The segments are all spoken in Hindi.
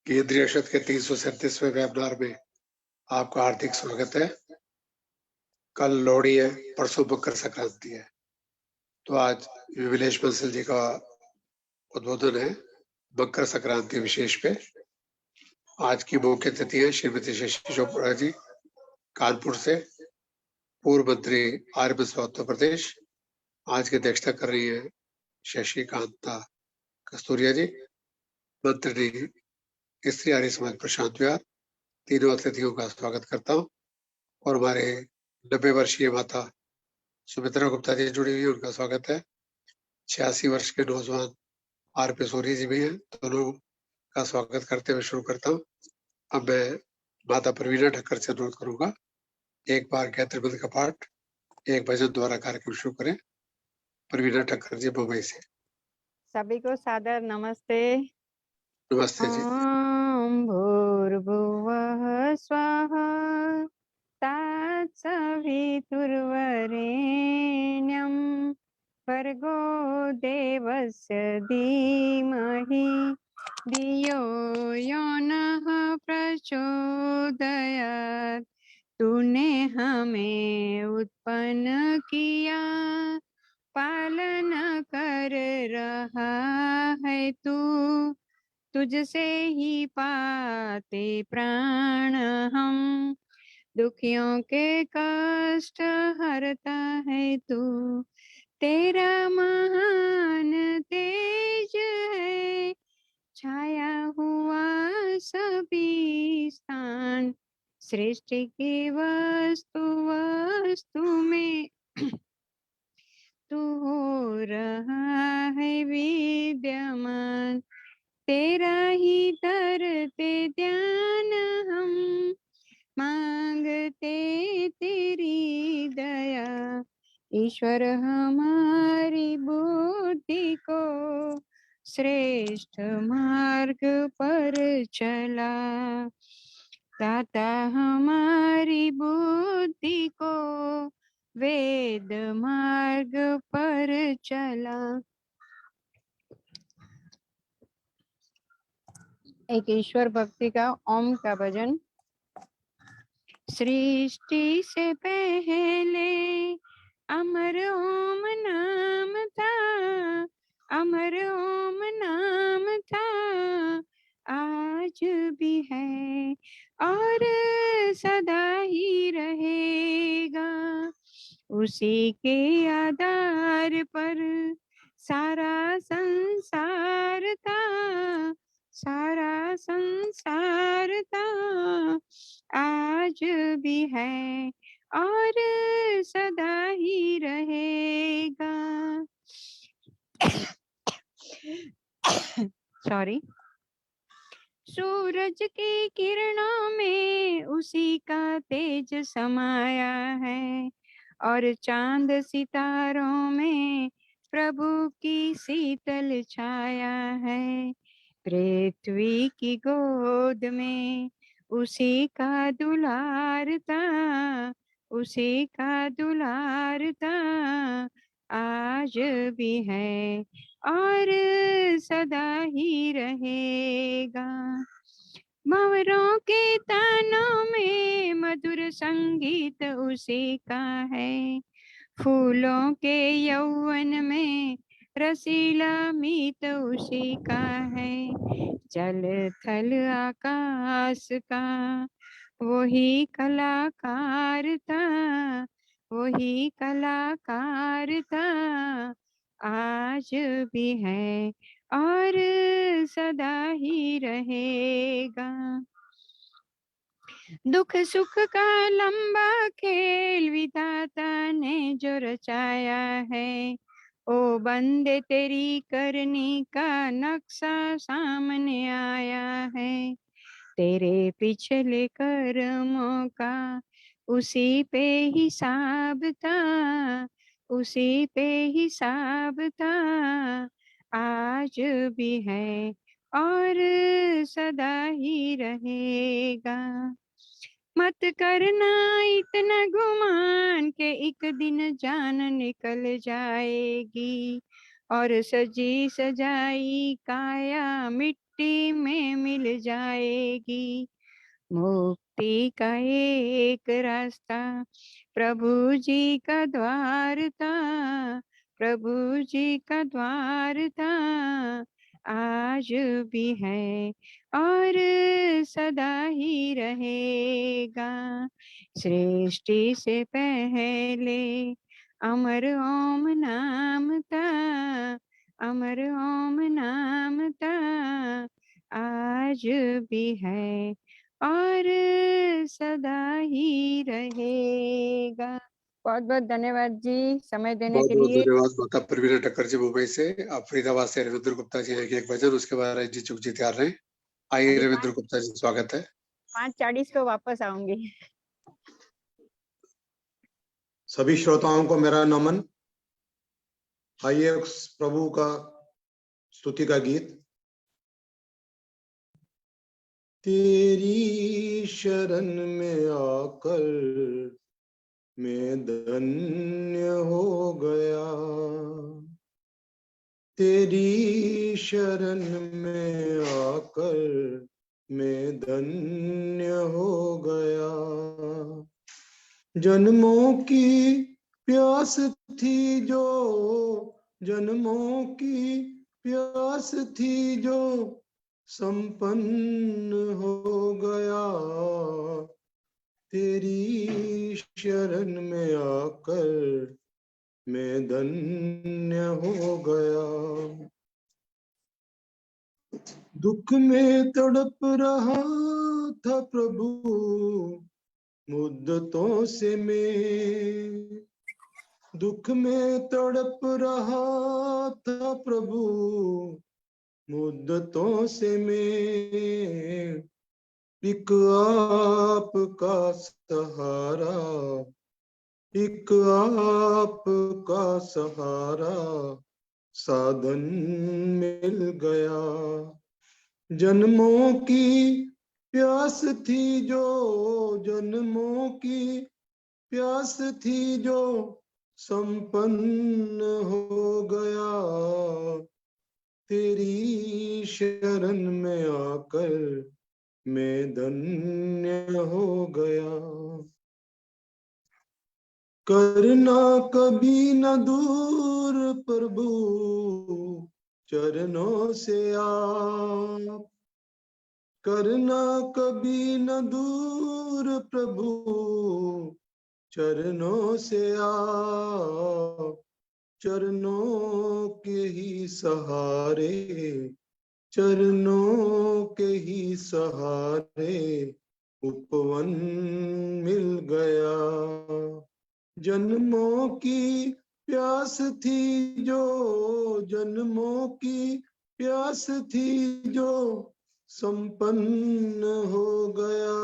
केंद्रीय परिषद के 337वें वेबिनार में आपका हार्दिक स्वागत है। कल लोहड़ी है, परसों मकर संक्रांति है, तो आज विमलेश बंसल जी का उद्बोधन है मकर संक्रांति विशेष पे। आज की मुख्य अतिथि है श्रीमती शशि चोपड़ा जी, कानपुर से, पूर्व मंत्री आर्यभट्ट उत्तर प्रदेश। आज की अध्यक्षता कर रही है शशि कांता कस्तूरिया जी, मंत्री स्त्री आर्य समाज प्रशांत विहार। तीनों अतिथियों का स्वागत करता हूँ। और हमारे 90 वर्षीय माता सुमित्रा गुप्ता जी जुड़ी हुई, उनका स्वागत है। 86 वर्ष के नौजवान आर.पी. सूरी जी भी हैं, दोनों का स्वागत करते हुए शुरू करता हूँ। अब मैं माता प्रवीणा ठक्कर से अनुरोध करूंगा, एक बार गायत्री मंत्र का पाठ, एक भजन द्वारा कार्यक्रम शुरू करें। प्रवीणा ठक्कर जी, मुंबई से। सभी को सादर नमस्ते। नमस्ते जी। ओम भूर्भुवः स्वः तत्सवितुर्वरेण्यं भर्गो देवस्य धीमहि धियो यो नः प्रचोदयात्। तूने हमें उत्पन्न किया, पालन कर रहा है तू, तुझसे ही पाते प्राण हम, दुखियों के कष्ट हरता है तू। तेरा महान तेज है छाया हुआ सभी स्थान, सृष्टि की वस्तु वस्तु में तू हो रहा है विद्यमान। तेरा ही करते ध्यान हम, मांगते तेरी दया। ईश्वर हमारी बुद्धि को श्रेष्ठ मार्ग पर चला, दाता हमारी बुद्धि को वेद मार्ग पर चला। एक ईश्वर भक्ति का ओम का भजन। सृष्टि से पहले अमर ओम नाम था, अमर ओम नाम था, आज भी है और सदा ही रहेगा। उसी के आधार पर सारा संसार था, सारा संसार था, आज भी है और सदा ही रहेगा। सॉरी। सूरज की किरणों में उसी का तेज समाया है, और चांद सितारों में प्रभु की शीतल छाया है। पृथ्वी की गोद में उसी का दुलार था, उसी का दुलार था, आज भी है और सदा ही रहेगा। भंवरों के तानों में मधुर संगीत उसी का है, फूलों के यौवन में रसीला मीत उसी का है। जल थल आकाश का वही कलाकार था, वही कलाकार था, आज भी है और सदा ही रहेगा। दुख सुख का लंबा खेल विधाता ने जो रचाया है, ओ बंदे तेरी करनी का नक्शा सामने आया है। तेरे पिछले कर्मों का उसी पे हिसाब था, उसी पे हिसाब था, आज भी है और सदा ही रहेगा। मत करना इतना गुमान के एक दिन जान निकल जाएगी, और सजी सजाई काया मिट्टी मुक्ति में मिल जाएगी। मुक्ति का एक रास्ता प्रभु जी का द्वार था, प्रभु जी का द्वार था, आज भी है और सदा ही रहेगा। सृष्टि से पहले अमर ओम नाम था, अमर ओम नाम था, आज भी है और सदा ही रहेगा। बहुत बहुत धन्यवाद जी समय देने बहुत के बहुत लिए। धन्यवाद माता प्रवीणा ठक्कर जी मुंबई से। आप फरीदाबाद से रविंद्र गुप्ता जी एक भजन, उसके बाद रजनी चुग जी तैयार रहे। आइए अभी रविंद्र गुप्ता जी, स्वागत है। 5:40 को वापस आऊंगी। सभी श्रोताओं को मेरा नमन। आइए प्रभु का स्तुति का गीत। तेरी शरण में आकर मैं धन्य हो गया, तेरी शरण में आकर मैं धन्य हो गया। जन्मों की प्यास थी जो, जन्मों की प्यास थी जो संपन्न हो गया, तेरी शरण में आकर मैं धन्य हो गया। दुख में तड़प रहा था प्रभु मुद्दतों से मैं, दुख में तड़प रहा था प्रभु मुद्दतों से मैं, एक आपका सहारा, एक आपका सहारा साधन मिल गया। जन्मों की प्यास थी जो, जन्मों की प्यास थी जो संपन्न हो गया, तेरी शरण में आकर मैं धन्य हो गया। करना कभी न दूर प्रभु चरणों से आप, करना कभी न दूर प्रभु चरणों से आप, चरणों के ही सहारे, चरणों के ही सहारे उपवन मिल गया। जन्मों की प्यास थी जो, जन्मों की प्यास थी जो संपन्न हो गया,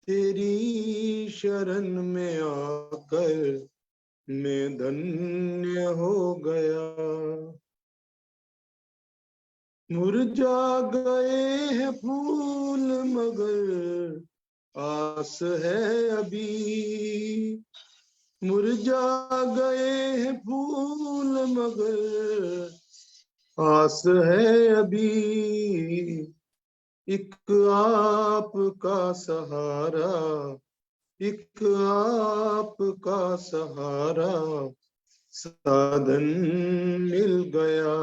तेरी शरण में आकर मैं धन्य हो गया। मुरझा गए हैं फूल मगर आस है अभी, मुरझा गए हैं फूल मगर आस है अभी, एक आपका सहारा, एक आपका सहारा साधन मिल गया।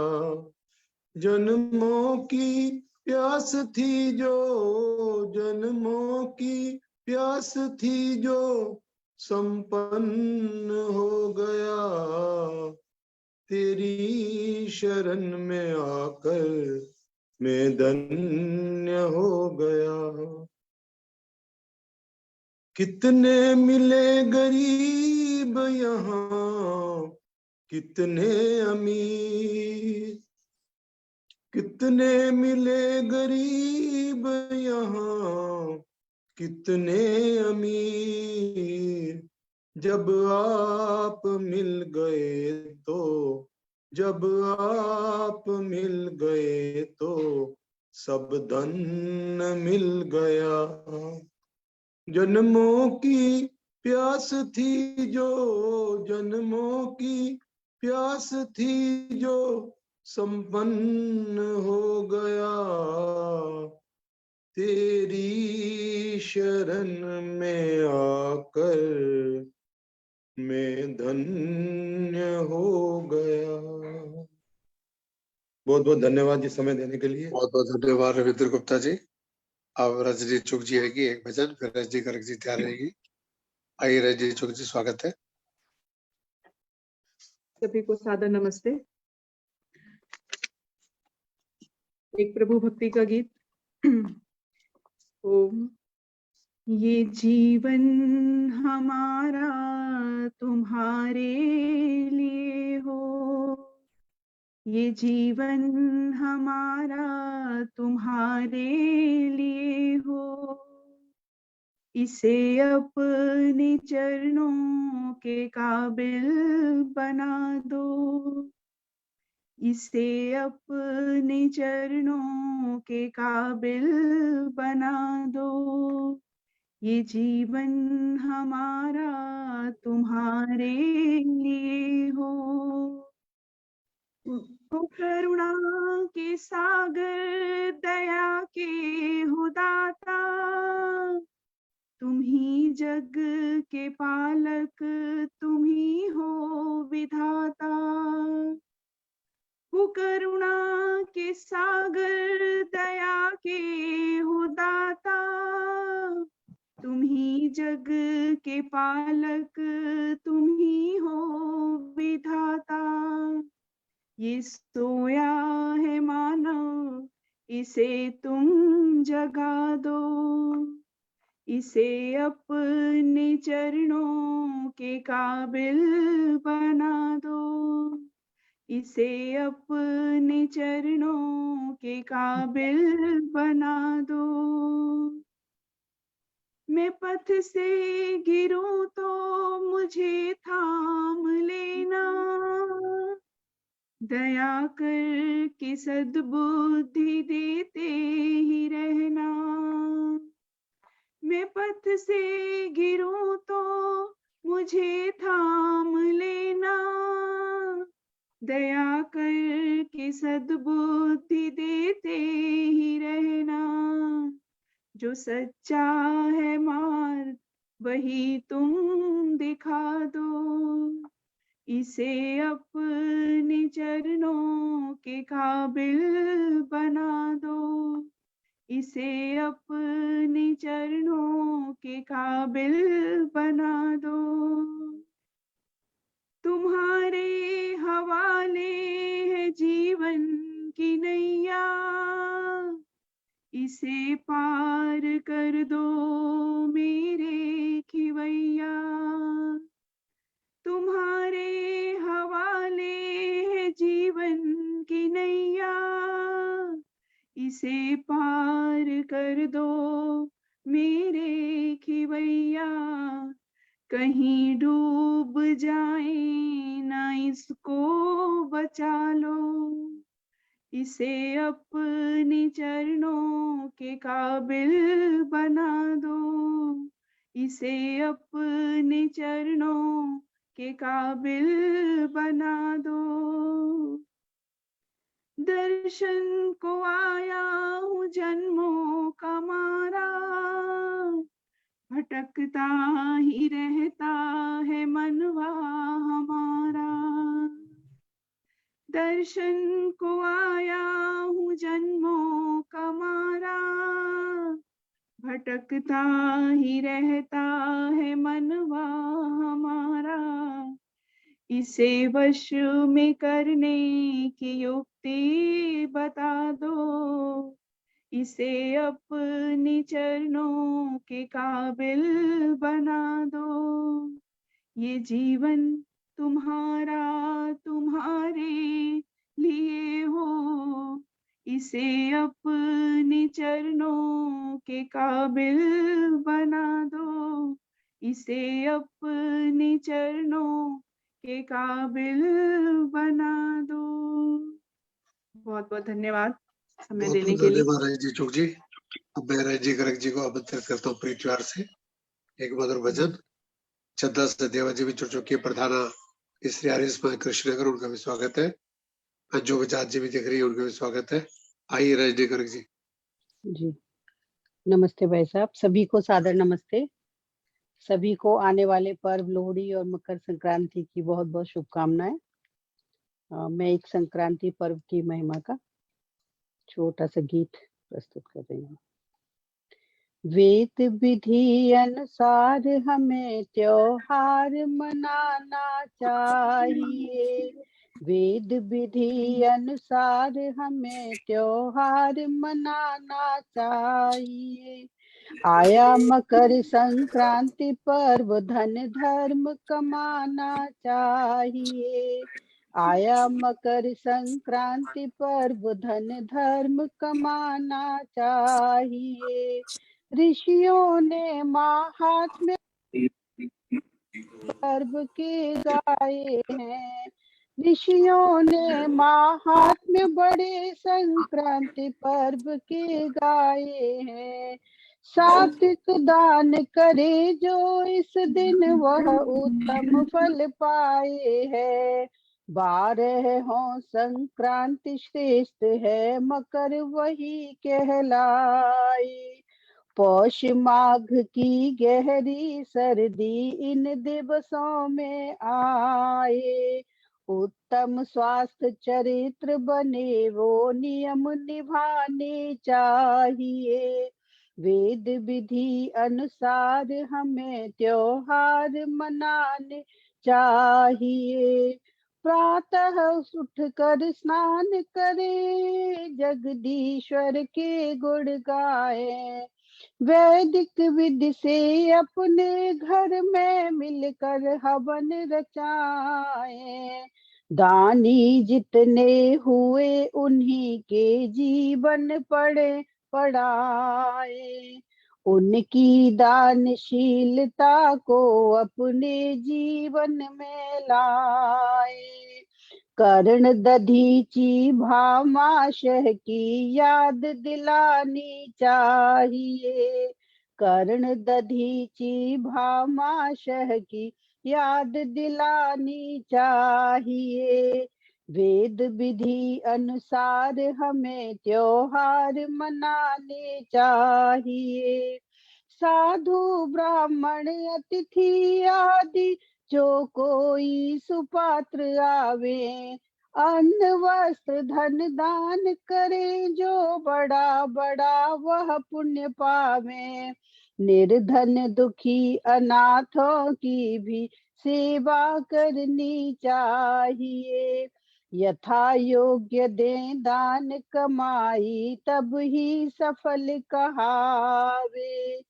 जन्मों की प्यास थी जो, जन्मों की प्यास थी जो संपन्न हो गया, तेरी शरण में आकर मैं धन्य हो गया। कितने मिले गरीब यहाँ, कितने अमीर, कितने मिले गरीब यहाँ, कितने अमीर, जब आप मिल गए तो, जब आप मिल गए तो सब धन मिल गया। जन्मों की प्यास थी जो, जन्मों की प्यास थी जो संपन्न हो गया, तेरी शरण में आकर मैं धन्य हो गया। बहुत बहुत धन्यवाद जी समय देने के लिए। बहुत बहुत धन्यवाद रविंद्र गुप्ता जी। अब रजनी चुग जी आएगी एक भजन, फिर रजनी गर्ग जी तैयार रहेगी। आइए रजनी चुग जी, स्वागत है। सभी को सादर नमस्ते। एक प्रभु भक्ति का गीत। ओम। ये जीवन हमारा तुम्हारे लिए हो, ये जीवन हमारा तुम्हारे लिए हो, इसे अपने चरणों के काबिल बना दो, इसे अपने चरणों के काबिल बना दो, ये जीवन हमारा तुम्हारे लिए हो। तो करुणा के सागर, दया के हो दाता, तुम ही जग के पालक, तुम ही हो विधाता। वो करुणा के सागर, दया के हो दाता, तुम ही जग के पालक, तुम ही हो विधाता। ये सोया है मानव, इसे तुम जगा दो, इसे अपने चरणों के काबिल बना दो, इसे अपने चरणों के काबिल बना दो। मैं पथ से गिरूं तो मुझे थाम लेना, दया कर के सद्बुद्धि देते ही रहना। मैं पथ से गिरूं तो मुझे थाम लेना, दया कर के सद्बुद्धि देते ही रहना। जो सच्चा है मार्ग वही तुम दिखा दो, इसे अपने चरणों के काबिल बना दो, इसे अपने चरणों के काबिल बना दो। तुम्हारे हवाले है जीवन की नैया, इसे पार कर दो मेरे खिवैया। तुम्हारे हवाले है जीवन की नैया, इसे पार कर दो मेरे खिवैया। कहीं डूब जाए ना इसको बचा लो, इसे अपने चरणों के काबिल बना दो, इसे अपने चरणों के काबिल बना दो। दर्शन को आया हूँ जन्मों का मारा, भटकता ही रहता है मनवा हमारा। दर्शन को आया हूँ जन्मों का मारा, भटकता ही रहता है मनवा हमारा। इसे वश में करने की युक्ति बता दो, इसे अपने चरणों के काबिल बना दो। ये जीवन तुम्हारा तुम्हारे लिए हो, इसे अपने चरणों के काबिल बना दो, इसे अपने चरणों के काबिल बना दो। बहुत बहुत धन्यवाद समय बहुत देने बहुत के लिए। धन्यवाद रजनी चुग जी। अब मैं रजनी गर्ग जी को आमंत्रित करता हूँ प्रीति प्यार से एक मधुर भजन। चंदा से देवा जी भी जुड़ चुकी है, प्रधाना स्त्री आर्यस कृष्ण नगर, उनका भी स्वागत है। जो विचार जी भी दिख रही है उनका भी स्वागत है। आइए रजनी गर्ग जी। जी नमस्ते भाई साहब, सभी को सादर नमस्ते। सभी को आने वाले पर्व लोहड़ी और मकर संक्रांति की बहुत बहुत शुभकामनाएं। मैं एक संक्रांति पर्व की महिमा का छोटा सा गीत प्रस्तुत कर रही हूँ। वेद विधि अनुसार हमें त्योहार मनाना चाहिए। वेद विधि अनुसार हमें त्योहार मनाना चाहिए। आया मकर संक्रांति पर्व धन धर्म कमाना चाहिए। आया मकर संक्रांति पर्व धन धर्म कमाना चाहिए। ऋषियों ने महात्म्य पर्व के गाए हैं। ऋषियों ने महात्म्य बड़े संक्रांति पर्व के गाए हैं। सात्विक दान करे जो इस दिन वह उत्तम फल पाए है। 12 हो संक्रांति श्रेष्ठ है मकर वही कहलाए। पौष माघ की गहरी सर्दी इन दिवसों में आए। उत्तम स्वास्थ्य चरित्र बने वो नियम निभाने चाहिए। वेद विधि अनुसार हमें त्योहार मनाने चाहिए। प्रातः उठकर स्नान करें, जगदीश्वर के गुण गाएं। वैदिक विधि से अपने घर में मिलकर हवन रचाएं। दानी जितने हुए उन्हीं के जीवन पढ़ाए। उनकी दानशीलता को अपने जीवन में लाए। कर्ण दधीची भामाशह की याद दिलानी चाहिए। कर्ण दधीची भामाशह की याद दिलानी चाहिए। वेद विधि अनुसार हमें त्योहार मनाने चाहिए। साधु ब्राह्मण अतिथि आदि जो कोई सुपात्र आवे, अन्न वस्त्र धन दान करे जो बड़ा बड़ा वह पुण्य पावे। निर्धन दुखी अनाथों की भी सेवा करनी चाहिए। यथा योग्य दे दान कमाई तब ही सफल कहावे।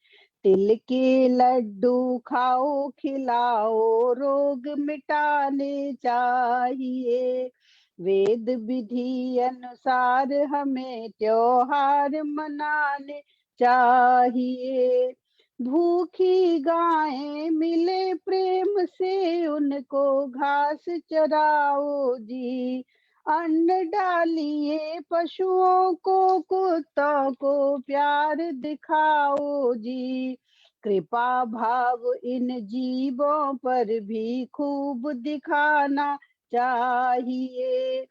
तिल के लड्डू खाओ खिलाओ रोग मिटाने चाहिए। वेद विधि अनुसार हमें त्योहार मनाने चाहिए। भूखी गायें मिले प्रेम से उनको घास चराओ जी। अन्न डालिए पशुओं को, कुत्तों को प्यार दिखाओ जी। कृपा भाव इन जीवों पर भी खूब दिखाना चाहिए।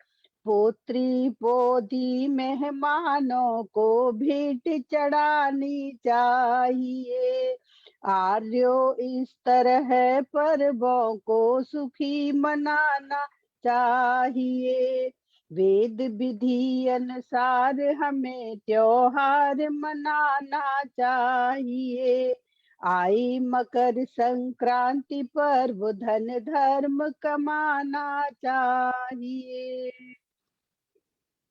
पोत्री पोती मेहमानों को भेंट चढ़ानी चाहिए। आर्यो इस तरह पर्वों को सुखी मनाना चाहिए। वेद विधि अनुसार हमें त्योहार मनाना चाहिए। आई मकर संक्रांति पर्व धन धर्म कमाना चाहिए।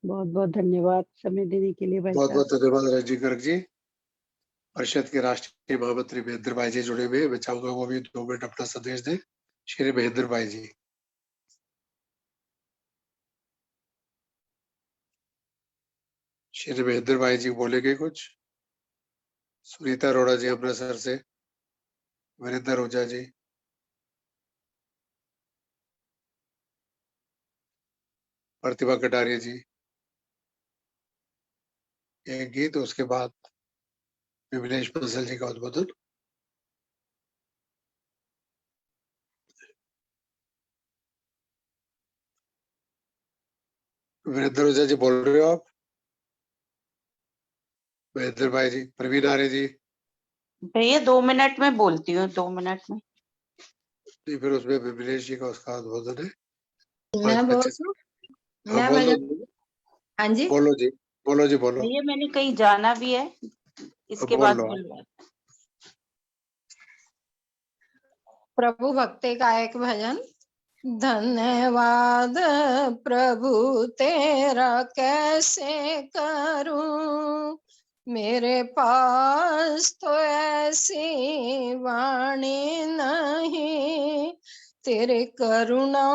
बहुत बहुत धन्यवाद समय देने के लिए भाई बहुत साहब। बहुत धन्यवाद रजनी गर्ग जी। परिषद के राष्ट्रीय महामंत्री महेंद्र भाई जी जुड़े हुए, मैं चाहूंगा वो भी 2 मिनट अपना संदेश दें। श्री महेंद्र भाई जी। श्री महेंद्र भाई जी बोलेंगे कुछ। सुनीता अरोड़ा जी अमृतसर से, वीरेंद्र ओझा जी, प्रतिभा कटारिया जी, एक गीत, उसके बाद विमलेश बंसल जी का उद्बोधन। वीरेंद्र ओझा जी बोल रहे हो आप? महेंद्र भाई जी, प्रवीण आर्य जी? भैया 2 मिनट में बोलती हूँ, 2 मिनट में। नहीं, फिर उसमें विमलेश जी का उसका उद्बोधन है। मैं 5-25 बोल सेकंड। मैं बोल भजन दो। हाँ जी बोलो जी, बोलो जी, बोलो। भैया मैंने कहीं जाना भी है, इसके बोल बाद लो। बोलूंगा। प्रभु भक्ति का एक भजन। धन्यवाद प्रभु तेरा कैसे करूं, मेरे पास तो ऐसी वाणी नहीं, तेरे करुणा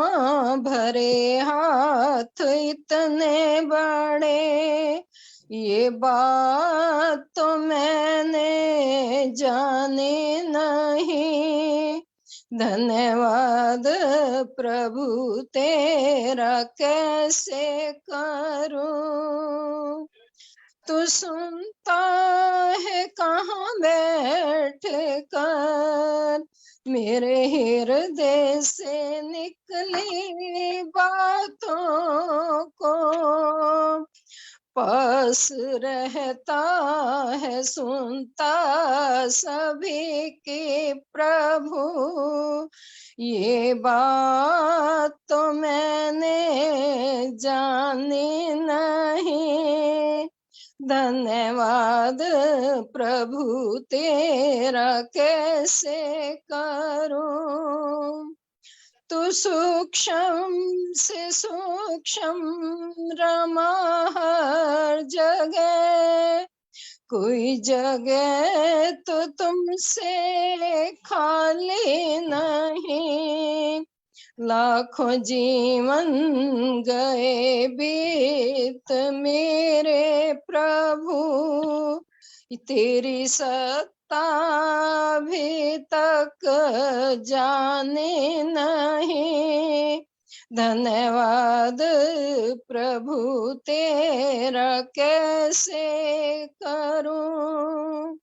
भरे हाथ इतने बड़े, ये बात तो मैंने जानी नहीं। धन्यवाद प्रभु तेरा कैसे करूं, तू सुनता है कहाँ बैठ कर, मेरे हृदय से निकली बातों को, पास रहता है सुनता सभी की प्रभु, ये बात तो मैंने जानी नहीं। धन्यवाद प्रभु तेरा कैसे करूं, तू सूक्ष्म से सूक्ष्म रमा हर जगह, कोई जगह तो तुमसे खाली नहीं, लाखों जीवन गए बीत मेरे प्रभु, तेरी सत्ता अभी तक जाने नहीं। धन्यवाद प्रभु तेरा कैसे करूं,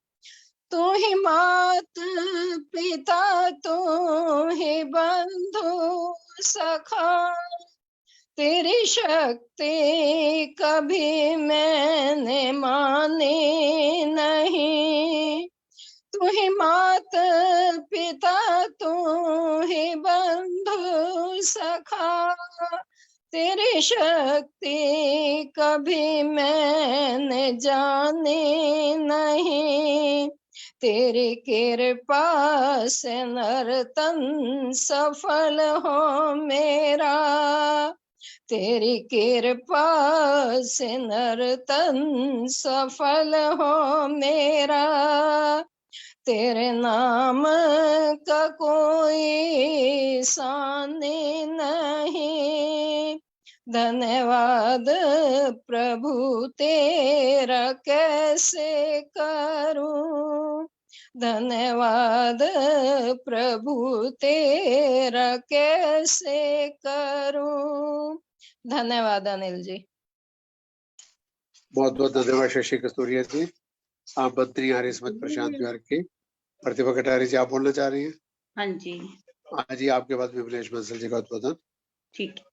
तू ही मात पिता तू ही बंधु सखा, तेरी शक्ति कभी मैंने मानी नहीं, तू ही मात पिता तू ही बंधु सखा, तेरी शक्ति कभी मैंने जानी नहीं, तेरी कृपा से नर्तन सफल हो मेरा, तेरी कृपा से नर्तन सफल हो मेरा, तेरे नाम का कोई सानी नहीं। धन्यवाद प्रभु तेरा कैसे करूं, धन्यवाद प्रभु तेरा कैसे करूं। धन्यवाद अनिल जी। बहुत बहुत धन्यवाद शशि कस्तूरिया जी। आप मंत्री आर्य स्मृत प्रशांत विहार की प्रतिभा कटारी जी, आप बोलना चाह रही हैं? हाँ जी, हाँ जी, आपके बाद विमलेश बंसल जी का उद्बोधन। ठीक है।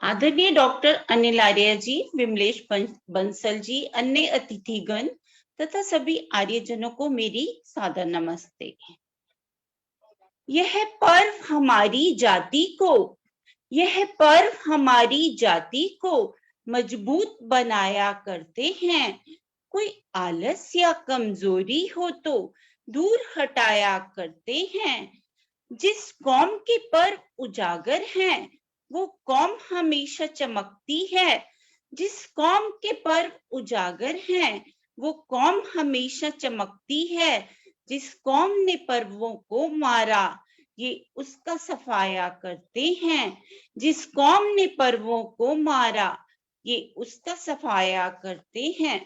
आदरणीय डॉक्टर अनिल आर्य जी, विमलेश बंसल जी, अन्य अतिथिगण तथा सभी आर्यजनों को मेरी सादर नमस्ते। यह पर्व हमारी जाति को मजबूत बनाया करते हैं, कोई आलस या कमजोरी हो तो दूर हटाया करते हैं। जिस कौम के पर्व उजागर हैं, वो कौम हमेशा चमकती है। जिस कौम के पर्व उजागर हैं, वो कौम हमेशा चमकती है। जिस कौम ने पर्वों को मारा, ये उसका सफाया करते हैं। जिस कौम ने पर्वों को मारा, ये उसका सफाया करते हैं।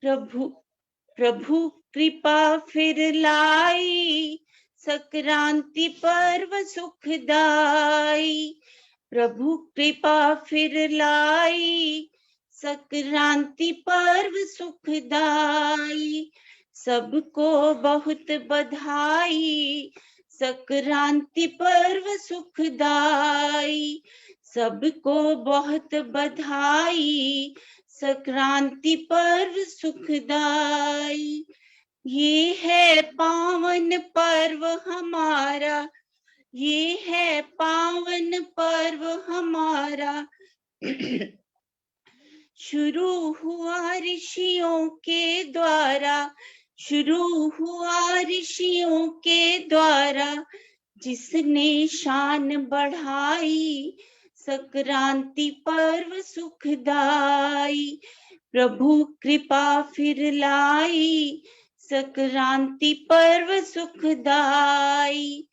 प्रभु कृपा फिर लाई, संक्रांति पर्व सुखदाई। प्रभु कृपा फिर लाई, संक्रांति पर्व सुखदाई। सबको बहुत बधाई, संक्रांति पर्व सुखदाई, सबको बहुत बधाई। संक्रांति पर्व सुखदाई, ये है पावन पर्व हमारा, ये है पावन पर्व हमारा। शुरू हुआ ऋषियों के द्वारा, शुरू हुआ ऋषियों के द्वारा, जिसने शान बढ़ाई। संक्रांति पर्व सुखदाई, प्रभु कृपा फिर लाई। संक्रांति पर्व सुखदाई,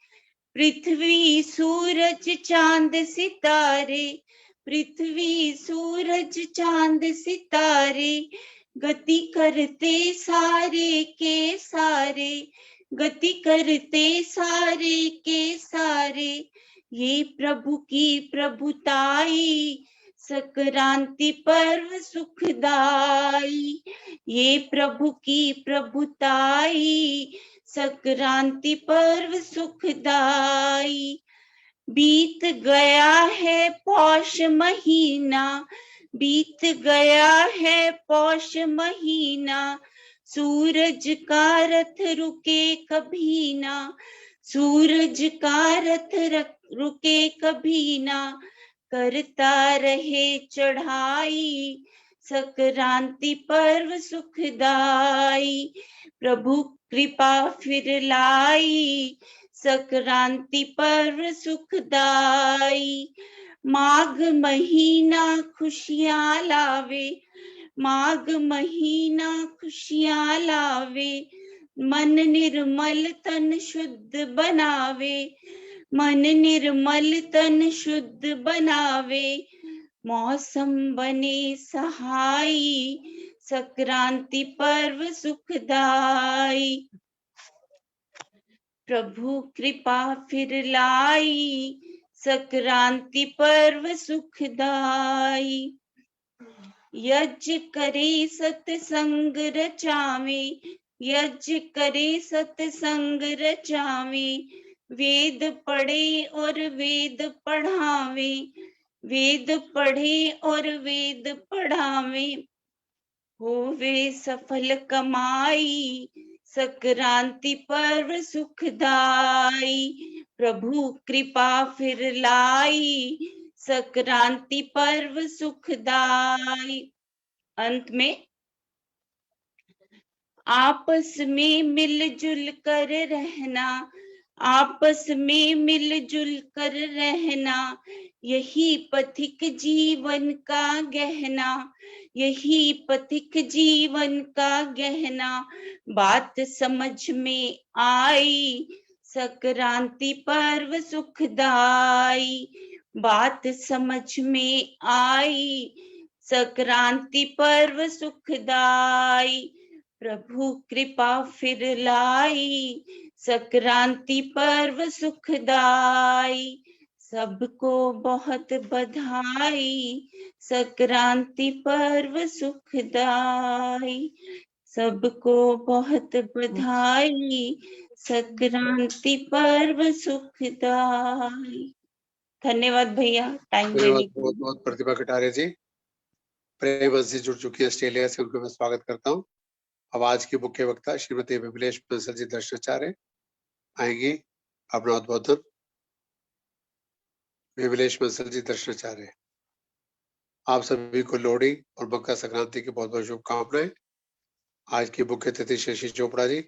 पृथ्वी सूरज चांद सितारे, पृथ्वी सूरज चांद सितारे, गति करते सारे के सारे, गति करते सारे के सारे, ये प्रभु की प्रभुताई। संक्रांति पर्व सुखदाई, ये प्रभु की प्रभुताई। संक्रांति पर्व सुखदाई, बीत गया है पौष महीना, बीत गया है पौष महीना, सूरज का रथ रुके कभी ना, सूरज का रथ रुके कभी ना, करता रहे चढ़ाई। संक्रांति पर्व सुखदाई, प्रभु कृपा फिर लाई। संक्रांति पर्व सुखदाई, माघ महीना खुशियां लावे, माघ महीना खुशियां लावे, मन निर्मल तन शुद्ध बनावे, मन निर्मल तन शुद्ध बनावे, मौसम बने सहाई। संक्रांति पर्व सुखदाई, प्रभु कृपा फिर लाई। संक्रांति पर्व सुखदाई, यज्ञ करे सत्संग रचावे, यज्ञ करे सत्संग रचावे, वेद पढ़े और वेद पढ़ावे, वेद पढ़े और वेद पढ़ावे, होवे सफल कमाई। संक्रांति पर्व सुखदाई, प्रभु कृपा फिर लाई। संक्रांति पर्व सुखदाई। अंत में आपस में मिलजुल कर रहना, आपस में मिलजुल कर रहना, यही पथिक जीवन का गहना, यही पथिक जीवन का गहना, बात समझ में आई। संक्रांति पर्व सुखदाई, बात समझ में आई। संक्रांति पर्व सुखदाई, प्रभु कृपा फिर लाई। संक्रांति पर्व सुखदाई, सबको बहुत बधाई। संक्रांति पर्व सुखदाई, सबको बहुत बधाई। संक्रांति पर्व सुखदाई। धन्यवाद भैया टाइम देने धन्यवाद के बहुत लिए। बहुत प्रतिभा कटारे जी। प्रेम जी जुड़ चुकी है ऑस्ट्रेलिया से, उनको मैं स्वागत करता हूँ। अब आज की मुख्य वक्ता श्रीमती विमलेश बंसल जी दर्शनाचार्य आएंगी। अपना उद्बोधन विमलेश बंसल जी दर्शनाचार्य। आप सभी को लोहड़ी और मकर संक्रांति की बहुत बहुत शुभकामनाएं। आज की मुख्य अतिथि शशि चोपड़ा जी,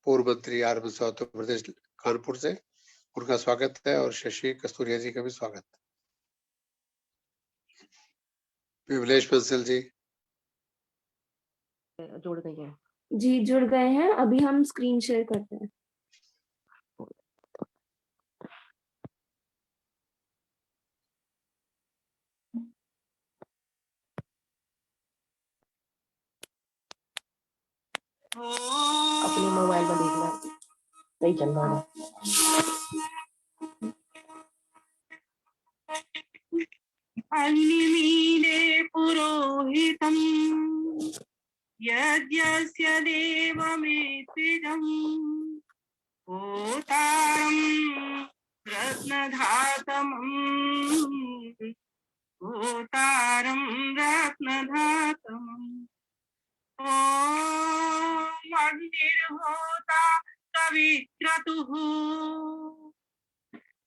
पूर्व मंत्री आर उत्तर प्रदेश कानपुर से, उनका स्वागत है, और शशि कस्तूरिया जी का भी स्वागत है। विमलेश बंसल जी जुड़ गए हैं जी, जुड़ गए हैं। अभी हम स्क्रीन शेयर करते हैं। अपने मोबाइल में देखना नहीं चल रहा है। अग्निमीले पुरोहितम् यज्ञस्य देवमेत्विदम् ओतारं रत्नधातमम् ओतारं रत्नधातमम् ॐ अग्निर्होता कविक्रतुः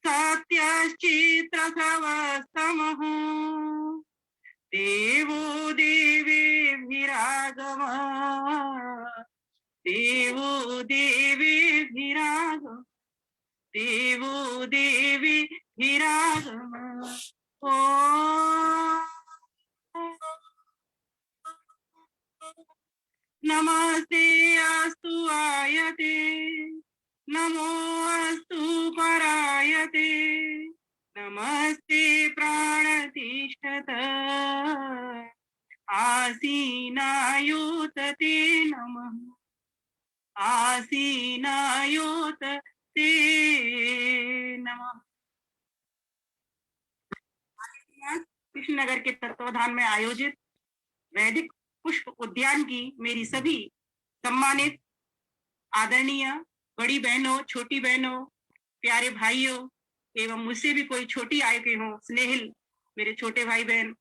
सत्यश्चित्रसवस्तमः देवो देवेभिरागम देवो देवेभिरागम देवो देवेभिरागम ॐ नमस्ते अस्तु आयते नमो अस्तु परायते नमस्ते प्राणतिष्ठत आसीनायोत ते नमः आसीनायोत ते नमः। कृष्णनगर के तत्वाधान में आयोजित वैदिक पुष्प उद्यान की मेरी सभी सम्मानित आदरणीय बड़ी बहनों, छोटी बहनों, प्यारे भाइयों एवं मुझसे भी कोई छोटी आयु के हों, स्नेहिल मेरे छोटे भाई बहन,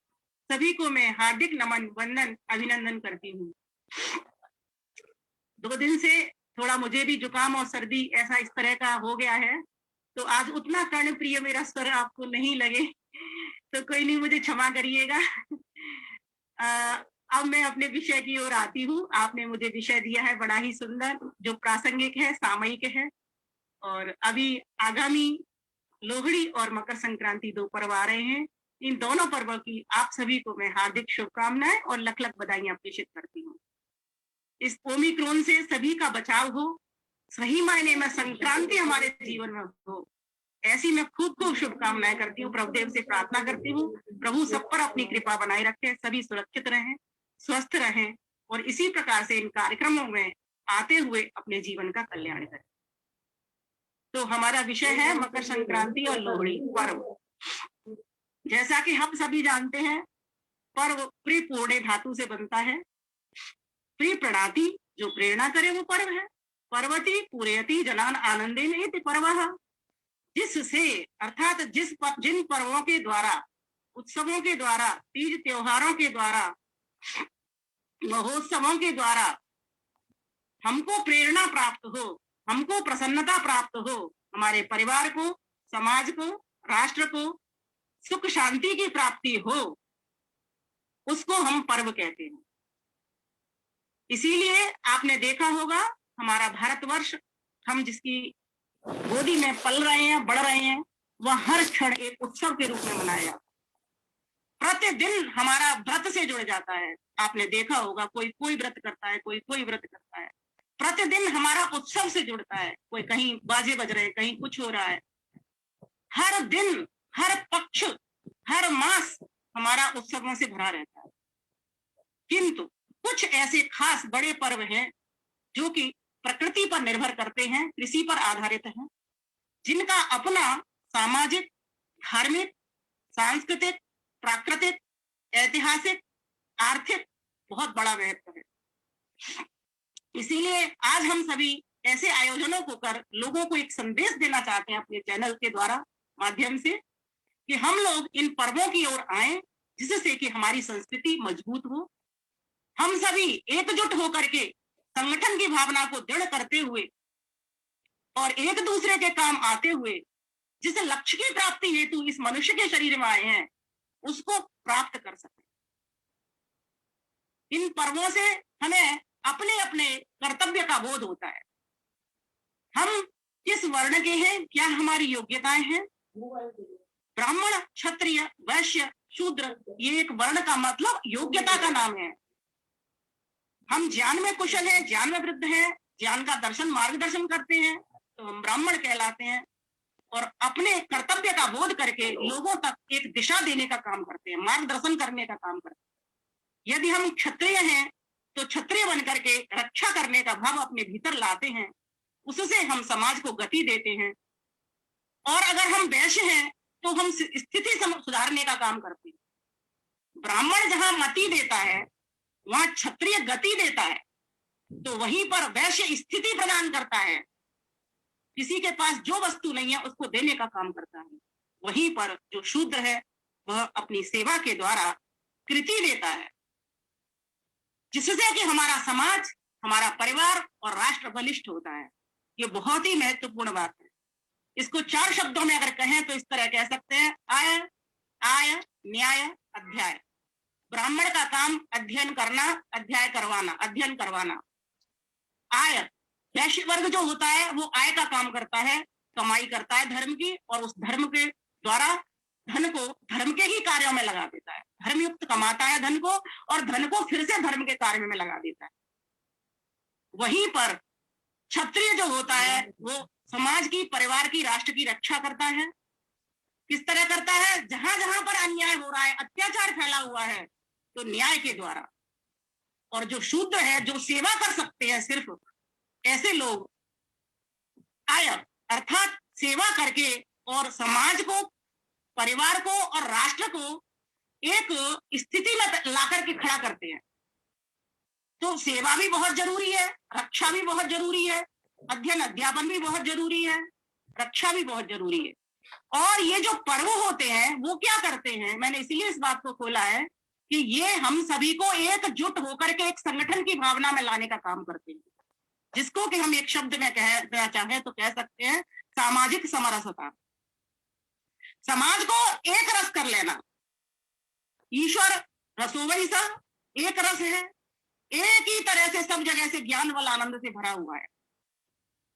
सभी को मैं हार्दिक नमन, वंदन, अभिनंदन करती हूँ। 2 दिन से थोड़ा मुझे भी जुकाम और सर्दी ऐसा इस तरह का हो गया है, तो आज उतना कर्णप्रिय मेरा स्वर आपको नहीं लगे तो कोई नहीं, मुझे क्षमा करिएगा। अब मैं अपने विषय की ओर आती हूँ। आपने मुझे विषय दिया है बड़ा ही सुंदर, जो प्रासंगिक है, सामयिक है, और अभी आगामी लोहड़ी और मकर संक्रांति 2 पर्व आ रहे हैं। इन दोनों पर्वों की आप सभी को मैं हार्दिक शुभकामनाएं और लख लख बधाइयां प्रेषित करती हूँ। इस ओमिक्रॉन से सभी का बचाव हो, सही मायने में संक्रांति हमारे जीवन में हो, ऐसी मैं खूब शुभकामनाएं करती हूँ। प्रभुदेव से प्रार्थना करती हूँ, प्रभु सब पर अपनी कृपा बनाए रखे, सभी सुरक्षित रहें, स्वस्थ रहें और इसी प्रकार से इन कार्यक्रमों में आते हुए अपने जीवन का कल्याण करें। तो हमारा विषय है मकर संक्रांति और लोहड़ी पर्व। जैसा कि हम सभी जानते हैं, पर्व प्री पूर्णे धातु से बनता है। प्री प्रणति, जो प्रेरणा करे वो पर्व है। पर्वती पूरयति जनान आनंदेन इति पर्वः, जिससे अर्थात जिन पर्वों के द्वारा, उत्सवों के द्वारा, तीज त्योहारों के द्वारा, महोत्सवों के द्वारा हमको प्रेरणा प्राप्त हो, हमको प्रसन्नता प्राप्त हो, हमारे परिवार को, समाज को, राष्ट्र को सुख शांति की प्राप्ति हो, उसको हम पर्व कहते हैं। इसीलिए आपने देखा होगा हमारा भारतवर्ष, हम जिसकी गोदी में पल रहे हैं, बढ़ रहे हैं, वह हर क्षण एक उत्सव के रूप में मनाया जाता है। प्रतिदिन हमारा व्रत से जुड़ जाता है। आपने देखा होगा कोई व्रत करता है, कोई व्रत करता है। प्रतिदिन हमारा उत्सव से जुड़ता है, कोई कहीं बाजे बज रहे हैं, कहीं कुछ हो रहा है। हर दिन, हर पक्ष, हर मास हमारा उत्सवों से भरा रहता है। किंतु कुछ ऐसे खास बड़े पर्व हैं जो कि प्रकृति पर निर्भर करते हैं, कृषि पर आधारित हैं, जिनका अपना सामाजिक, धार्मिक, सांस्कृतिक, प्राकृतिक, ऐतिहासिक, आर्थिक बहुत बड़ा महत्व है। इसीलिए आज हम सभी ऐसे आयोजनों को कर लोगों को एक संदेश देना चाहते हैं अपने चैनल के द्वारा माध्यम से, कि हम लोग इन पर्वों की ओर आए, जिससे कि हमारी संस्कृति मजबूत हो। हम सभी एकजुट होकर के संगठन की भावना को दृढ़ करते हुए और एक दूसरे के काम आते हुए, जिस लक्ष्य की प्राप्ति हेतु इस मनुष्य के शरीर में आए हैं, उसको प्राप्त कर सके। इन पर्वों से हमें अपने अपने कर्तव्य का बोध होता है। हम किस वर्ण के हैं, क्या हमारी योग्यताएं हैं। ब्राह्मण, क्षत्रिय, वैश्य, शूद्र, ये एक वर्ण का मतलब योग्यता का नाम है। हम ज्ञान में कुशल हैं, ज्ञान में वृद्ध हैं, ज्ञान का दर्शन मार्गदर्शन करते हैं, तो हम ब्राह्मण कहलाते हैं। और अपने कर्तव्य का बोध करके लोगों तक एक दिशा देने का काम करते हैं, मार्गदर्शन करने का काम करते हैं। यदि हम क्षत्रिय हैं तो क्षत्रिय बनकर के रक्षा करने का भाव अपने भीतर लाते हैं, उससे हम समाज को गति देते हैं। और अगर हम वैश्य हैं तो हम स्थिति सुधारने का काम करते हैं। ब्राह्मण जहां मति देता है वहां क्षत्रिय गति देता है, तो वहीं पर वैश्य स्थिति प्रदान करता है। किसी के पास जो वस्तु नहीं है उसको देने का काम करता है। वहीं पर जो शूद्र है वह अपनी सेवा के द्वारा कृति देता है, जिससे कि हमारा समाज, हमारा परिवार और राष्ट्र बलिष्ठ होता है। ये बहुत ही महत्वपूर्ण बात है। इसको 4 शब्दों में अगर कहें तो इस तरह कह सकते हैं, आय, आय, न्याय, अध्याय। ब्राह्मण का काम अध्ययन करना, अध्याय करवाना, अध्ययन करवाना। आय, वैश्य वर्ग जो होता है वो आय का काम करता है, कमाई करता है धर्म की, और उस धर्म के द्वारा धन को धर्म के ही कार्यों में लगा देता है। धर्मयुक्त कमाता है धन को, और धन को फिर से धर्म के कार्य में लगा देता है। वहीं पर क्षत्रिय जो होता है वो समाज की, परिवार की, राष्ट्र की रक्षा करता है। किस तरह करता है? जहां जहां पर अन्याय हो रहा है, अत्याचार फैला हुआ है, तो न्याय के द्वारा। और जो शूद्र है, जो सेवा कर सकते हैं सिर्फ ऐसे लोग, आय अर्थात सेवा करके और समाज को, परिवार को और राष्ट्र को एक स्थिति में लाकर के खड़ा करते हैं। तो सेवा भी बहुत जरूरी है, रक्षा भी बहुत जरूरी है, अध्ययन अध्यापन भी बहुत जरूरी है, रक्षा भी बहुत जरूरी है। और ये जो पर्व होते हैं वो क्या करते हैं, मैंने इसीलिए इस बात को खोला है कि ये हम सभी को एकजुट होकर के एक संगठन की भावना में लाने का काम करते हैं, जिसको कि हम एक शब्द में कहना चाहे तो कह सकते हैं सामाजिक समरसता। समाज को एक रस कर लेना। ईश्वर रसोवई सा एक रस है, एक ही तरह से सब जगह से ज्ञान वाला आनंद से भरा हुआ है।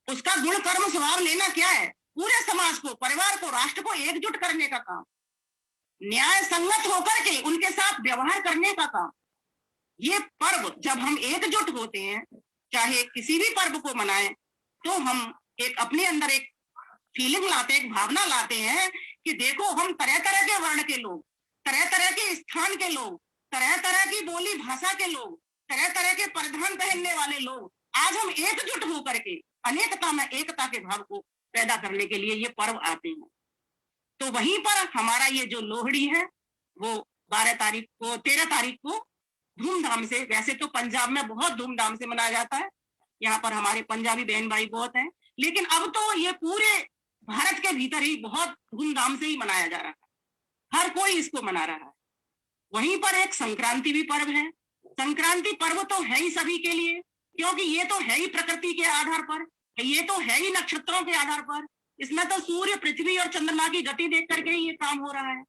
उसका गुण कर्म स्वभाव लेना क्या है? पूरे समाज को, परिवार को, राष्ट्र को एकजुट करने का काम, न्याय संगत होकर के उनके साथ व्यवहार करने का काम। ये पर्व जब हम एकजुट होते हैं, चाहे किसी भी पर्व को मनाएं, तो हम एक अपने अंदर एक फीलिंग लाते हैं, एक भावना लाते हैं कि देखो हम तरह तरह के वर्ण के लोग, तरह तरह के स्थान के लोग, तरह तरह की बोली भाषा के लोग, तरह तरह के परिधान पहनने वाले लोग, आज हम एकजुट होकर के अनेकता में एकता के भाव को पैदा करने के लिए ये पर्व आते हैं। तो वहीं पर हमारा ये जो लोहड़ी है वो 13 तारीख को धूमधाम से, वैसे तो पंजाब में बहुत धूमधाम से मनाया जाता है, यहाँ पर हमारे पंजाबी बहन भाई बहुत हैं, लेकिन अब तो ये पूरे भारत के भीतर ही बहुत धूमधाम से ही मनाया जा रहा है, हर कोई इसको मना रहा है। वहीं पर एक संक्रांति भी पर्व है। संक्रांति पर्व तो है ही सभी के लिए, क्योंकि ये तो है ही प्रकृति के आधार पर, ये तो है ही नक्षत्रों के आधार पर। इसमें तो सूर्य, पृथ्वी और चंद्रमा की गति देख करके ही ये काम हो रहा है।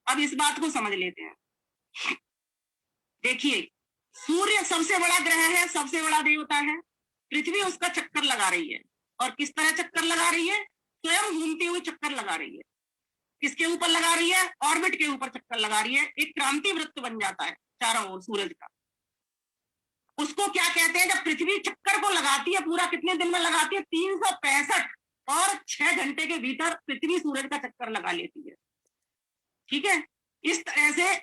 अब इस बात को समझ लेते हैं। देखिए, सूर्य सबसे बड़ा ग्रह है, सबसे बड़ा देवता है। पृथ्वी उसका चक्कर लगा रही है, और किस तरह चक्कर लगा रही है? स्वयं घूमती हुई चक्कर लगा रही है। किसके ऊपर लगा रही है? ऑर्बिट के ऊपर चक्कर लगा रही है। एक क्रांति वृत्त बन जाता है चारों ओर सूरज का। उसको क्या कहते हैं? जब पृथ्वी चक्कर को लगाती है, पूरा कितने दिन में लगाती है? 365 और 6 घंटे के भीतर पृथ्वी सूरज का चक्कर लगा लेती है। ठीक है, इस तरह से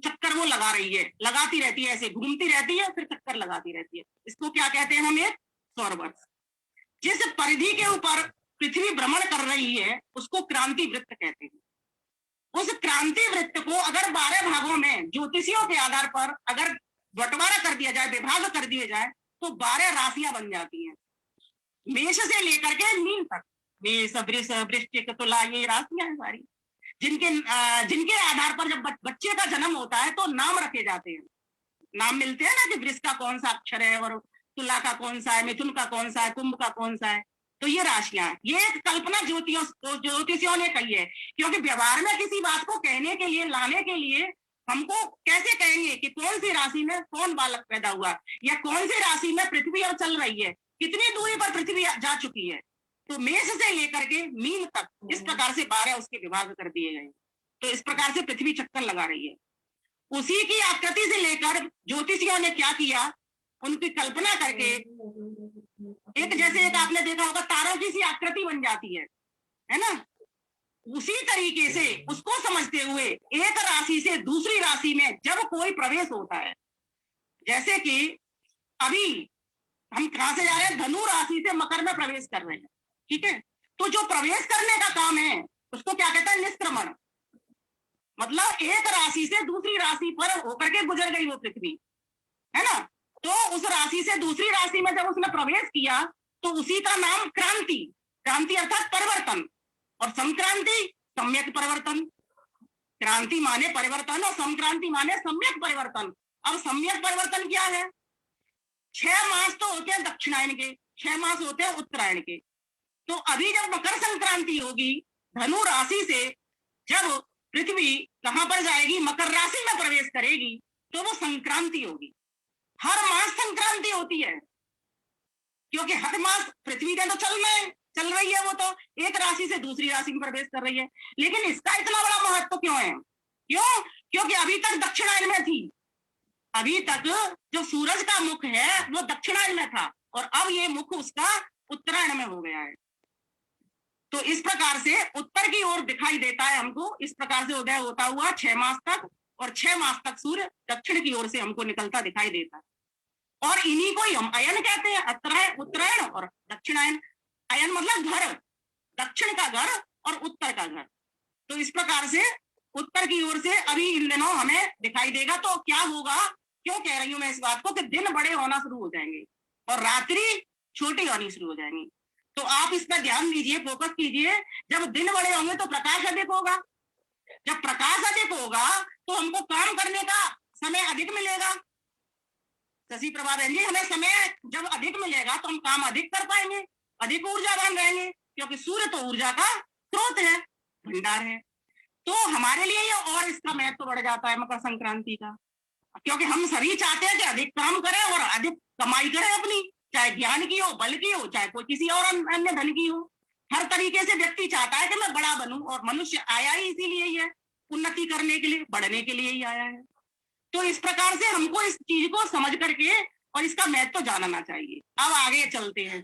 चक्कर वो लगा रही है, लगाती रहती है, ऐसे घूमती रहती है, फिर चक्कर लगाती रहती है। इसको क्या कहते हैं हम? एक सौरवर्ष। जिस परिधि के ऊपर पृथ्वी भ्रमण कर रही है उसको क्रांति वृत्त कहते हैं। उस क्रांति वृत्त को अगर 12 भागों में ज्योतिषियों के आधार पर अगर बंटवारा कर दिया जाए, विभाग कर दिए जाए, तो 12 राशियां बन जाती हैं, मेष से लेकर के मीन तक। मेष, वृष, वृश्चिक, तुला, ये राशियां हैं सारी, जिनके आधार पर जब बच्चे का जन्म होता है तो नाम रखे जाते हैं। नाम मिलते हैं ना कि वृष का कौन सा अक्षर है, और तुला का कौन सा है, मिथुन का कौन सा है, कुंभ का कौन सा है। तो ये राशियां, ये एक कल्पना ज्योतिषियों ने कही है, क्योंकि व्यवहार में किसी बात को कहने के लिए, लाने के लिए हमको कैसे कहेंगे कि कौन सी राशि में कौन बालक पैदा हुआ, या कौन सी राशि में पृथ्वी अब चल रही है, कितनी दूरी पर पृथ्वी जा चुकी है। तो मेष से लेकर के मीन तक इस प्रकार से 12 उसके विभाग कर दिए गए। तो इस प्रकार से पृथ्वी चक्कर लगा रही है। उसी की आकृति से लेकर ज्योतिषियों ने क्या किया, उनकी कल्पना करके एक, जैसे एक आपने देखा होगा तारों की सी आकृति बन जाती है ना, उसी तरीके से उसको समझते हुए एक राशि से दूसरी राशि में जब कोई प्रवेश होता है, जैसे कि अभी हम कहां से जा रहे हैं, धनु राशि से मकर में प्रवेश कर रहे हैं, ठीक है। तो जो प्रवेश करने का काम है उसको क्या कहता है? निष्क्रमण। मतलब एक राशि से दूसरी राशि पर होकर के गुजर गई वो पृथ्वी, है ना। तो उस राशि से दूसरी राशि में जब उसने प्रवेश किया तो उसी का नाम क्रांति, क्रांति अर्थात परिवर्तन, और संक्रांति सम्यक परिवर्तन। क्रांति माने परिवर्तन और संक्रांति माने सम्यक परिवर्तन। अब सम्यक परिवर्तन क्या है? 6 मास तो होते हैं दक्षिणायन के, 6 मास होते हैं उत्तरायण के। तो अभी जब मकर संक्रांति होगी, धनु राशि से जब पृथ्वी कहां पर जाएगी, मकर राशि में प्रवेश करेगी, तो वो संक्रांति होगी। हर मास संक्रांति होती है, क्योंकि हर मास पृथ्वी का तो चल रही है, वो तो एक राशि से दूसरी राशि में प्रवेश कर रही है। लेकिन इसका इतना बड़ा महत्व क्यों है? क्यों? क्योंकि अभी तक दक्षिणायन में थी, अभी तक जो सूरज का मुख है वो दक्षिणायन में था, और अब ये मुख उसका उत्तरायण में हो गया है। तो इस प्रकार से उत्तर की ओर दिखाई देता है हमको, इस प्रकार से उदय होता हुआ 6 मास तक, और 6 मास तक सूर्य दक्षिण की ओर से हमको निकलता दिखाई देता है। और इन्हीं को हम अयन कहते हैं, उत्तरायण और दक्षिणायन। अयन मतलब घर, दक्षिण का घर और उत्तर का घर। तो इस प्रकार से उत्तर की ओर से अभी इन दिनों हमें दिखाई देगा। तो क्या होगा, क्यों कह रही हूं मैं इस बात को, कि दिन बड़े होना शुरू हो जाएंगे और रात्रि छोटी होनी शुरू हो जाएंगी। तो आप इस पर ध्यान दीजिए, फोकस कीजिए। जब दिन बड़े होंगे तो प्रकाश अधिक होगा, जब प्रकाश अधिक होगा तो हमको काम करने का समय अधिक मिलेगा। शशि प्रभा बहन जी, हमें समय जब अधिक मिलेगा तो हम काम अधिक कर पाएंगे, अधिक ऊर्जावान रहेंगे, क्योंकि सूर्य तो ऊर्जा का स्रोत है, भंडार है। तो हमारे लिए ये और इसका महत्व तो बढ़ जाता है मकर संक्रांति का, क्योंकि हम सभी चाहते हैं कि अधिक काम करें और अधिक कमाई करें अपनी, चाहे ज्ञान की हो, बल की हो, चाहे कोई किसी और अन्य धन की हो। हर तरीके से व्यक्ति चाहता है कि मैं बड़ा बनूं, और मनुष्य आया ही इसीलिए ही है, उन्नति करने के लिए, बढ़ने के लिए ही आया है। तो इस प्रकार से हमको इस चीज को समझ करके और इसका महत्व तो जानना चाहिए। अब आगे चलते हैं।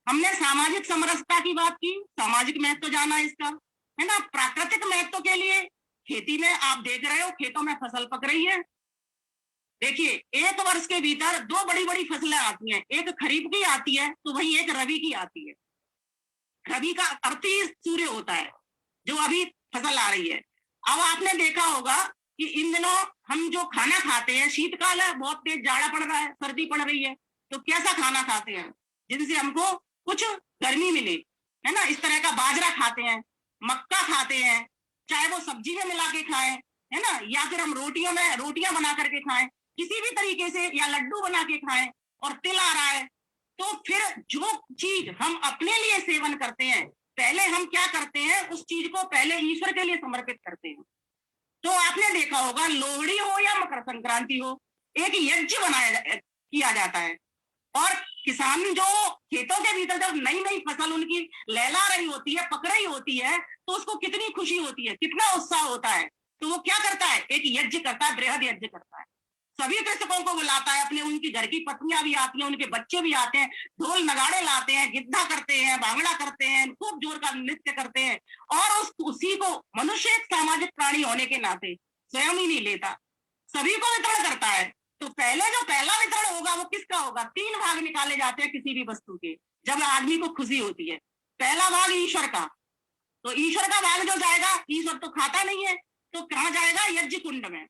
हमने सामाजिक समरसता की बात की, सामाजिक महत्व जाना इसका, है ना। प्राकृतिक महत्व के लिए खेती में आप देख रहे हो, खेतों में फसल पक रही है। देखिए, एक वर्ष के भीतर 2 बड़ी बड़ी फसलें आती हैं, एक खरीफ की आती है तो वही एक रबी की आती है। रबी का अर्थ ही सूर्य होता है, जो अभी फसल आ रही है। अब आपने देखा होगा कि इन दिनों हम जो खाना खाते हैं, शीतकाल है, बहुत तेज जाड़ा पड़ रहा है, सर्दी पड़ रही है, तो कैसा खाना खाते हैं जिनसे हमको कुछ गर्मी मिले, है ना। इस तरह का बाजरा खाते हैं, मक्का खाते हैं, चाहे वो सब्जी में मिला के खाएं, है ना, या फिर हम रोटियां बना करके खाएं, किसी भी तरीके से, या लड्डू बना के खाएं। और तिल आ रहा है, तो फिर जो चीज हम अपने लिए सेवन करते हैं, पहले हम क्या करते हैं, उस चीज को पहले ईश्वर के लिए समर्पित करते हैं। तो आपने देखा होगा, लोहड़ी हो या मकर संक्रांति हो, एक यज्ञ किया जाता है, और किसान जो खेतों के भीतर जब नई नई फसल उनकी लहला रही होती है, पक रही होती है, तो उसको कितनी खुशी होती है, कितना उत्साह होता है। तो वो क्या करता है, एक यज्ञ करता है, बृहद यज्ञ करता है। सभी कृषकों को बुलाता है, अपने उनकी घर की पत्नियां भी आती हैं, उनके बच्चे भी आते हैं, ढोल नगाड़े लाते हैं, गिद्धा करते हैं, भांगड़ा करते हैं, खूब जोर का नृत्य करते हैं। और उस खुशी को मनुष्य एक सामाजिक प्राणी होने के नाते स्वयं ही नहीं लेता, सभी को वितरण करता है। तो पहले जो पहला वितरण होगा वो किसका होगा? 3 भाग निकाले जाते हैं किसी भी वस्तु के, जब आदमी को खुशी होती है। पहला भाग ईश्वर का, तो ईश्वर का भाग जो जाएगा, ईश्वर तो खाता नहीं है, तो कहाँ जाएगा? यज्ञ कुंड में,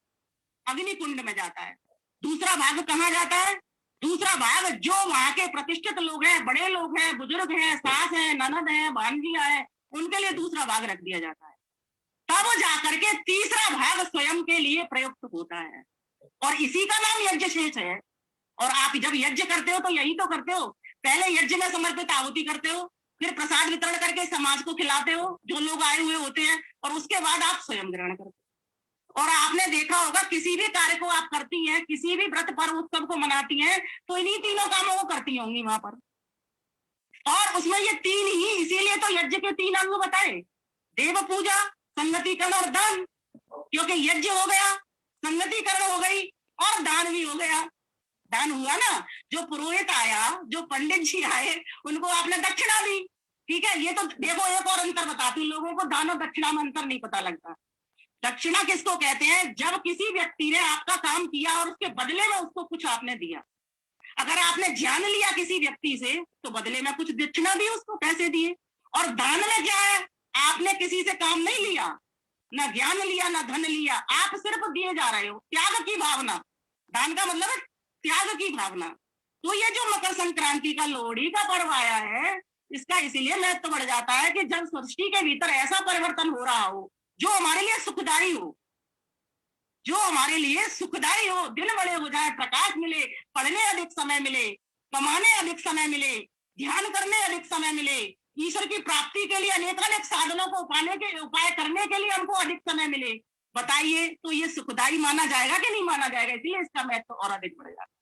अग्नि कुंड में जाता है। दूसरा भाग कहाँ जाता है? दूसरा भाग जो वहां के प्रतिष्ठित लोग हैं, बड़े लोग हैं, बुजुर्ग हैं, सास हैं, ननद हैं, भांजियां हैं, उनके लिए दूसरा भाग रख दिया जाता है। तब जाकर के तीसरा भाग स्वयं के लिए प्रयुक्त होता है, और इसी का नाम यज्ञ शेष है। और आप जब यज्ञ करते हो तो यही तो करते हो, पहले यज्ञ में समर्पित आहुति करते हो, फिर प्रसाद वितरण करके समाज को खिलाते हो जो लोग आए हुए होते हैं, और उसके बाद आप स्वयं ग्रहण करते हो। और आपने देखा होगा, किसी भी कार्य को आप करती हैं, किसी भी व्रत पर्व उत्सव को मनाती हैं, तो इन्हीं तीनों कामों को करती होंगी वहां पर। और उसमें ये 3 ही, इसीलिए तो यज्ञ के 3 अंग बताए, देव पूजा, संगतिकरण और दान। क्योंकि यज्ञ हो गया, संगतिकरण हो गई, और दान भी हो गया। दान हुआ ना, जो पुरोहित आया, जो पंडित जी आए, उनको आपने दक्षिणा दी, ठीक है। ये तो देखो, एक और अंतर बताती हूँ, लोगों को दान और दक्षिणा में अंतर नहीं पता लगता। दक्षिणा किसको कहते हैं? जब किसी व्यक्ति ने आपका काम किया और उसके बदले में उसको कुछ आपने दिया। अगर आपने ज्ञान लिया किसी व्यक्ति से, तो बदले में कुछ दक्षिणा दी, उसको पैसे दिए। और दान में क्या है? आपने किसी से काम नहीं लिया, ना ज्ञान लिया, ना धन लिया, आप सिर्फ दिए जा रहे हो, त्याग की भावना। दान का मतलब है त्याग की भावना। तो ये जो मकर संक्रांति का, लोहड़ी का पर्व आया है, इसका इसीलिए महत्व बढ़ जाता है कि जब सृष्टि के भीतर ऐसा परिवर्तन हो रहा हो जो हमारे लिए सुखदायी हो, जो हमारे लिए सुखदायी हो, दिन बड़े हो जाए, प्रकाश मिले, पढ़ने अधिक समय मिले, कमाने अधिक समय मिले, ध्यान करने अधिक समय मिले, ईश्वर की प्राप्ति के लिए अनेक साधनों को पाने के उपाय करने के लिए हमको अधिक समय मिले, बताइए तो ये सुखदायी माना जाएगा कि नहीं माना जाएगा? इसलिए इसका महत्व और अधिक बढ़ जाता है।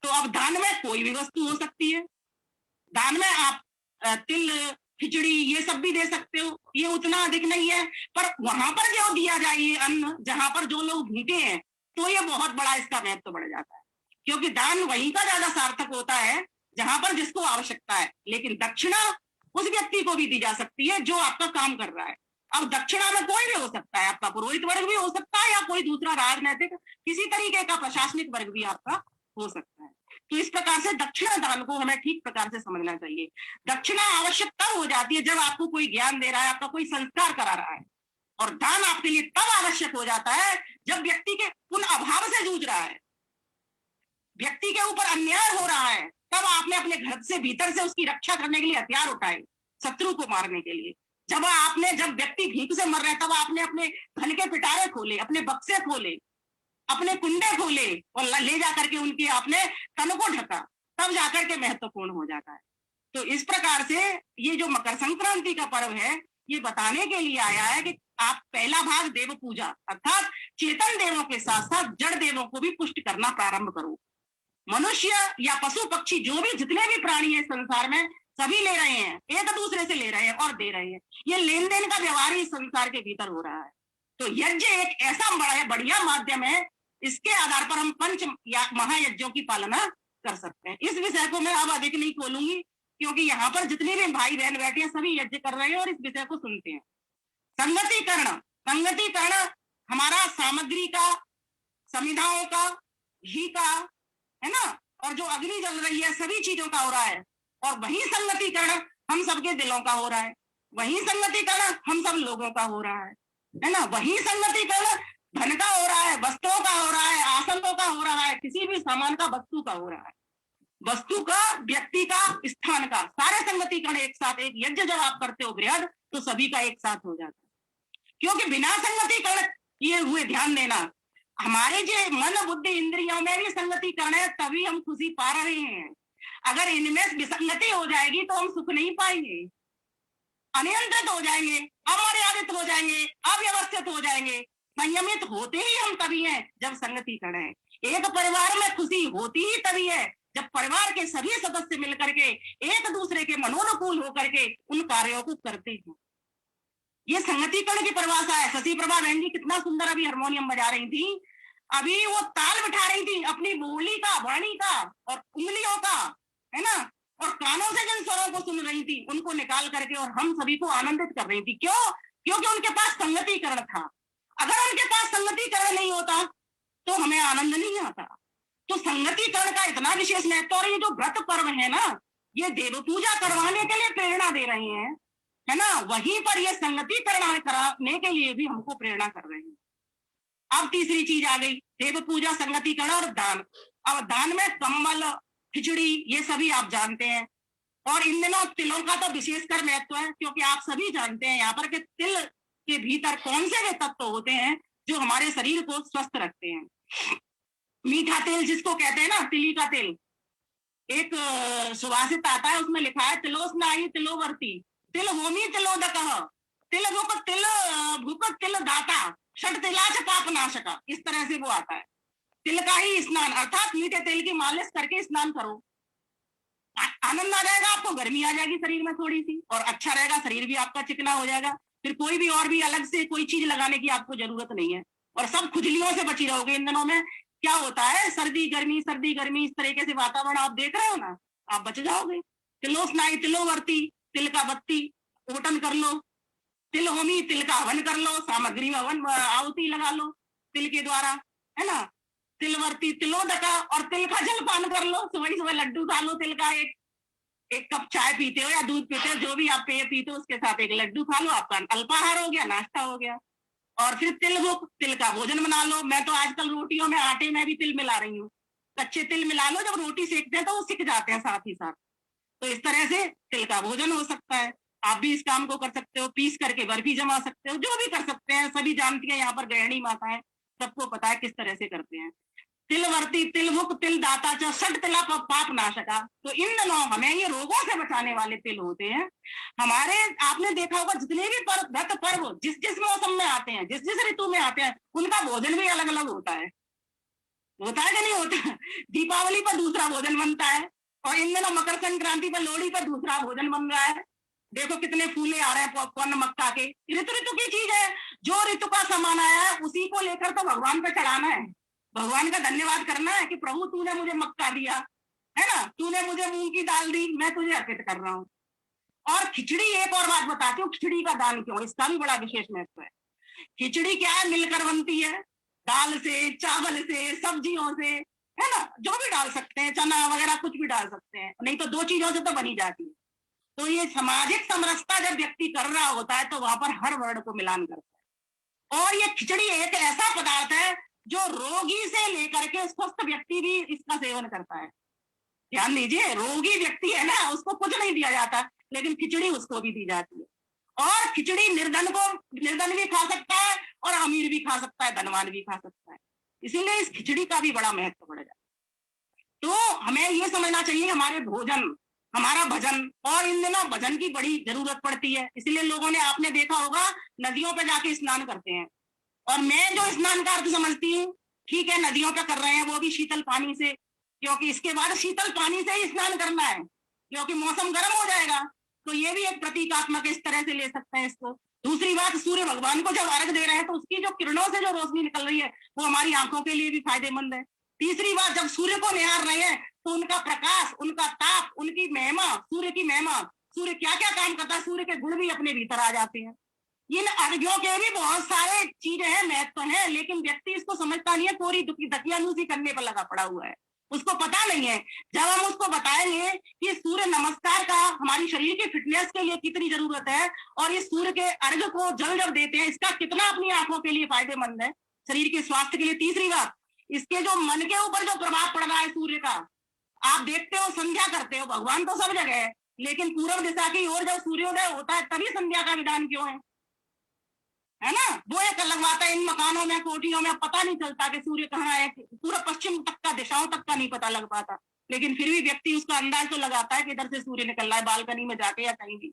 तो अब दान में कोई भी वस्तु हो सकती है। दान में आप तिल, खिचड़ी ये सब भी दे सकते हो, ये उतना अधिक नहीं है, पर वहां पर जो दिया जाए ये अन्न, जहां पर जो लोग भूखे हैं, तो ये बहुत बड़ा इसका महत्व बढ़ जाता है, क्योंकि दान वहीं का ज्यादा सार्थक होता है जहां पर जिसको आवश्यकता है। लेकिन दक्षिणा उस व्यक्ति को भी दी जा सकती है जो आपका काम कर रहा है। अब दक्षिणा में कोई भी हो सकता है, आपका पुरोहित वर्ग भी हो सकता है या कोई दूसरा राजनैतिक किसी तरीके का प्रशासनिक वर्ग भी आपका हो सकता है। तो इस प्रकार से दक्षिणा दान को हमें ठीक प्रकार से समझना चाहिए। दक्षिणा आवश्यक तब हो जाती है जब आपको कोई ज्ञान दे रहा है, आपका कोई संस्कार करा रहा है, और दान आपके लिए तब आवश्यक हो जाता है जब व्यक्ति के उन अभाव से जूझ रहा है, व्यक्ति के ऊपर अन्याय हो रहा है, तब आपने अपने घर से भीतर से उसकी रक्षा करने के लिए हथियार उठाए, शत्रु को मारने के लिए। जब व्यक्ति भीख से मर रहे हैं, तब आपने अपने धन के पिटारे खोले, अपने बक्से खोले, अपने कुंडे खोले और ले जाकर के उनके आपने तन को ढका, तब जाकर के महत्वपूर्ण हो जाता है। तो इस प्रकार से ये जो मकर संक्रांति का पर्व है, ये बताने के लिए आया है कि आप पहला भाग देव पूजा अर्थात चेतन देवों के साथ साथ जड़ देवों को भी पुष्ट करना प्रारंभ करो। मनुष्य या पशु पक्षी जो भी जितने भी प्राणी है संसार में, सभी ले रहे हैं, एक दूसरे से ले रहे हैं और दे रहे हैं। ये लेन देन का व्यवहार ही संसार के भीतर हो रहा है। तो यज्ञ एक ऐसा बढ़िया माध्यम है, इसके आधार पर हम पंच या महायज्ञों की पालना कर सकते हैं। इस विषय को मैं अब अधिक नहीं खोलूंगी, क्योंकि यहाँ पर जितने भी भाई बहन बैठे हैं सभी यज्ञ कर रहे हैं और इस विषय को सुनते हैं। संगतिकरण हमारा सामग्री का, समिधाओं का, घी का, है ना, और जो अग्नि जल रही है, सभी चीजों का हो रहा है। और वही संगतिकरण हम सबके दिलों का हो रहा है, वही संगतिकरण हम सब लोगों का हो रहा है ना, वही संगतिकरण धन का हो रहा है, वस्त्रों का हो रहा है, आसनों का हो रहा है, किसी भी सामान का, वस्तु का हो रहा है, वस्तु का, व्यक्ति का, स्थान का, सारे संगतिकरण एक साथ। एक यज्ञ जब आप करते हो बृहद, तो सभी का एक साथ हो जाता है। क्योंकि बिना संगतिकरण ये हुए, ध्यान देना, हमारे जो मन बुद्धि इंद्रियों में भी संगतिकरण है, तभी हम खुशी पा रहे हैं। अगर इनमें विसंगति हो जाएगी तो हम सुख नहीं पाएंगे, अनियंत्रित हो जाएंगे, अमर्यादित हो जाएंगे, अव्यवस्थित हो जाएंगे। संयमित होते ही हम तभी हैं जब संगतिकरण है। एक परिवार में खुशी होती ही तभी है जब परिवार के सभी सदस्य मिलकर के एक दूसरे के मनोनुकूल होकर के उन कार्यों को करते हैं। ये संगतिकरण की परिभाषा है। शशि प्रभा बहन जी कितना सुंदर अभी हारमोनियम बजा रही थी, अभी वो ताल बिठा रही थी अपनी बोली का, वाणी का और उंगलियों का, है ना, और कानों से जिन स्वरों को सुन रही थी उनको निकाल करके और हम सभी को आनंदित कर रही थी। क्यों? क्योंकि उनके पास संगतिकरण था। अगर उनके पास संगतिकरण नहीं होता तो हमें आनंद नहीं आता। तो संगतिकरण का इतना विशेष महत्व। और ये जो व्रत पर्व है ना, ये देव पूजा करवाने के लिए प्रेरणा दे रहे हैं, है ना, वहीं पर ये संगतिकरण कराने के लिए भी हमको प्रेरणा कर रहे हैं। अब तीसरी चीज आ गई, देव पूजा, संगतिकरण और दान। अब दान में कम्बल, खिचड़ी, ये सभी आप जानते हैं। और इन दिनों तिलों का तो विशेषकर महत्व है, क्योंकि आप सभी जानते हैं यहाँ पर कि तिल के भीतर कौन से वे तत्व होते हैं जो हमारे शरीर को स्वस्थ रखते हैं। मीठा तेल जिसको कहते हैं ना, तिली का तेल, एक सुभाषित आता है, उसमें लिखा है तिलोस्नायु तिलोवर्ती, तिल होमी तिलोदकः, तिल भूक तिल भूक तिल दाता, षट तिलाच पाप नाशका। इस तरह से वो आता है। तिल का ही स्नान अर्थात मीठे तेल की मालिश करके स्नान करो, आनंद आ जाएगा आपको, गर्मी आ जाएगी शरीर में थोड़ी सी, और अच्छा रहेगा, शरीर भी आपका चिकना हो जाएगा। फिर कोई भी और भी अलग से कोई चीज लगाने की आपको जरूरत नहीं है, और सब खुजलियों से बची रहोगे। इन दिनों में क्या होता है, सर्दी गर्मी, इस तरीके से वातावरण आप देख रहे हो ना, आप बच जाओगे। तिलोस्नायु तिलोवर्ती, तिल का बत्ती ओटन कर लो, तिल होमी, तिल का हवन कर लो, सामग्री में हवन आहुति लगा लो तिल के द्वारा, है ना। तिलवर्ती तिलोदका, और तिल का जलपान कर लो, सुबह सुबह लड्डू खा लो, तिल का एक कप चाय पीते हो या दूध पीते हो, जो भी आप पेय पीते हो, उसके साथ एक लड्डू खा लो, आपका अल्पाहार हो गया, नाश्ता हो गया। और फिर तिल भुक, तिल का भोजन बना लो। मैं तो आजकल रोटियों में आटे में भी तिल मिला रही हूँ, कच्चे तिल मिला लो, जब रोटी सेकते हैं तो वो सिक जाते हैं साथ ही साथ। तो इस तरह से तिल का भोजन हो सकता है। आप भी इस काम को कर सकते हो, पीस करके बर्फी जमा सकते हो, जो भी कर सकते हैं। सभी जानती हैं यहाँ पर गृहिणी माताएं, सबको पता है किस तरह से करते हैं। तिल वर्ती तिल मुख तिल दाता च षट तिला पाप नाशका। तो इन दिनों हमें ये रोगों से बचाने वाले तिल होते हैं। हमारे आपने देखा होगा जितने भी व्रत पर्व जिस जिस मौसम में आते हैं, जिस जिस ऋतु में आते हैं, उनका भोजन भी अलग अलग होता है कि नहीं होता? दीपावली पर दूसरा भोजन बनता है, और इन दिनों मकर संक्रांति पर, लोहड़ी पर दूसरा भोजन बन रहा है। देखो कितने फूले आ रहे हैं पॉपकॉर्न मक्का के। ऋतु ऋतु की चीज है, जो ऋतु का सामान आया है उसी को लेकर तो भगवान पे चढ़ाना है, भगवान का धन्यवाद करना है कि प्रभु तूने मुझे मक्का दिया है ना, तूने मुझे मूंग की दाल दी, मैं तुझे अर्पित कर रहा हूँ। और खिचड़ी, एक और बात बताती हूँ, खिचड़ी का दान क्यों, इसका भी बड़ा विशेष महत्व है। खिचड़ी क्या है, मिलकर बनती है, दाल से, चावल से, सब्जियों से, है ना, जो भी डाल सकते हैं, चना वगैरह कुछ भी डाल सकते हैं, नहीं तो 2 चीजों से तो बनी जाती है। तो ये सामाजिक समरसता जब व्यक्ति कर रहा होता है तो वहां पर हर वर्ण को मिलान करता है। और ये खिचड़ी एक ऐसा पदार्थ है जो रोगी से लेकर के स्वस्थ व्यक्ति भी इसका सेवन करता है। ध्यान दीजिए, रोगी व्यक्ति है ना, उसको कुछ नहीं दिया जाता, लेकिन खिचड़ी उसको भी दी जाती है। और खिचड़ी निर्धन भी खा सकता है और अमीर भी खा सकता है, धनवान भी खा सकता है। इसीलिए इस खिचड़ी का भी बड़ा महत्व बढ़ जाता है। तो हमें ये समझना चाहिए, हमारे भोजन, हमारा भजन, और इन दिनों भजन की बड़ी जरूरत पड़ती है। इसलिए लोगों ने, आपने देखा होगा, नदियों पे जाके स्नान करते हैं। और मैं जो स्नान का अर्थ समझती हूँ, ठीक है नदियों पे कर रहे हैं, वो भी शीतल पानी से, क्योंकि इसके बाद शीतल पानी से ही स्नान करना है, क्योंकि मौसम गर्म हो जाएगा। तो ये भी एक प्रतीकात्मक इस तरह से ले सकते हैं इसको। दूसरी बात, सूर्य भगवान को जब अर्घ दे रहे हैं तो उसकी जो किरणों से जो रोशनी निकल रही है वो हमारी आंखों के लिए भी फायदेमंद है। तीसरी बात, जब सूर्य को निहार रहे हैं तो उनका प्रकाश, उनका ताप, उनकी महिमा, सूर्य की महिमा, सूर्य क्या क्या काम करता है, सूर्य के गुण भी अपने भीतर आ जाते हैं। इन अर्घ्यों के भी बहुत सारे चीजें हैं, महत्व है, लेकिन व्यक्ति इसको समझता नहीं है, पूरी दकियानूसी करने पर लगा पड़ा हुआ है, उसको पता नहीं है। जब हम उसको बताएंगे कि सूर्य नमस्कार का हमारी शरीर की फिटनेस के लिए कितनी जरूरत है, और इस सूर्य के अर्घ को जल जब देते हैं इसका कितना अपनी आंखों के लिए फायदेमंद है, शरीर के स्वास्थ्य के लिए। तीसरी बात, इसके जो मन के ऊपर जो प्रभाव पड़ रहा है सूर्य का, आप देखते हो, संध्या करते हो, भगवान तो सब जगह है, लेकिन पूर्व दिशा की ओर जब सूर्योदय होता है तभी संध्या का विधान क्यों है ना? वो एक अलग बात है। इन मकानों में, कोठियों में पता नहीं चलता कि सूर्य कहाँ है, पूरा पश्चिम तक का, दिशाओं तक का नहीं पता लग पाता, लेकिन फिर भी व्यक्ति उसका अंदाज तो लगाता है कि इधर से सूर्य निकल रहा है, बालकनी में जाके या कहीं भी।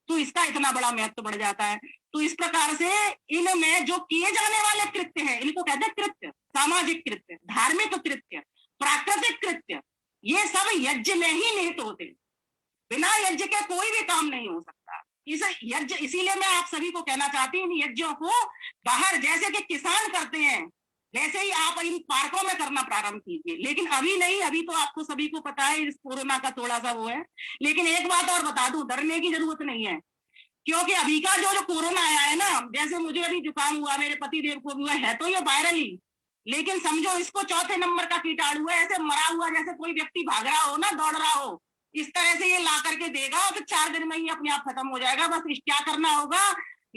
तो इसका इतना बड़ा महत्व बढ़ जाता है। तो इस प्रकार से इनमें जो किए जाने वाले कृत्य हैं, इनको कहते हैं कृत्य, सामाजिक कृत्य, धार्मिक कृत्य, प्राकृतिक कृत्य, ये सब यज्ञ में ही निहित होते हैं। बिना यज्ञ के कोई भी काम नहीं हो सकता। इस यज्ञ, इसीलिए मैं आप सभी को कहना चाहती हूँ, इन यज्ञों को बाहर जैसे कि किसान करते हैं वैसे ही आप इन पार्कों में करना प्रारंभ कीजिए, लेकिन अभी नहीं। अभी तो आपको सभी को पता है इस कोरोना का थोड़ा सा वो है, लेकिन एक बात और बता दूं, डरने की जरूरत नहीं है, क्योंकि अभी का जो कोरोना आया है ना, जैसे मुझे अभी जुकाम हुआ, मेरे पति देव को भी हुआ है, तो ये वायरल ही, लेकिन समझो इसको 4थे नंबर का कीटाणु है, ऐसे मरा हुआ जैसे कोई व्यक्ति भाग रहा हो ना, दौड़ रहा हो, इस तरह से ये ला करके देगा और फिर 4 दिन में ही अपने आप खत्म हो जाएगा। बस क्या करना होगा,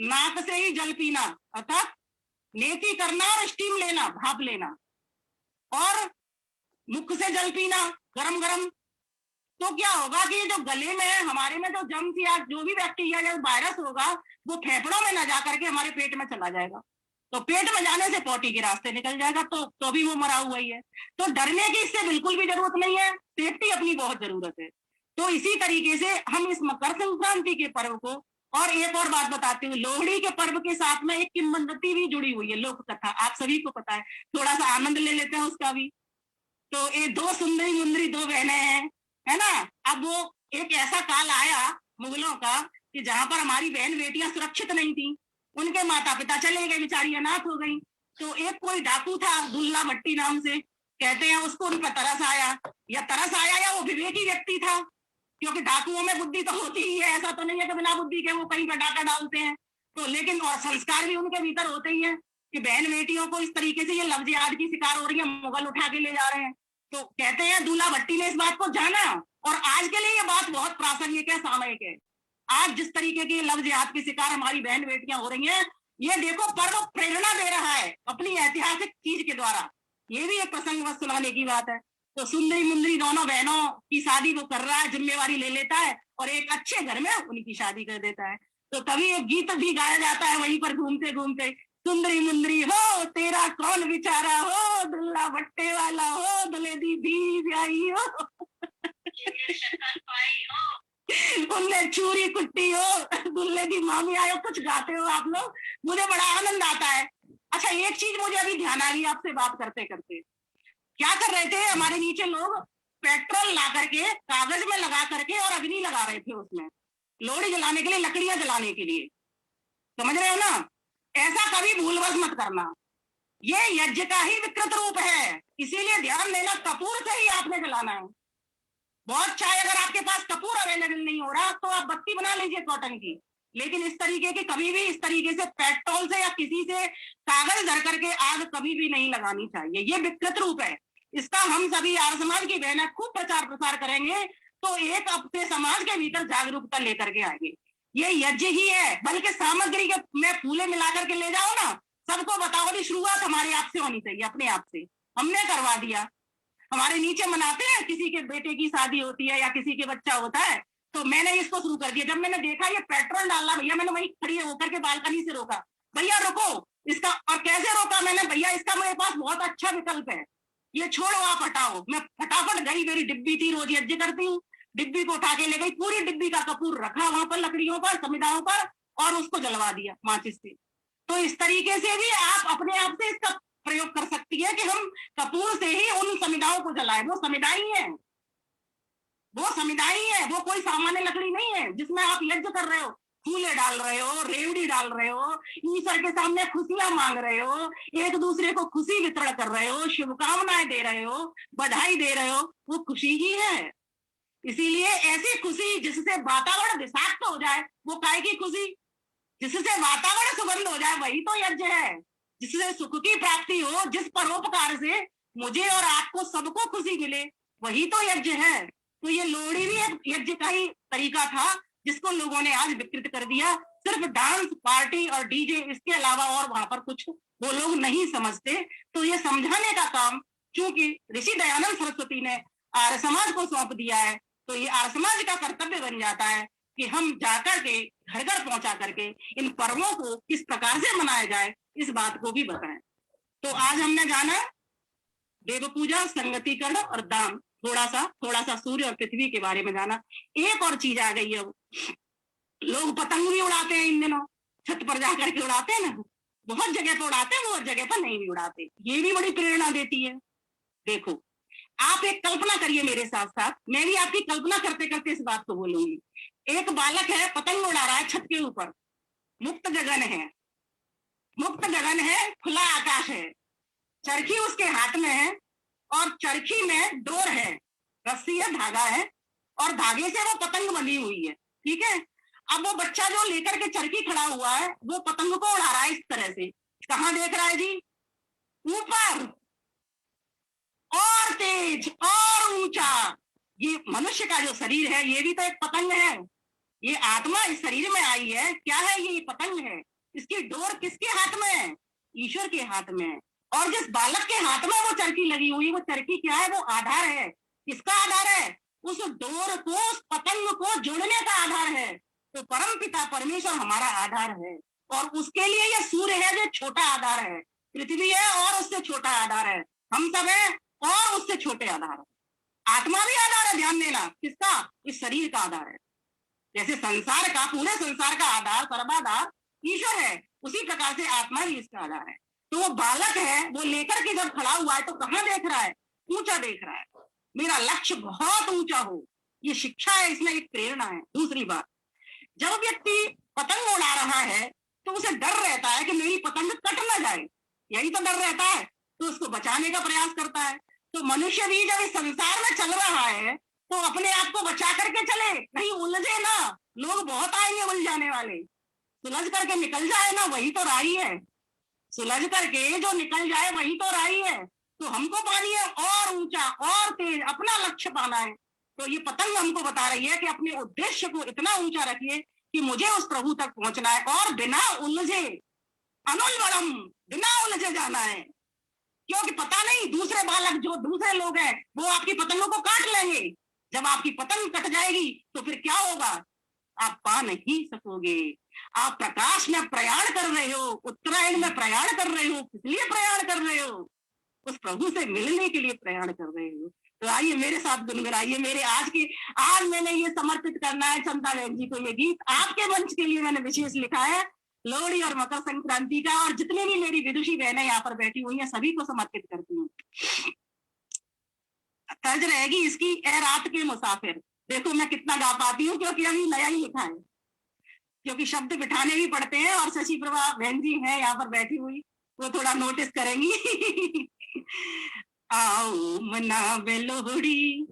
नाक से ही जल पीना, अर्थात नेकी करना और स्टीम लेना, भाप लेना, और मुख से जल पीना गरम गरम। तो क्या होगा कि जो गले में हमारे में जो जम्स या जो भी बैक्टीरिया या वायरस होगा वो फेफड़ों में न जा करके हमारे पेट में चला जाएगा, तो पेट में जाने से पोटी के रास्ते निकल जाएगा, तो भी वो मरा हुआ ही है। तो डरने की इससे बिल्कुल भी जरूरत नहीं है, सेफ्टी अपनी बहुत जरूरत है। तो इसी तरीके से हम इस मकर संक्रांति के पर्व को, और एक और बात बताती हूँ, लोहड़ी के पर्व के साथ में एक किंवदंती भी जुड़ी हुई है, लोक कथा, आप सभी को पता है, थोड़ा सा आनंद ले लेते हैं उसका भी। तो ये 2 सुंदरी मुंदरी 2 बहनें हैं, है ना। अब वो एक ऐसा काल आया मुगलों का कि जहां पर हमारी बहन बेटियां सुरक्षित नहीं थी, उनके माता पिता चले गए, बेचारी अनाथ हो गई। तो एक कोई डाकू था दुल्ला भट्टी नाम से, कहते हैं, उसको उन पर तरस आया, या वो विवेकी व्यक्ति था, क्योंकि डाकुओं में बुद्धि तो होती ही है, ऐसा तो नहीं है कि बिना बुद्धि के वो कहीं पर डाका डालते हैं। तो लेकिन और संस्कार भी उनके भीतर होते ही हैं कि बहन बेटियों को इस तरीके से ये लफ्ज़ की शिकार हो रही है, मुगल उठा के ले जा रहे हैं। तो कहते हैं दूल्हा भट्टी ने इस बात को जाना, और आज के लिए ये बात बहुत प्रासंगिक है, सामयिक है। आज जिस तरीके की लफ्ज़ की शिकार हमारी बहन बेटियां हो रही हैं, ये देखो पर्व प्रेरणा दे रहा है अपनी ऐतिहासिक चीज के द्वारा, ये भी एक प्रसंग सुनाने की बात है। तो सुंदरी मुंदरी दोनों बहनों की शादी वो कर रहा है, जिम्मेवारी ले लेता है और एक अच्छे घर में उनकी शादी कर देता है। तो कभी एक गीत भी गाया जाता है वहीं पर घूमते घूमते, सुंदरी मुंदरी हो तेरा कौन बिचारा हो, दुल्ला भट्टे वाला हो, दुल्हे दी भी ब्याही हो, उनने चूरी कुट्टी हो, दुल्हे की मामी आयो, कुछ गाते हो आप लोग, मुझे बड़ा आनंद आता है। अच्छा, एक चीज मुझे अभी ध्यान आ गई आपसे बात करते करते, क्या कर रहे थे हमारे नीचे लोग, पेट्रोल ला करके कागज में लगा करके और अग्नि लगा रहे थे उसमें, लोहड़ी जलाने के लिए, लकड़ियां जलाने के लिए, समझ रहे हो ना? ऐसा कभी भूलवश मत करना, ये यज्ञ का ही विकृत रूप है, इसीलिए ध्यान देना, कपूर से ही आपने जलाना है। बहुत चाहे अगर आपके पास कपूर अवेलेबल नहीं हो रहा तो आप बत्ती बना लीजिए कॉटन की, लेकिन इस तरीके की कभी भी इस तरीके से पेट्रोल से या किसी से कागज धर करके आग कभी भी नहीं लगानी चाहिए, ये विकृत रूप है। इसका हम सभी आर्य समाज की बहनें खूब प्रचार प्रसार करेंगे तो एक अपने समाज के भीतर जागरूकता लेकर के आएंगे। ये यज्ञ ही है, बल्कि सामग्री के में फूले मिला करके ले जाओ ना, सबको बताओ कि शुरुआत हमारे आप से होनी चाहिए, अपने आप से। हमने करवा दिया, हमारे नीचे मनाते हैं, किसी के बेटे की शादी होती है या किसी के बच्चा होता है, तो मैंने इसको शुरू कर दिया। जब मैंने देखा ये पेट्रोल डालना, भैया मैंने वही खड़ी होकर के बालकनी से रोका, भैया रुको इसका, और कैसे रोका मैंने, भैया इसका मेरे पास बहुत अच्छा विकल्प है, ये छोड़ो आप हटाओ। मैं फटाफट गई, मेरी डिब्बी थी, रोज यज्ञ करती हूँ, डिब्बी को उठा के ले गई, पूरी डिब्बी का कपूर रखा वहां पर लकड़ियों पर, समिधाओं पर, और उसको जलवा दिया माचिस से। तो इस तरीके से भी आप अपने आप से इसका प्रयोग कर सकती है कि हम कपूर से ही उन समिधाओं को जलाएं। वो समिधा ही है, वो समिधा ही है, वो कोई सामान्य लकड़ी नहीं है जिसमें आप यज्ञ कर रहे हो, फूले डाल रहे हो, रेवड़ी डाल रहे हो, ईश्वर के सामने खुशियां मांग रहे हो, एक दूसरे को खुशी वितरण कर रहे हो, शुभकामनाएं दे रहे हो, बधाई दे रहे हो, वो खुशी ही है। इसीलिए ऐसी खुशी जिससे वातावरण विषाक्त हो जाए, वो काय की खुशी, जिससे वातावरण सुगंध हो जाए, वही तो यज्ञ है। जिससे सुख की प्राप्ति हो, जिस परोपकार से मुझे और आपको सबको खुशी मिले, वही तो यज्ञ है। तो ये लोहड़ी भी एक यज्ञ का ही तरीका था जिसको लोगों ने आज विकृत कर दिया। सिर्फ डांस पार्टी और डीजे, इसके अलावा और वहां पर कुछ वो लोग नहीं समझते। तो ये समझाने का काम चूंकि ऋषि दयानंद सरस्वती ने आर्य समाज को सौंप दिया है, तो ये आर्य समाज का कर्तव्य बन जाता है कि हम जाकर के घर घर पहुंचा करके इन पर्वों को किस प्रकार से मनाया जाए, इस बात को भी बताएं। तो आज हमने जाना देव पूजा, संगतिकरण और दान, थोड़ा सा सूर्य और पृथ्वी के बारे में जाना। एक और चीज आ गई है, लोग पतंग भी उड़ाते हैं इन दिनों, छत पर जाकर के उड़ाते हैं ना, बहुत जगह पर उड़ाते हैं, बहुत जगह पर नहीं भी उड़ाते। ये भी बड़ी प्रेरणा देती है। देखो, आप एक कल्पना करिए मेरे साथ साथ, मैं भी आपकी कल्पना करते करते इस बात को बोलूंगी। एक बालक है, पतंग उड़ा रहा है छत के ऊपर, मुक्त गगन है, मुक्त गगन है, खुला आकाश है, चरखी उसके हाथ में है और चरखी में डोर है, रस्सी है, धागा है और धागे से वो पतंग बंधी हुई है, ठीक है। अब वो बच्चा जो लेकर के चरखी खड़ा हुआ है, वो पतंग को उड़ा रहा है इस तरह से, कहाँ देख रहा है जी, ऊपर, और तेज और ऊंचा। ये मनुष्य का जो शरीर है, ये भी तो एक पतंग है, ये आत्मा इस शरीर में आई है, क्या है ये पतंग है। इसकी डोर किसके हाथ में है, ईश्वर के हाथ में है। और जिस बालक के हाथ में वो चरखी लगी हुई, वो चरखी क्या है, वो आधार है। किसका आधार है, उस डोर को, उस पतंग को जोड़ने का आधार है। तो परम पिता परमेश्वर हमारा आधार है, और उसके लिए ये सूर्य है जो छोटा आधार है, पृथ्वी है और उससे छोटा आधार है, हम सब है और उससे छोटे आधार है। आत्मा भी आधार है, ध्यान देना, किसका, इस शरीर का आधार है। जैसे संसार का, पूरे संसार का आधार, सर्वाधार ईश्वर है, उसी प्रकार से आत्मा भी इसका आधार है। तो वो बालक है, वो लेकर के जब खड़ा हुआ है तो कहाँ देख रहा है, ऊंचा देख रहा है, मेरा लक्ष्य बहुत ऊंचा हो, ये शिक्षा है, इसमें एक प्रेरणा है। दूसरी बात, जब व्यक्ति पतंग उड़ा रहा है तो उसे डर रहता है कि मेरी पतंग कट ना जाए, यही तो डर रहता है, तो उसको बचाने का प्रयास करता है। तो मनुष्य भी जब इस संसार में चल रहा है तो अपने आप को बचा करके चले, कहीं उलझे ना, लोग बहुत आएंगे उलझाने वाले, सुलझ करके निकल जाए ना, वही तो राही है, सुलझ करके जो निकल जाए वही तो राही है। तो हमको पानी है और ऊंचा और तेज, अपना लक्ष्य पाना है। तो ये पतंग हमको बता रही है कि अपने उद्देश्य को इतना ऊंचा रखिए कि मुझे उस प्रभु तक पहुंचना है, और बिना उलझे, अनुलवड़म, बिना उलझे जाना है। क्योंकि पता नहीं दूसरे बालक जो दूसरे लोग हैं वो आपकी पतंगों को काट लेंगे। जब आपकी पतंग कट जाएगी तो फिर क्या होगा, आप पा नहीं सकोगे। आप प्रकाश में प्रयाण कर रहे हो, उत्तरायण में प्रयाण कर रहे हो, किस लिए प्रयाण कर रहे हो, उस प्रभु से मिलने के लिए प्रयाण कर रहे हो। तो आइए मेरे साथ गुनगुनाइए। मेरे आज मैंने ये समर्पित करना है चंदा बहन जी को, ये गीत आपके मंच के लिए मैंने विशेष लिखा है, लोहड़ी और मकर संक्रांति का, और जितने भी मेरी विदुषी बहनें यहाँ पर बैठी हुई हैं सभी को समर्पित करती हूँ। तर्ज रहेगी इसकी, ए रात के मुसाफिर। देखो मैं कितना गा पाती हूँ, क्योंकि अभी नया ही लिखा है, क्योंकि शब्द बिठाने भी पड़ते हैं, और शशि प्रभा बहन जी है यहाँ पर बैठी हुई, वो थोड़ा नोटिस करेंगी। आओ मनावे लोहड़ी,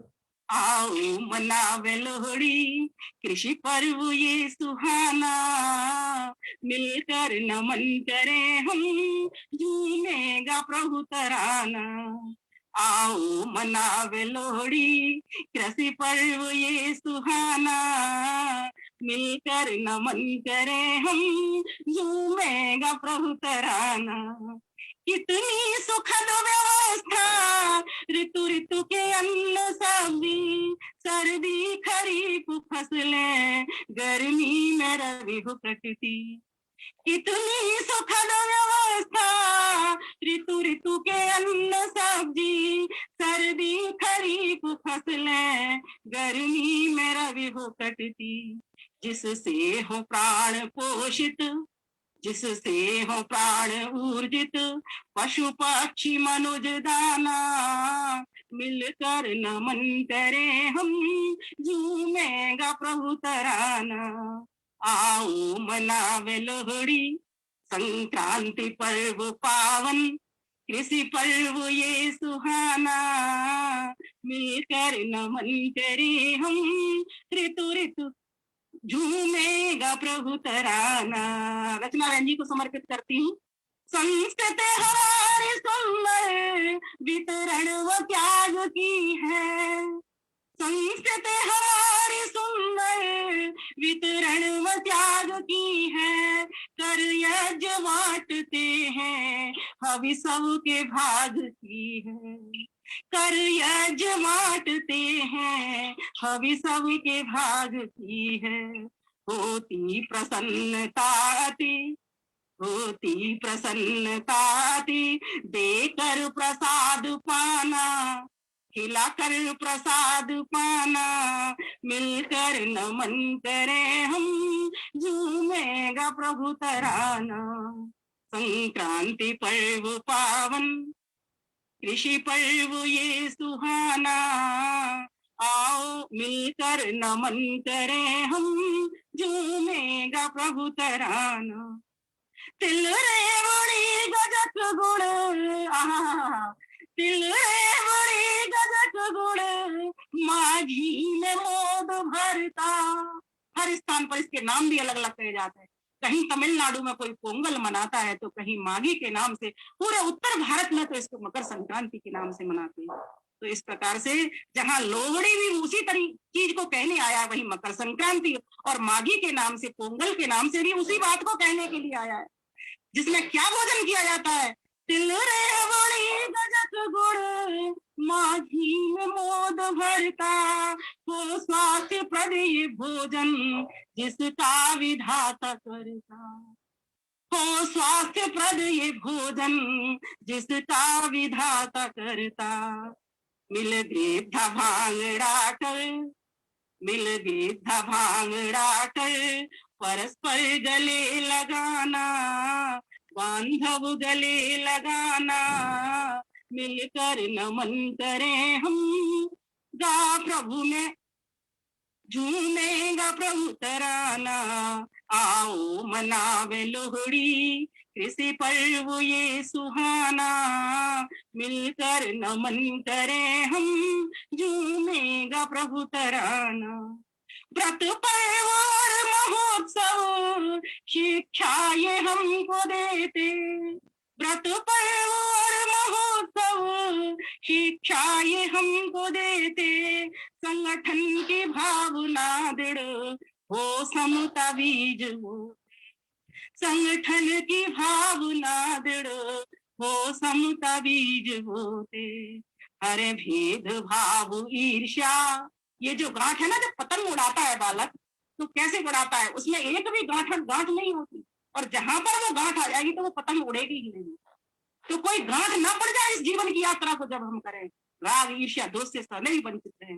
आओ मनावे लोहड़ी, कृषि पर्व ये सुहाना, मिलकर नमन करें हम, झूमेगा प्रभु तराना। आओ मनावे लोहड़ी, कृषि पर्व ये सुहाना, मिलकर नमन करें हम, झूमेगा प्रभु तराना। कितनी सुखद व्यवस्था, ऋतु ऋतु के अन्न सब्जी, सर्दी खरीफ फसलें, गर्मी में रवि हो प्रकृति। कितनी सुखद व्यवस्था, ऋतु ऋतु के अन्न सब्जी, सर्दी खरीफ फसलें, गर्मी में रवि हो प्रकृति। जिससे हो प्राण पोषित, जिससे हो प्राण ऊर्जित, पशु पक्षी मनुज दाना, मिलकर नमन करें हम, झूमेगा प्रभु तराना। आओ मनावे लोहड़ी, संक्रांति पर्व पावन, कृषि पर्व ये सुहाना, मिलकर नमन करें हम, ऋतु ऋतु झूमेगा प्रभु तराना। रचना बहन जी को समर्पित करती हूँ। संस्कृत हमारी सुंदर, वितरण व त्याग की है, संस्कृत हमारी सुंदर, वितरण व त्याग की है, कर यज्ञ बांटते हैं, हवि सबके भाग की है, कर यज्ञ बांटते हैं, हवि सबके भाग की है। होती प्रसन्नता अति, होती प्रसन्नता अति, देकर प्रसाद पाना, खिलाकर प्रसाद पाना, मिलकर नमन करें हम, झूमेगा प्रभु तराना। संक्रांति पर्व पावन, कृषि पर्व ये सुहाना, आओ मिलकर नमन करें हम, झूमेगा प्रभु तराना। तिल रेवड़ी गजक गुण, तिल रेवड़ी गजक गुण, माझी में मोद भरता। हर स्थान पर इसके नाम भी अलग अलग कहे जाते हैं। कहीं तमिलनाडु में कोई पोंगल मनाता है, तो कहीं माघी के नाम से, पूरे उत्तर भारत में तो इसको मकर संक्रांति के नाम से मनाते हैं। तो इस प्रकार से जहाँ लोहड़ी भी उसी चीज को कहने आया, वही मकर संक्रांति और माघी के नाम से, पोंगल के नाम से भी उसी बात को कहने के लिए आया है, जिसमें क्या भोजन किया जाता है। तिल रेवड़ी गजक गुड़, माझी में मोद भरता, हो स्वास्थ्य प्रद ये भोजन, जिसका विधाता करता। हो स्वास्थ्य प्रद ये भोजन, जिसका विधाता करता। मिल गिद्ध भांगड़ा कर, मिल गिद्ध भांगड़ा कर, परस्पर गले लगाना, बांधव गले लगाना, मिलकर नमन करें हम, गा प्रभु में झूमेगा प्रभु तराना। आओ मनावे लोहड़ी, कृषि पर्व ये सुहाना, मिलकर नमन करें हम, झूमेगा प्रभु तराना। व्रत पर्व और महोत्सव शिक्षा ये हमको देते, व्रत पर्व और महोत्सव शिक्षा ये हमको देते। संगठन की भावना दृढ़ हो, समता बीज हो, संगठन की भावना दृढ़ हो समता बीज होते, हरे भेद भाव ईर्ष्या। ये जो गांठ है ना, जब पतंग उड़ाता है बालक, तो कैसे उड़ाता है, उसमें एक भी गांठ नहीं होती, और जहां पर वो गांठ आ जाएगी तो वो पतंग उड़ेगी ही नहीं। तो कोई गांठ ना पड़ जाए इस जीवन की यात्रा को जब हम करें, राग ईर्ष्या दोष से सदैव वंचित रहे।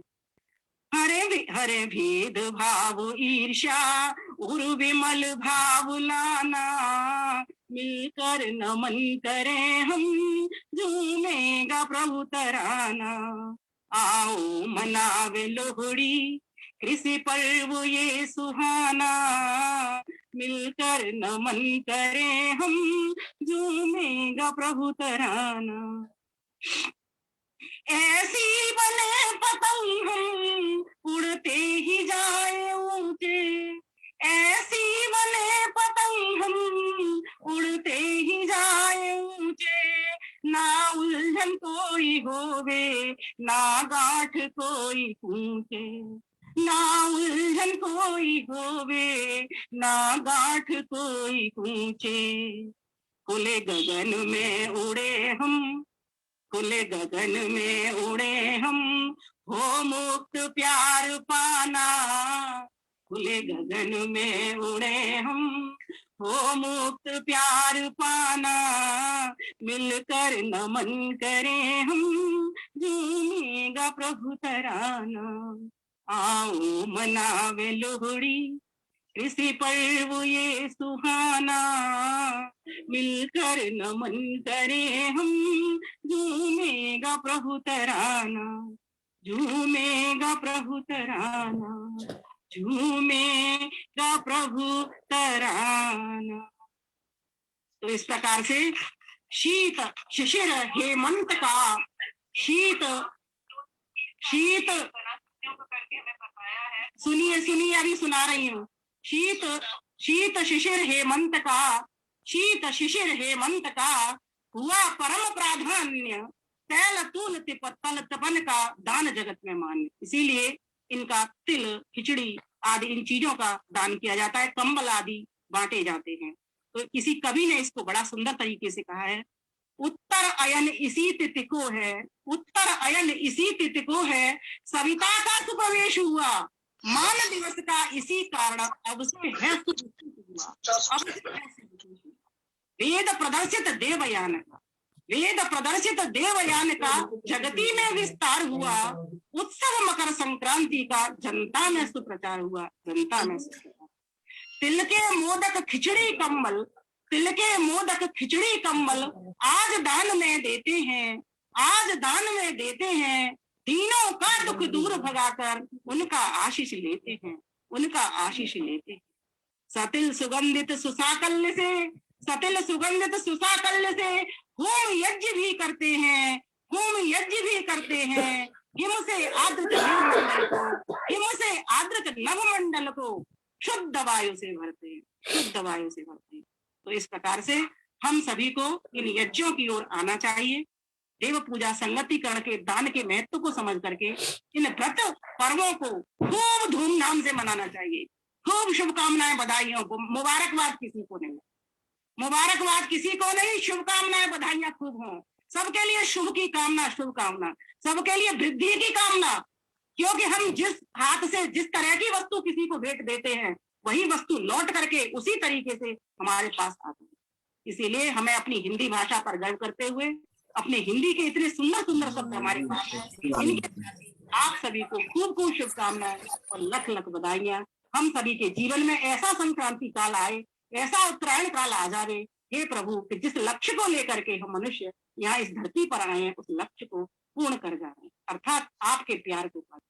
हरे भेद भाव ईर्ष्या उर विमल भाव लाना, मिलकर नमन करें हम, झूमेगा प्रभु तराना। आओ मनावे लोहड़ी, कृषि पर्व ये सुहाना, मिलकर नमन करें हम, झूमेगा प्रभु तराना। ऐसी बने पतंग हम, उड़ते ही जाए ऊंचे, ऐसी बने पतंग हम, उड़ते ही जाए ऊंचे। ना उलझन कोई होवे, ना गांठ कोई पूछे, ना उलझन कोई होवे, ना गांठ कोई पूछे। खुले गगन में उड़े हम, खुले गगन में उड़े हम, हो मुक्त प्यार पाना। खुले गगन में उड़े हम, हो मुक्त प्यार पाना, मिलकर नमन करें हम, झूमेगा प्रभु तराना। आओ मनावे लोहड़ी, कृषि पर्व ये सुहाना, मिलकर नमन करें हम, झूमेगा प्रभु तराना, झूमेगा प्रभु तराना, झूमेगा प्रभु तराना। तो इस प्रकार से शीत शिशिर हेमंत का, शीत शीत सुनिए अभी सुना रही हूँ। शीत शिशिर हेमंत का, शीत शिशिर हेमंत का, हुआ परम प्राधान्य, तैल तूल तल तपन का दान जगत में मान्य। इसीलिए इनका तिल खिचड़ी आदि इन चीजों का दान किया जाता है, कंबल आदि बांटे जाते हैं। तो किसी कवि ने इसको बड़ा सुंदर तरीके से कहा है, उत्तर अयन इसी तिथि को है, उत्तर अयन इसी तिथि को है, सविता का सुप्रवेश हुआ, मान दिवस का इसी कारण अब से है हुआ। वेद प्रदर्शित देवयान का, वेद प्रदर्शित देवयान का जगती में विस्तार हुआ, उत्सव मकर संक्रांति का जनता में सुप्रचार हुआ, जनता में सुप्रचार। तिल के मोदक खिचड़ी कम्बल, तिल के मोदक खिचड़ी कम्बल आज दान में देते हैं, आज दान में देते हैं, तीनों का दुख दूर भगाकर उनका आशीष लेते हैं, उनका आशीष लेते हैं। सतिल सुगंधित सुसाकल्य से, सतिल सुगंधित सुसाकल्य से होम यज्ञ भी करते हैं, होम यज्ञ भी करते हैं। हिम से आद्रक नवमंडल को, हिम से आद्रक नवमंडल को शुद्ध वायु से भरते हैं, शुद्ध वायु से भरते हैं। तो इस प्रकार से हम सभी को इन यज्ञों की ओर आना चाहिए। देव पूजा संगतिकरण के दान के महत्व को समझ करके इन व्रत पर्वों को खूब धूमधाम से मनाना चाहिए। खूब शुभकामनाएं, बधाइयों को, मुबारकबाद किसी को नहीं, मुबारकबाद किसी को नहीं, शुभकामनाएं बधाइयां खूब हों। सबके लिए शुभ की कामना, शुभकामना, सबके लिए वृद्धि की कामना। क्योंकि हम जिस हाथ से जिस तरह की वस्तु किसी को भेंट देते हैं, वही वस्तु लौट करके उसी तरीके से हमारे पास आती है। इसीलिए हमें अपनी हिंदी भाषा पर गर्व करते हुए, अपने हिंदी के इतने सुंदर सुंदर शब्द हमारे पास हैं, इनके आप सभी को खूब खूब शुभकामनाएं और लख लख बधाइयां। हम सभी के जीवन में ऐसा संक्रांति काल आए, ऐसा उत्तरायण काल आ जावे, हे प्रभु, कि जिस लक्ष्य को लेकर के हम मनुष्य यहाँ इस धरती पर आए हैं, उस लक्ष्य को पूर्ण कर जाए, अर्थात आपके प्यार को पाए।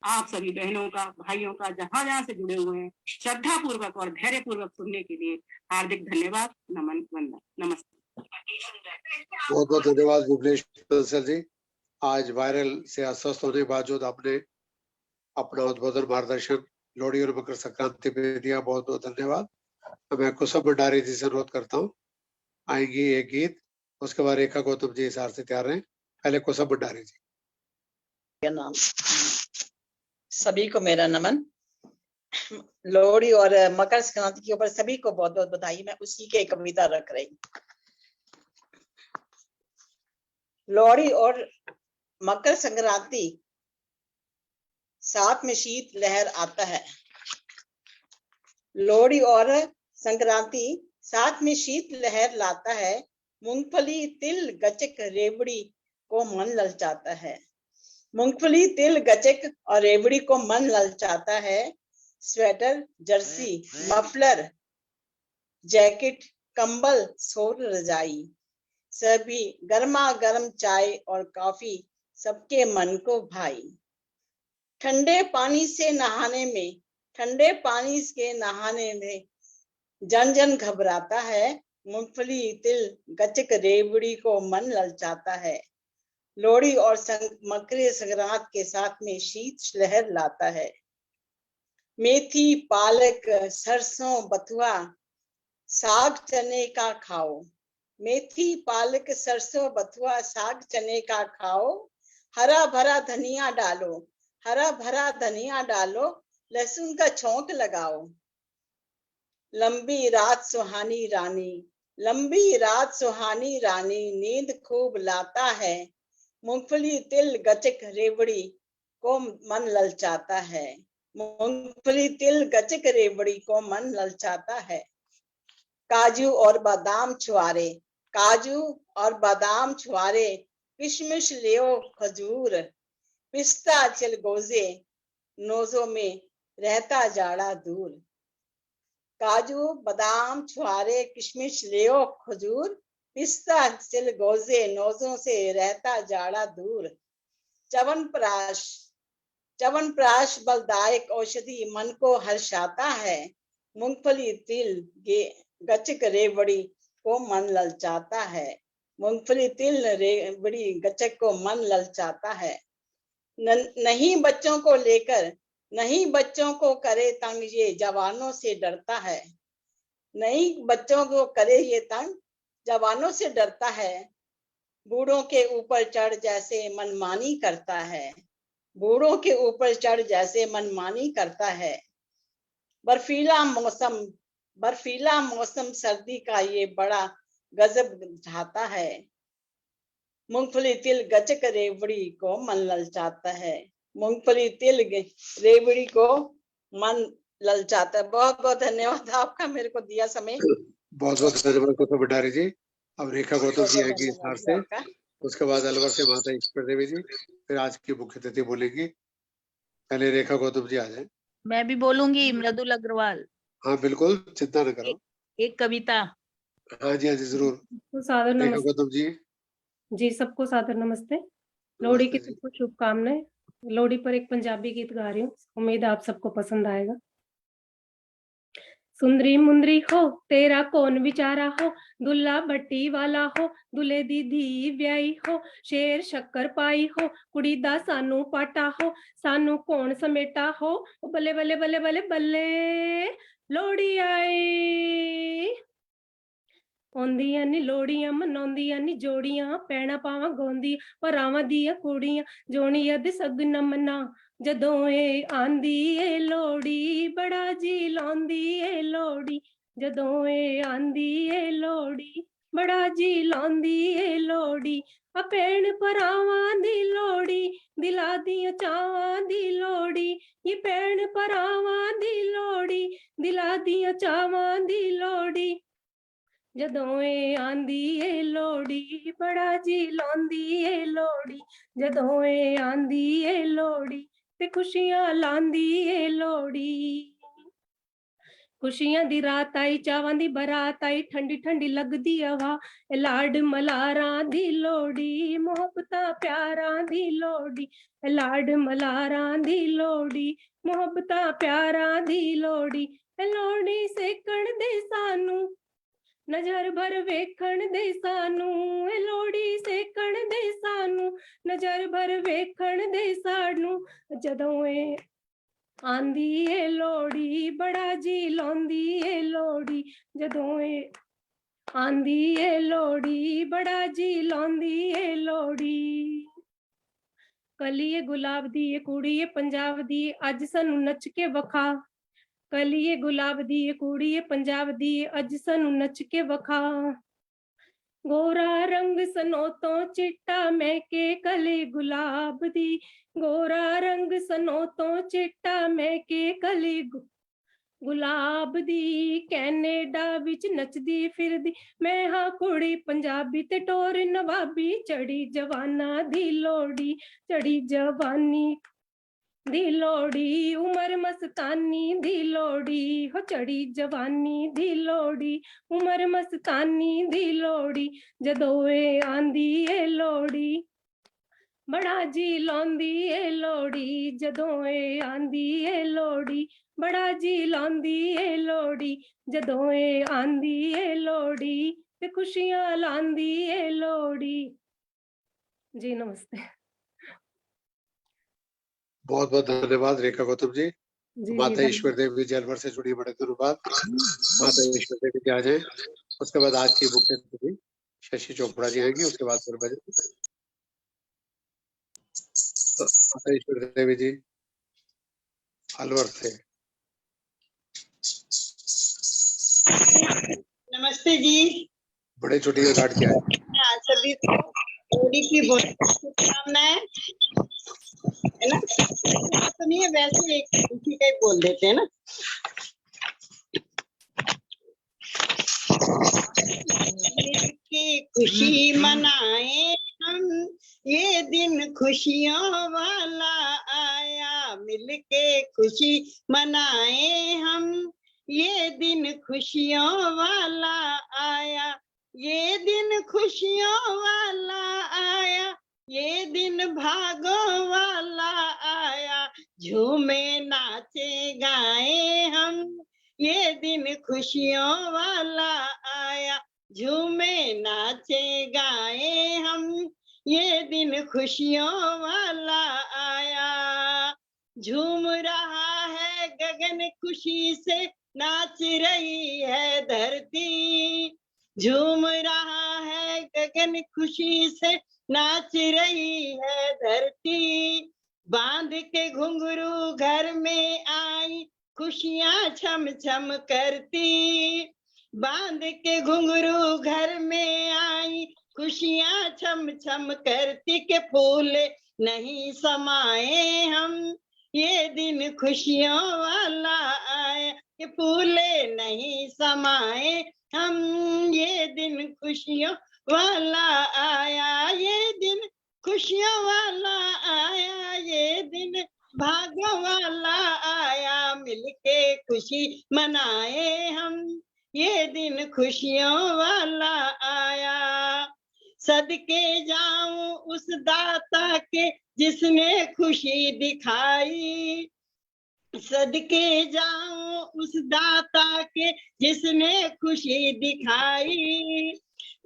आप सभी बहनों का, भाइयों का, जहां जहां से जुड़े हुए हैं, श्रद्धा पूर्वक और धैर्य पूर्वक सुनने के लिए हार्दिक धन्यवाद, नमन, वंदन, नमस्ते। बहुत बहुत धन्यवाद विमलेश बंसल जी। आज वायरल से अस्वस्थ होने के बावजूद आपने अपना उद्बोधन मार्गदर्शन लोहड़ी और मकर संक्रांति पे दिया, बहुत बहुत धन्यवाद। मैं कुसुम भंडारी जी से अनुरोध करता हूँ, आएंगी एक गीत, उसके बाद रेखा गौतम जी इस हार से तैयार हैं। पहले कुसुम भंडारी जी। नाम सभी को मेरा नमन। लोहड़ी और मकर संक्रांति के ऊपर सभी को बहुत बहुत बधाई। मैं उसी की कविता रख रही हूँ। लोहड़ी और मकर संक्रांति साथ में शीत लहर आता है। लोहड़ी और संक्रांति साथ में शीत लहर लाता है। मूंगफली तिल गचक रेवड़ी को मन ललचाता है। मूंगफली तिल गचक और रेवड़ी को मन ललचाता है। स्वेटर, जर्सी, मफलर, जैकेट, कंबल, सोर, रजाई, सभी गर्मा गर्म चाय और कॉफी सबके मन को भाई। ठंडे पानी से नहाने में जन जन घबराता है। मूंगफली तिल गचक रेवड़ी को मन ललचाता है। लोहड़ी और मकर संक्रांति के साथ में शीत लहर लाता है। मेथी, पालक, सरसों, बथुआ, साग चने का खाओ। मेथी, पालक, सरसों, बथुआ, साग चने का खाओ। हरा भरा धनिया डालो, लहसुन का छौंक लगाओ। लंबी रात सुहानी रानी, नींद खूब लाता है। मूंगफली तिल गचक रेवड़ी को मन ललचाता है। मूंगफली तिल गचक रेवड़ी को मन ललचाता है। काजू और बादाम छुआरे, किशमिश लेओ खजूर, पिस्ता चिलगोजे, नोजों में रहता जाड़ा दूर। काजू, बादाम, छुआरे, किशमिश लेओ खजूर, पिस्ता चिलगोजे, नोजों से रहता जाड़ा दूर। च्यवनप्राश बलदायक औषधि मन को हर्षाता है। मूंगफली तिल गचक रेवड़ी को मन ललचाता है। मूंगफली तिल रेवड़ी गचक को मन ललचाता है। नहीं बच्चों को करे तंग, ये जवानों से डरता है। नहीं बच्चों को करे ये तंग, जवानों से डरता है। बूढ़ों के ऊपर चढ़ जैसे मनमानी करता है। बूढ़ों के ऊपर चढ़ जैसे मनमानी करता है। बर्फीला मौसम सर्दी का ये बड़ा गजब ढाता है। मूंगफली तिल गचक रेवड़ी को मन ललचाता है। मूंगफली तिल रेवड़ी को मन ललचाता है। बहुत बहुत धन्यवाद आपका मेरे को दिया समय। बहुत बहुत धन्यवाद गौतम भंडारी जी। अब रेखा गौतम जी आएगी हिसार से, उसके बाद अलवर से माता ईश्वर देवी जी, फिर आज की मुख्य अतिथि बोलेगी। पहले रेखा गौतम जी आ जाए। मैं भी बोलूंगी। मृदुल अग्रवाल। हाँ बिल्कुल, चिंता न करो। एक कविता। हाँ जी जरूर। सादर रेखा नमस्ते गौतम जी। सबको सादर नमस्ते। लोहड़ी की सबको शुभकामनाएं। लोहड़ी पर एक पंजाबी गीत गा रही हूँ, उम्मीद है आप सबको पसंद आएगा। सुंदरी मुंदरी हो तेरा कौन विचारा हो, दुल्ला भट्टी वाला हो, दुल्हे दी धी ब्याई हो, शेर शक्कर पाई हो, कुड़ी दा सानू पाटा हो, सानू कौन समेटा हो, बल्ले बल्ले बल्ले बल्ले बल्ले लोहड़ी आई। आउंदियां नी लोहड़ियां मनाउंदियां नी जोड़ियां, पैणा पावां गौंदी भरावां दियां कुड़ियां, जोनिया दे सगन मना जदों ए आंदी ए लोहड़ी, बड़ा जी लाउंदी ए लोहड़ी, जदों ए आंदी ए लोहड़ी, बड़ा जी लाउंदी ए लोहड़ी। आ भैण भरावां दी लोहड़ी, दिला दियां चावां दी लोहड़ी, ये भैण भरावां दी लोहड़ी, दिला दियां चावां दी लोहड़ी, जदों ए आंदी ए लोहड़ी, बड़ा जी लाउंदी ए लोहड़ी, जदों ए आंदी ए लोहड़ी, ते खुशियां लांदी ए लोहड़ी। खुशियां दी रात आई, चावां दी बरात आई, ठंडी ठंडी लगदी हवा, लाड मलारां दी लोहड़ी, मोहब्बतां प्यारां दी लोहड़ी, लाड मलारां दी लोहड़ी, मोहब्बतां प्यारां दी लोहड़ी, लोहड़ी सेकण दे सानू, नजर भर वेखण दे सानू, लोहड़ी सेकण दे सानू, नजर भर वेखण दे सानू, जदों ए आंदी ए लोहड़ी, बड़ा जी लाउंदी ए लोहड़ी, जदों ए आंदी ए लोहड़ी, बड़ा जी लाउंदी ए लोहड़ी। कलिए गुलाब दी ए कुड़ी ए पंजाब दी, अज सानू नच के वखा, कलिए गुलाब दी ए कुड़ी ए पंजाब दी, अज सानू नच के वखा, गोरा रंग सनो तो चिट्टा मैं के कली गुलाब दी, गोरा रंग सनो तो चिट्टा मैं के कली गुलाब दी। कैनेडा विच नचदी फिरदी मैं हाँ कुड़ी पंजाबी ते टोर नवाबी, चढ़ी जवाना दी लोड़ी, चढ़ी जवानी दी लोड़ी, उमर मस्तानी दी लोड़ी हो, चढ़ी जवानी दी लोड़ी, उमर मस्तानी दी लोड़ी, जदोए आंदी ए लोड़ी, बड़ा जी लांदी ए लोड़ी, जदोए आंदी ए लोड़ी, बड़ा जी लांदी ए लोड़ी, जदोए आंदी ए लोड़ी, ते खुशियां लांदी ए लोड़ी। जी नमस्ते। बहुत बहुत धन्यवाद रेखा गौतम जी। जी माता ईश्वर देवी जेलवर से जुड़ी बड़े दिनों बाद माता ईश्वर देवी जी आ जाए। उसके बाद आज की बुक शशि चोपड़ा जी आएंगी, उसके बाद फिर तो माता ईश्वर देवी जी अलवर से। नमस्ते जी। बड़े छुट्टी का कार्ड क्या है? सभी को होली की बहुत शुभकामनाएं, है ना। सुनिए, वैसे एक उसी का ही बोल देते हैं ना। मिलके खुशी मनाए हम, ये दिन खुशियों वाला आया, मिलके खुशी मनाए हम, ये दिन खुशियों वाला आया, ये दिन खुशियों वाला आया, ये दिन भागों वाला आया, झूमे नाचे गाए हम, ये दिन खुशियों वाला आया, झूमे नाचे गाए हम, ये दिन खुशियों वाला आया। झूम रहा है गगन खुशी से, नाच रही है धरती, झूम रहा है गगन खुशी से, नाच रही है धरती, बांध के घुंघरू घर में आई, खुशियां छम छम करती, बांध के घुंघरू घर में आई, खुशियां छम छम करती, के फूल नहीं समाए हम, ये दिन खुशियों वाला आया, के फूले नहीं समाए हम, ये दिन खुशियों वाला आया, ये दिन खुशियों वाला आया, ये दिन भाग्यों वाला आया, मिलके खुशी मनाए हम, ये दिन खुशियों वाला आया। सदके जाऊं उस दाता के जिसने खुशी दिखाई, सदके जाऊं उस दाता के जिसने खुशी दिखाई,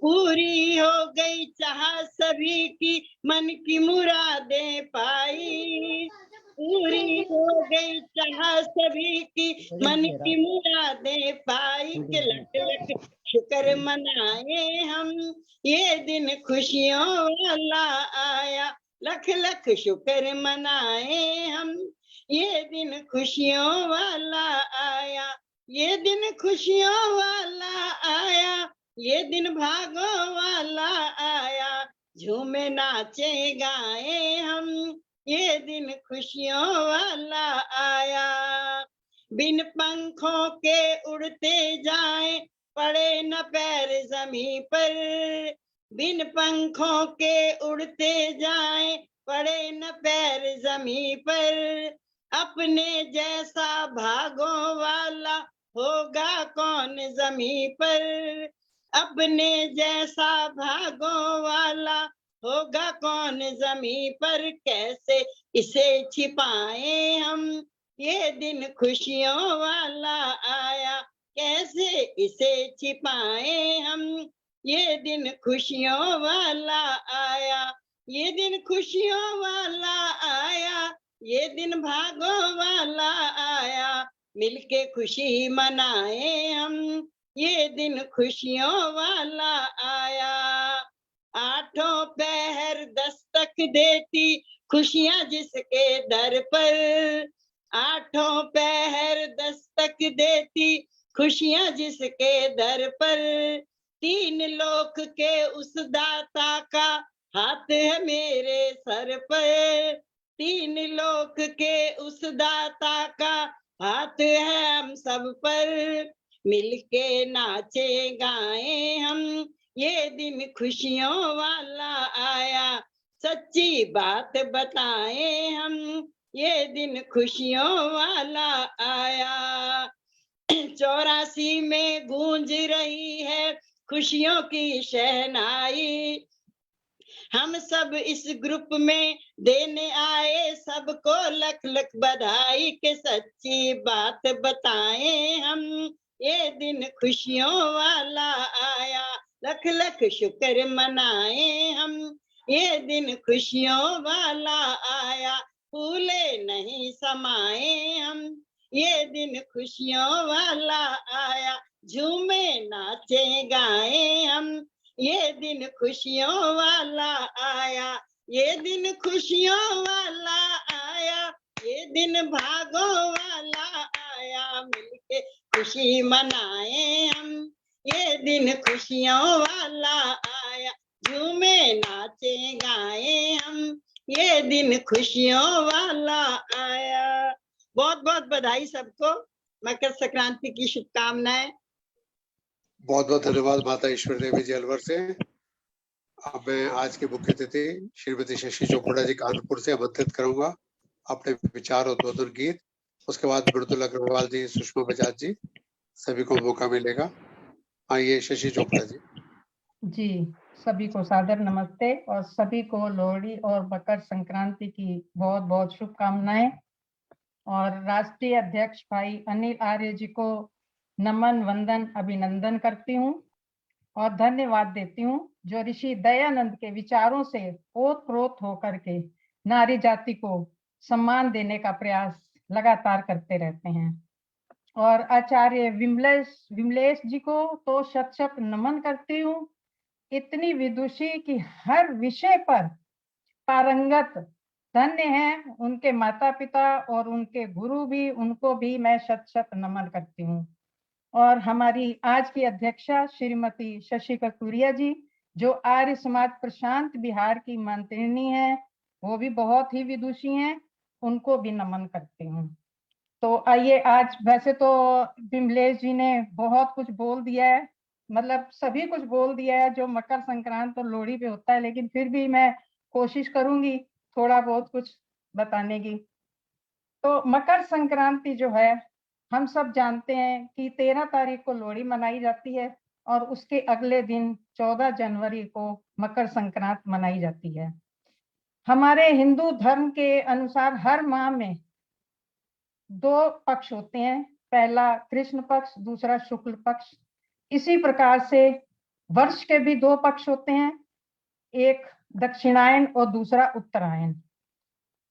पूरी हो गई चाह सभी की, मन की मुरादें पाई, पूरी हो गई चाह सभी की, मन की मुरादें पाई, के लख लख शुक्र मनाए हम, ये दिन खुशियों वाला आया, लख लख शुक्र मनाए हम, ये दिन खुशियों वाला आया, ये दिन खुशियों वाला आया, ये दिन भागों वाला आया, झूमे नाचे गाए हम, ये दिन खुशियों वाला आया। बिन पंखों के उड़ते जाए, पड़े न पैर जमीन पर, बिन पंखों के उड़ते जाए, पड़े न पैर जमीन पर, अपने जैसा भागों वाला होगा कौन जमीन पर, अपने जैसा भागों वाला होगा कौन जमीन पर, कैसे इसे छिपाए हम, ये दिन खुशियों वाला आया, कैसे इसे छिपाए हम, ये दिन खुशियों वाला आया, ये दिन खुशियों वाला आया, ये दिन भागों वाला आया, मिलके खुशी मनाए हम, ये दिन खुशियों वाला आया। आठों पहर दस्तक देती खुशियां जिसके दर पर, आठों पहर दस्तक देती खुशियां जिसके दर पर, तीन लोक के उस दाता का हाथ है मेरे सर पे, तीन लोक के उस दाता का हाथ है हम सब पर, मिलके नाचे गाए हम, ये दिन खुशियों वाला आया, सच्ची बात बताए हम, ये दिन खुशियों वाला आया। 84 में गूंज रही है खुशियों की शहनाई, हम सब इस ग्रुप में देने आए सबको लख लख बधाई, के सच्ची बात बताएं हम, ये दिन खुशियों वाला आया, लख लख शुक्र मनाए हम, ये दिन खुशियों वाला आया, फूले नहीं समाए हम, ये दिन खुशियों वाला आया, झूमे नाचे गाए हम, ये दिन खुशियों वाला आया, ये दिन खुशियों वाला आया, ये दिन भागों वाला आया, मिलके खुशी मनाए हम, ये दिन खुशियों वाला आया, झूमे नाचे गाए हम, ये दिन खुशियों वाला आया। बहुत बहुत बधाई सबको, मकर संक्रांति की शुभकामनाएं। बहुत बहुत धन्यवाद माता ईश्वर देवी जी अलवर से। अब मैं आज के मुख्य अतिथि श्रीमती शशि चोपड़ा जी कानपुर से आमंत्रित करूंगा अपने विचार उद्बोधन गीत। उसके बाद मृदुला अग्रवाल जी, सुषमा बजाज जी, सभी को मौका मिलेगा। आइए शशि चोपड़ा जी। जी, सभी को सादर नमस्ते और सभी को लोहड़ी और मकर संक्रांति की बहुत बहुत शुभकामनाएं। और राष्ट्रीय अध्यक्ष भाई अनिल आर्य जी को नमन वंदन अभिनंदन करती हूँ और धन्यवाद देती हूँ, जो ऋषि दयानंद के विचारों से ओतप्रोत होकर के नारी जाति को सम्मान देने का प्रयास लगातार करते रहते हैं। और आचार्य विमलेश जी को तो शत शत नमन करती हूँ, इतनी विदुषी कि हर विषय पर पारंगत, धन्य हैं उनके माता पिता और उनके गुरु भी, उनको भी मैं शत शत नमन करती हूँ। और हमारी आज की अध्यक्षा श्रीमती शशि कस्तूरिया जी, जो आर्य समाज प्रशांत बिहार की मंत्रिणी है, वो भी बहुत ही विदुषी हैं, उनको भी नमन करती हूँ। तो आइए, आज वैसे तो विमलेश जी ने बहुत कुछ बोल दिया है, मतलब सभी कुछ बोल दिया है जो मकर संक्रांति और लोहड़ी पे होता है, लेकिन फिर भी मैं कोशिश करूंगी थोड़ा बहुत कुछ बताने की। तो मकर संक्रांति जो है, हम सब जानते हैं कि 13 तारीख को लोहड़ी मनाई जाती है और उसके अगले दिन 14 जनवरी को मकर संक्रांति मनाई जाती है। हमारे हिंदू धर्म के अनुसार हर माह में 2 पक्ष होते हैं, पहला कृष्ण पक्ष, दूसरा शुक्ल पक्ष। इसी प्रकार से वर्ष के भी 2 पक्ष होते हैं, एक दक्षिणायन और दूसरा उत्तरायण।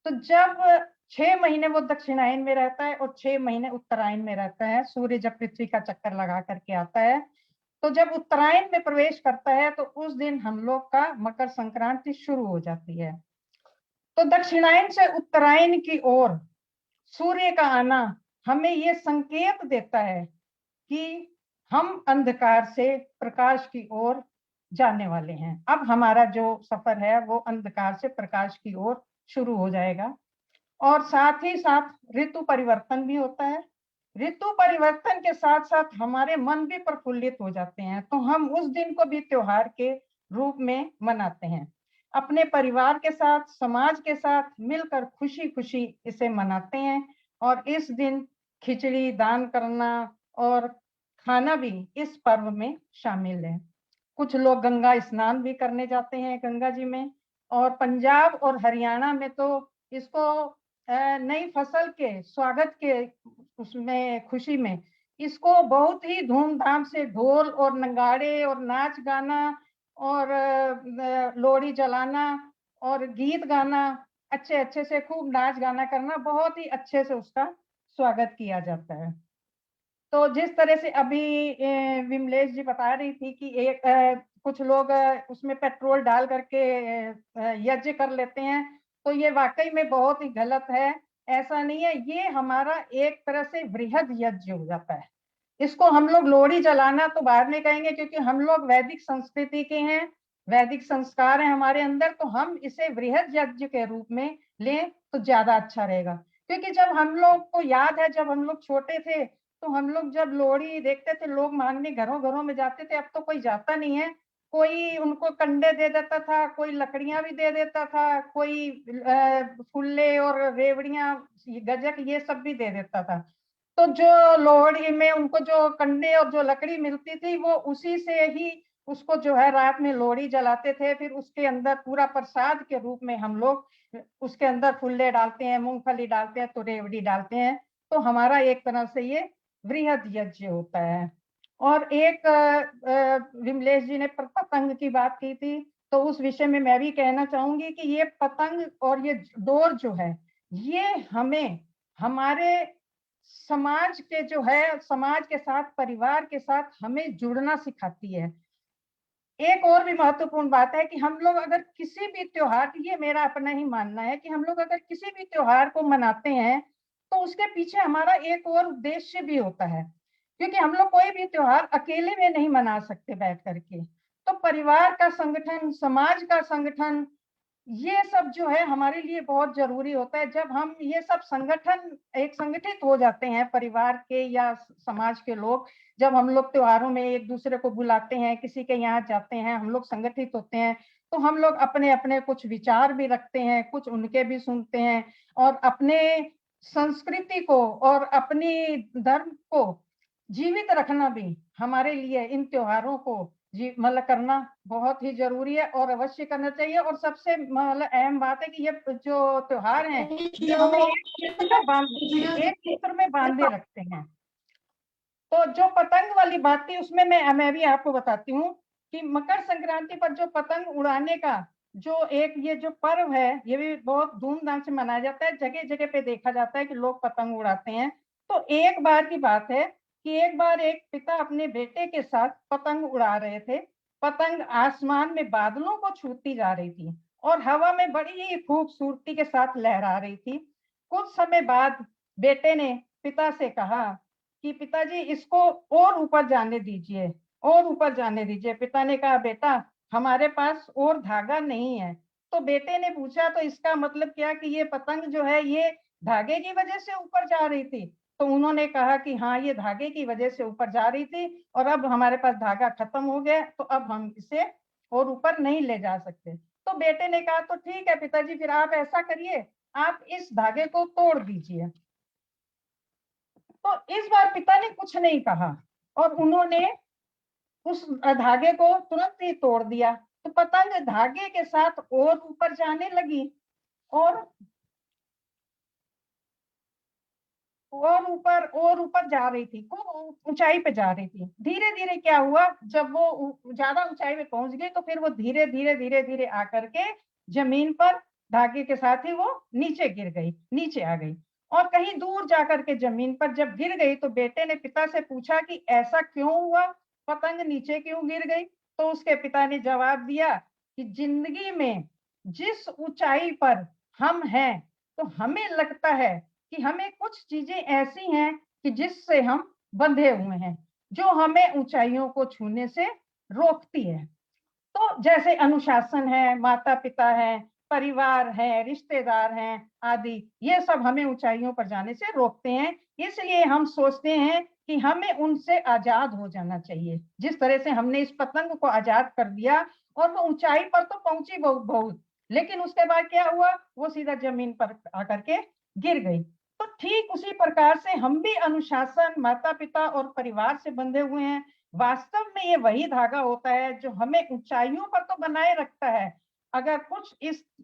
तो जब 6 महीने वो दक्षिणायन में रहता है और 6 महीने उत्तरायण में रहता है, सूर्य जब पृथ्वी का चक्कर लगा करके आता है, तो जब उत्तरायण में प्रवेश करता है तो उस दिन हम लोग का मकर संक्रांति शुरू हो जाती है। तो दक्षिणायन से उत्तरायण की ओर सूर्य का आना हमें ये संकेत देता है कि हम अंधकार से प्रकाश की ओर जाने वाले हैं। अब हमारा जो सफर है वो अंधकार से प्रकाश की ओर शुरू हो जाएगा। और साथ ही साथ ऋतु परिवर्तन भी होता है। ऋतु परिवर्तन के साथ साथ हमारे मन भी प्रफुल्लित हो जाते हैं, तो हम उस दिन को भी त्योहार के रूप में मनाते हैं। अपने परिवार के साथ, समाज के साथ मिलकर खुशी खुशी इसे मनाते हैं। और इस दिन खिचड़ी दान करना और खाना भी इस पर्व में शामिल है। कुछ लोग गंगा स्नान भी करने जाते हैं गंगा जी में। और पंजाब और हरियाणा में तो इसको नई फसल के स्वागत के उसमें खुशी में इसको बहुत ही धूमधाम से ढोल और नगाड़े और नाच गाना और लोहड़ी जलाना और गीत गाना, अच्छे अच्छे से खूब नाच गाना करना, बहुत ही अच्छे से उसका स्वागत किया जाता है। तो जिस तरह से अभी विमलेश जी बता रही थी कि एक कुछ लोग उसमें पेट्रोल डाल करके यज्ञ कर लेते हैं, तो ये वाकई में बहुत ही गलत है। ऐसा नहीं है, ये हमारा एक तरह से वृहद यज्ञ हो जाता है। इसको हम लोग लोहड़ी जलाना तो बाद में कहेंगे, क्योंकि हम लोग वैदिक संस्कृति के हैं, वैदिक संस्कार है हमारे अंदर, तो हम इसे वृहद यज्ञ के रूप में लें तो ज्यादा अच्छा रहेगा। क्योंकि जब हम लोग को याद है, जब हम लोग छोटे थे तो हम लोग जब लोहड़ी देखते थे, लोग मांगने घरों घरों में जाते थे। अब तो कोई जाता नहीं है, कोई उनको कंडे दे देता था, कोई लकड़ियां भी दे देता था, कोई फुल्ले और रेवड़ियां, गजक ये सब भी दे देता था। तो जो लोहड़ी में उनको जो कंडे और जो लकड़ी मिलती थी, वो उसी से ही उसको जो है रात में लोहड़ी जलाते थे। फिर उसके अंदर पूरा प्रसाद के रूप में हम लोग उसके अंदर फुल्ले डालते हैं, मूंगफली डालते हैं, तो रेवड़ी डालते हैं। तो हमारा एक तरह से ये वृहद यज्ञ होता है। और एक विमलेश जी ने पतंग की बात की थी, तो उस विषय में मैं भी कहना चाहूंगी कि ये पतंग और ये डोर जो है, ये हमें हमारे समाज के जो है, समाज के साथ, परिवार के साथ हमें जुड़ना सिखाती है। एक और भी महत्वपूर्ण बात है कि हम लोग अगर किसी भी त्योहार, ये मेरा अपना ही मानना है कि हम लोग अगर किसी भी त्योहार को मनाते हैं तो उसके पीछे हमारा एक और उद्देश्य भी होता है। क्योंकि हम लोग कोई भी त्योहार अकेले में नहीं मना सकते बैठ करके, तो परिवार का संगठन, समाज का संगठन, ये सब जो है हमारे लिए बहुत जरूरी होता है। जब हम ये सब संगठन एक संगठित हो जाते हैं, परिवार के या समाज के लोग, जब हम लोग त्योहारों में एक दूसरे को बुलाते हैं, किसी के यहाँ जाते हैं, हम लोग संगठित होते हैं, तो हम लोग अपने अपने कुछ विचार भी रखते हैं, कुछ उनके भी सुनते हैं, और अपने संस्कृति को और अपनी धर्म को जीवित रखना भी हमारे लिए इन त्योहारों को मतलब करना बहुत ही जरूरी है और अवश्य करना चाहिए। और सबसे मतलब अहम बात है कि ये जो त्योहार हैं ये हमें एक सूत्र में बांधे रखते हैं। तो जो पतंग वाली बात थी उसमें मैं भी आपको बताती हूँ कि मकर संक्रांति पर जो पतंग उड़ाने का जो एक ये जो पर्व है, ये भी बहुत धूमधाम से मनाया जाता है। जगह जगह पे देखा जाता है कि लोग पतंग उड़ाते हैं। तो एक बार की बात है कि एक बार एक पिता अपने बेटे के साथ पतंग उड़ा रहे थे। पतंग आसमान में बादलों को छूती जा रही थी और हवा में बड़ी ही खूबसूरती के साथ लहरा रही थी। कुछ समय बाद बेटे ने पिता से कहा कि पिताजी इसको और ऊपर जाने दीजिए, और ऊपर जाने दीजिए। पिता ने कहा बेटा हमारे पास और धागा नहीं है। तो बेटे ने पूछा तो इसका मतलब क्या कि ये पतंग जो है ये धागे की वजह से ऊपर जा रही थी? तो उन्होंने कहा कि हाँ, ये धागे की वजह से ऊपर जा रही थी और अब हमारे पास धागा खत्म हो गया, तो अब हम इसे और ऊपर नहीं ले जा सकते। तो बेटे ने कहा तो ठीक है पिताजी, फिर आप ऐसा करिए, आप इस धागे को तोड़ दीजिए। तो इस बार पिता ने कुछ नहीं कहा और उन्होंने उस धागे को तुरंत ही तोड़ दिया। तो पतंग धागे के साथ और ऊपर जाने लगी और ऊपर जा रही थी, खूब ऊंचाई पे जा रही थी। धीरे धीरे क्या हुआ, जब वो ज्यादा ऊंचाई पे पहुंच गई तो फिर वो धीरे धीरे आकर के जमीन पर धागे के साथ ही वो नीचे गिर गई, नीचे आ गई। और कहीं दूर जाकर के जमीन पर जब गिर गई तो बेटे ने पिता से पूछा कि ऐसा क्यों हुआ, पतंग नीचे क्यों गिर गई? तो उसके पिता ने जवाब दिया कि जिंदगी में जिस ऊंचाई पर हम हैं तो हमें लगता है कि हमें कुछ चीजें ऐसी हैं कि जिससे हम बंधे हुए हैं, जो हमें ऊंचाइयों को छूने से रोकती है। तो जैसे अनुशासन है, माता पिता है, परिवार है, रिश्तेदार हैं आदि, ये सब हमें ऊंचाइयों पर जाने से रोकते हैं। इसलिए हम सोचते हैं कि हमें उनसे आजाद हो जाना चाहिए। जिस तरह से हमने इस पतंग को आजाद कर दिया और वो ऊंचाई पर तो पहुंची बहुत, लेकिन उसके बाद क्या हुआ, वो सीधा जमीन पर आकर के गिर गई। तो ठीक उसी प्रकार से हम भी अनुशासन, माता पिता और परिवार से बंधे हुए हैं। वास्तव में ये वही धागा होता है जो हमें ऊंचाइयों पर तो बनाए रखता है। अगर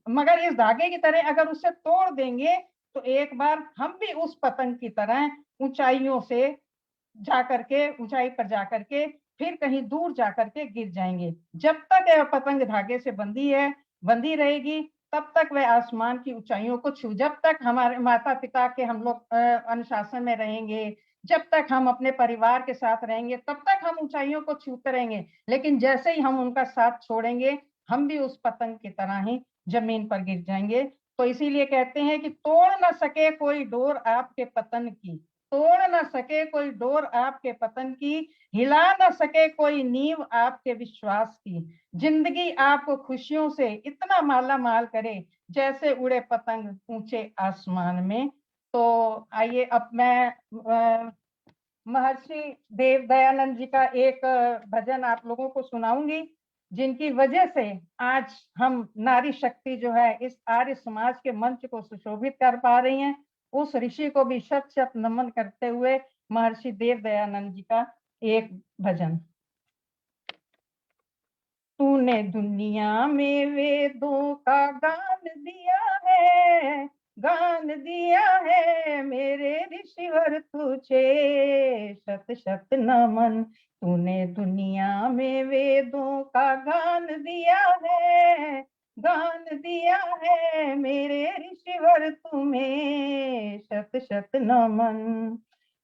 मगर इस धागे की तरह अगर उसे तोड़ देंगे तो एक बार हम भी उस पतंग की तरह ऊंचाइयों से जाकर के, ऊंचाई पर जाकर के फिर कहीं दूर जाकर के गिर जाएंगे। जब तक यह पतंग धागे से बंधी रहेगी तब तक वह आसमान की ऊंचाइयों को जब तक हमारे माता पिता के हम लोग अनुशासन में रहेंगे, जब तक हम अपने परिवार के साथ रहेंगे, तब तक हम ऊंचाइयों को छूते रहेंगे। लेकिन जैसे ही हम उनका साथ छोड़ेंगे हम भी उस पतंग की तरह ही जमीन पर गिर जाएंगे। तो इसीलिए कहते हैं कि तोड़ न सके कोई डोर आपके पतन की, तोड़ न सके कोई डोर आपके पतन की, हिला न सके कोई नींव आपके विश्वास की। जिंदगी आपको खुशियों से इतना माला माल करे, जैसे उड़े पतंग ऊंचे आसमान में। तो आइए अब मैं महर्षि देव दयानंद जी का एक भजन आप लोगों को सुनाऊंगी, जिनकी वजह से आज हम नारी शक्ति जो है इस आर्य समाज के मंच को सुशोभित कर पा रही हैं। उस ऋषि को भी शत शत नमन करते हुए महर्षि देव दयानंद जी का एक भजन। तूने दुनिया में वेदों का गान दिया है, गान दिया है मेरे ऋषिवर तुझे शत शत नमन। तूने दुनिया में वेदों का गान दिया है, गान दिया है मेरे ऋषिवर तुम्हें शत शत नमन।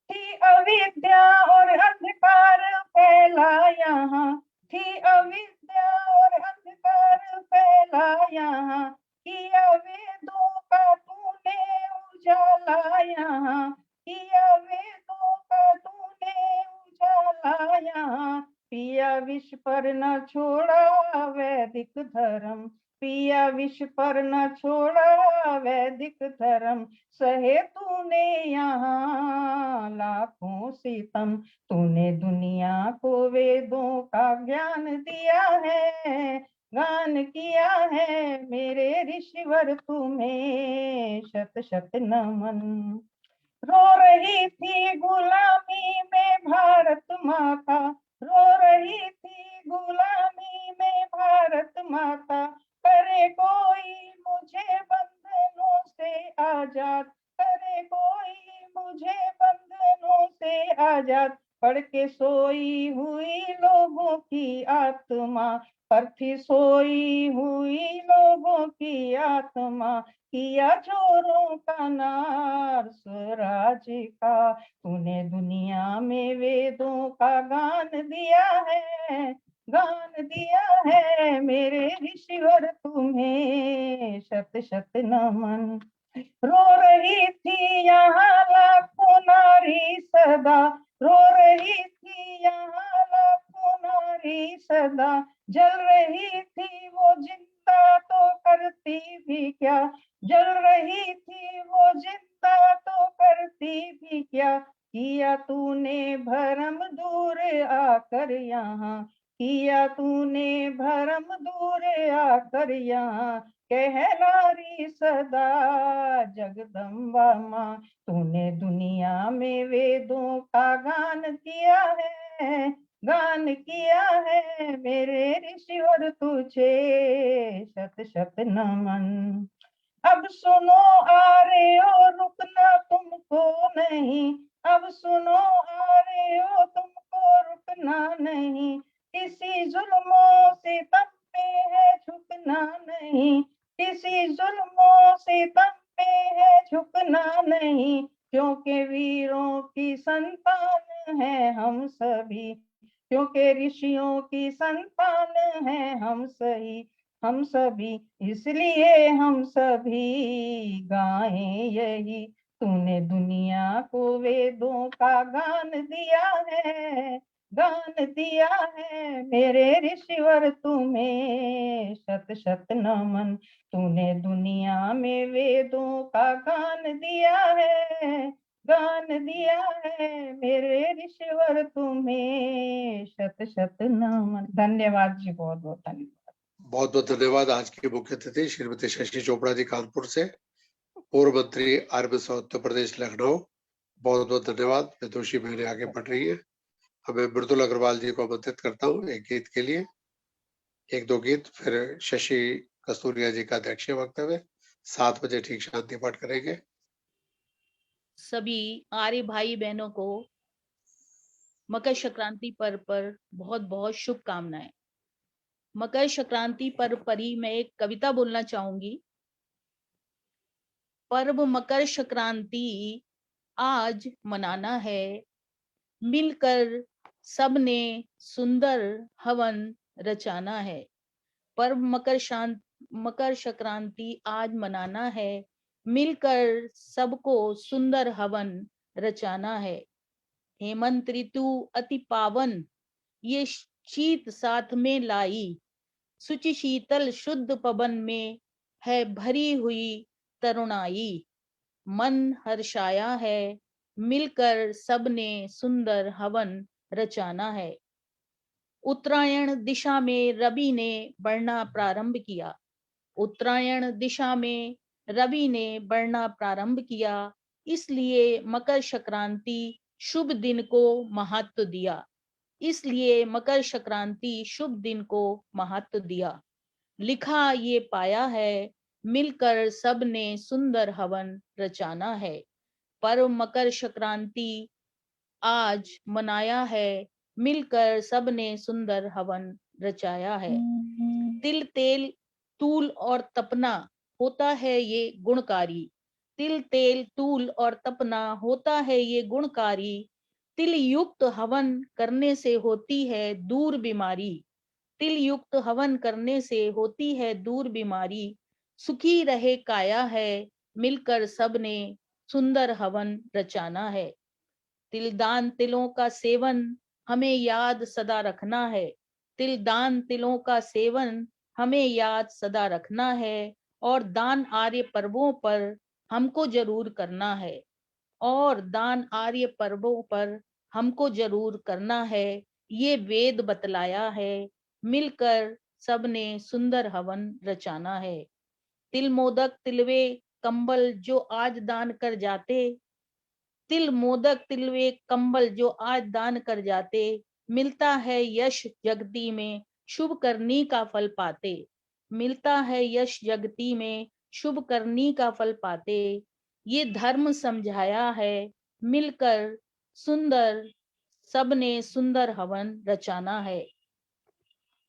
थी अविद्या और अंधकार फैला यहाँ, थी अविद्या और अंधकार फैला यहाँ, किया वेदों का तूने उजाला यहाँ, किया वेदों का तूने उजाला यहाँ। पिया विष पर न छोड़ा वैदिक धर्म, पिया विष पर न छोड़ा वैदिक धर्म। सहे तूने यहाँ लाखों सितम, तूने दुनिया को वेदों का ज्ञान दिया है, गान किया है मेरे ऋषिवर तुम्हें शत शत नमन। रो रही थी गुलामी में भारत माता, रो रही थी गुलामी में भारत माता। करे कोई मुझे बंधनों से आजाद, करे कोई मुझे बंधनों से आजाद। पढ़ के सोई हुई लोगों की आत्मा, पर थी सोई हुई लोगों की आत्मा। किया चोरों का नाश स्वराज का, तूने दुनिया में वेदों का गान दिया है, गान दिया है मेरे ऋषिवर तुम्हें शत शत नमन। रो रही थी यहाँ लाखों नारी सदा, रो रही थी यहाँ लाखों नारी सदा। जल रही थी वो जिंदा तो करती भी क्या, जल रही थी वो जिंदा तो करती भी क्या। किया तूने भरम दूर आकर यहाँ, किया तूने भरम दूर आकर यहाँ। कहलारी सदा जगदम्बा माँ, तूने दुनिया में वेदों का गान किया है, गान किया है मेरे ऋषिवर तुझे शत शत नमन। अब सुनो आर्यो रुकना तुमको नहीं, अब सुनो आर्यो तुमको रुकना नहीं। किसी जुल्मों से तम पे है झुकना नहीं, किसी जुल्मों से तम पे है झुकना नहीं। क्योंकि वीरों की संतान है हम सभी, क्योंकि ऋषियों की संतान है हम सही, हम सभी। इसलिए हम सभी गाएं यही, तूने दुनिया को वेदों का गान दिया है, गान दिया है मेरे ऋषिवर तुम्हें शत शत नमन। तूने दुनिया में वेदों का गान दिया है, गान दिया है मेरे ऋषिवर तुम्हें शत शत नमन। धन्यवाद जी, बहुत बहुत धन्यवाद। बहुत बहुत धन्यवाद। आज की मुख्य अतिथि श्रीमती शशि चोपड़ा जी कानपुर से, पूर्व मंत्री आरबीएसओ उत्तर प्रदेश लखनऊ। बहुत बहुत धन्यवाद। विदुषी बहनें आगे बढ़ रही है। अब मैं मृदुल अग्रवाल जी को आमंत्रित करता हूँ एक गीत के लिए, एक दो गीत, फिर शशि कस्तूरिया जी का अध्यक्ष वक्तव्य। 7 बजे ठीक शांति पाठ करेंगे। सभी आर्य भाई बहनों को मकर संक्रांति पर्व पर बहुत बहुत शुभकामनाएं। मकर संक्रांति पर्व पर ही मैं एक कविता बोलना चाहूंगी। पर्व मकर संक्रांति आज मनाना है, मिलकर सबने सुंदर हवन रचाना है। पर्व मकर संक्रांति आज मनाना है, मिलकर सबको सुंदर हवन रचाना है। हेमंत ऋतु अति पावन, ये शीत साथ में लाई, सुचि शीतल शुद्ध पवन में है भरी हुई तरुणाई। मन हर्षाया है, मिलकर सबने सुंदर हवन रचाना है। उत्तरायण दिशा में रवि ने बढ़ना प्रारंभ किया, उत्तरायण दिशा में रवि ने बढ़ना प्रारंभ किया, इसलिए मकर संक्रांति शुभ दिन को महत्व दिया, इसलिए मकर संक्रांति शुभ दिन को महत्व दिया। लिखा ये पाया है, मिलकर सबने सुंदर हवन रचाना है। पर्व मकर संक्रांति आज मनाया है, मिलकर सबने सुंदर हवन रचाया है। तिल तेल तूल और तपना होता है ये गुणकारी, तिल तेल तूल और तपना होता है ये गुणकारी। तिल युक्त हवन करने से होती है दूर बीमारी, तिल युक्त हवन करने से होती है दूर बीमारी। सुखी रहे काया है, मिलकर सबने सुंदर हवन रचाना है। तिलदान तिलों का सेवन हमें याद सदा रखना है, तिलदान तिलों का सेवन हमें याद सदा रखना है। और दान आर्य पर्वों पर हमको जरूर करना है, और दान आर्य पर्वों पर हमको जरूर करना है। ये वेद बतलाया है, मिलकर सबने सुंदर हवन रचाना है। तिल मोदक तिलवे कंबल जो आज दान कर जाते, तिल मोदक तिलवे कंबल जो आज दान कर जाते, मिलता है यश जगती में शुभ करनी का फल पाते, मिलता है यश जगती में शुभ करनी का फल पाते। ये धर्म समझाया है, मिलकर सुंदर सबने सुंदर हवन रचाना है।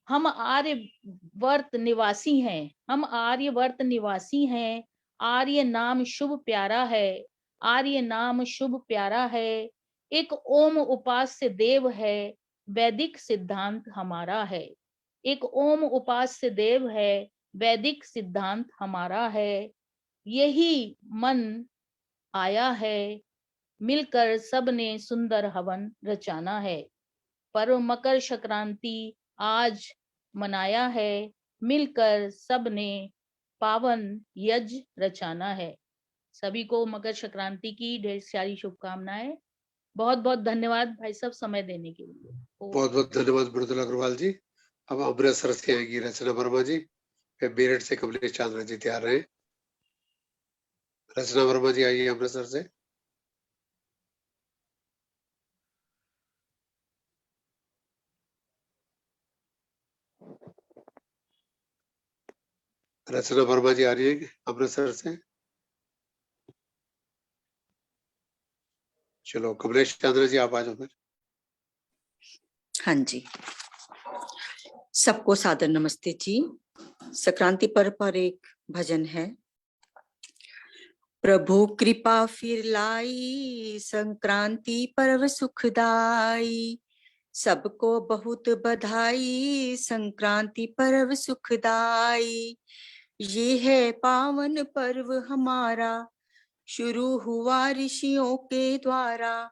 हम आर्यवर्त निवासी हैं, हम आर्यवर्त निवासी हैं, आर्य नाम शुभ प्यारा है, आर्य नाम शुभ प्यारा है। एक ओम उपास्य देव है, वैदिक सिद्धांत हमारा है, एक ओम उपास्य देव है, वैदिक सिद्धांत हमारा है। यही मन आया है, मिलकर सबने सुंदर हवन रचाना है। पर्व मकर संक्रांति आज मनाया है, मिलकर सबने पावन यज्ञ रचाना है। सभी को मकर संक्रांति की ढेर सारी शुभकामनाएं। बहुत बहुत धन्यवाद भाई साहब समय देने के लिए। बहुत बहुत धन्यवाद मृदुला अग्रवाल जी। अब अमृतसर से आएगी रचना वर्मा जी, फिर मेरठ से कमलेश चांद्रा जी तैयार रहे। रचना वर्मा जी आइए अमृतसर से। रचना वर्मा जी आ रही है अमृतसर से। चलो कमलेश चांद्रा जी आप आ जाओ फिर। हाँ जी, सबको सादर नमस्ते जी। संक्रांति पर्व पर एक भजन है। प्रभु कृपा फिर लाई, संक्रांति पर्व सुखदाई, सबको बहुत बधाई, संक्रांति पर्व सुखदाई। ये है पावन पर्व हमारा, शुरू हुआ ऋषियों के द्वारा,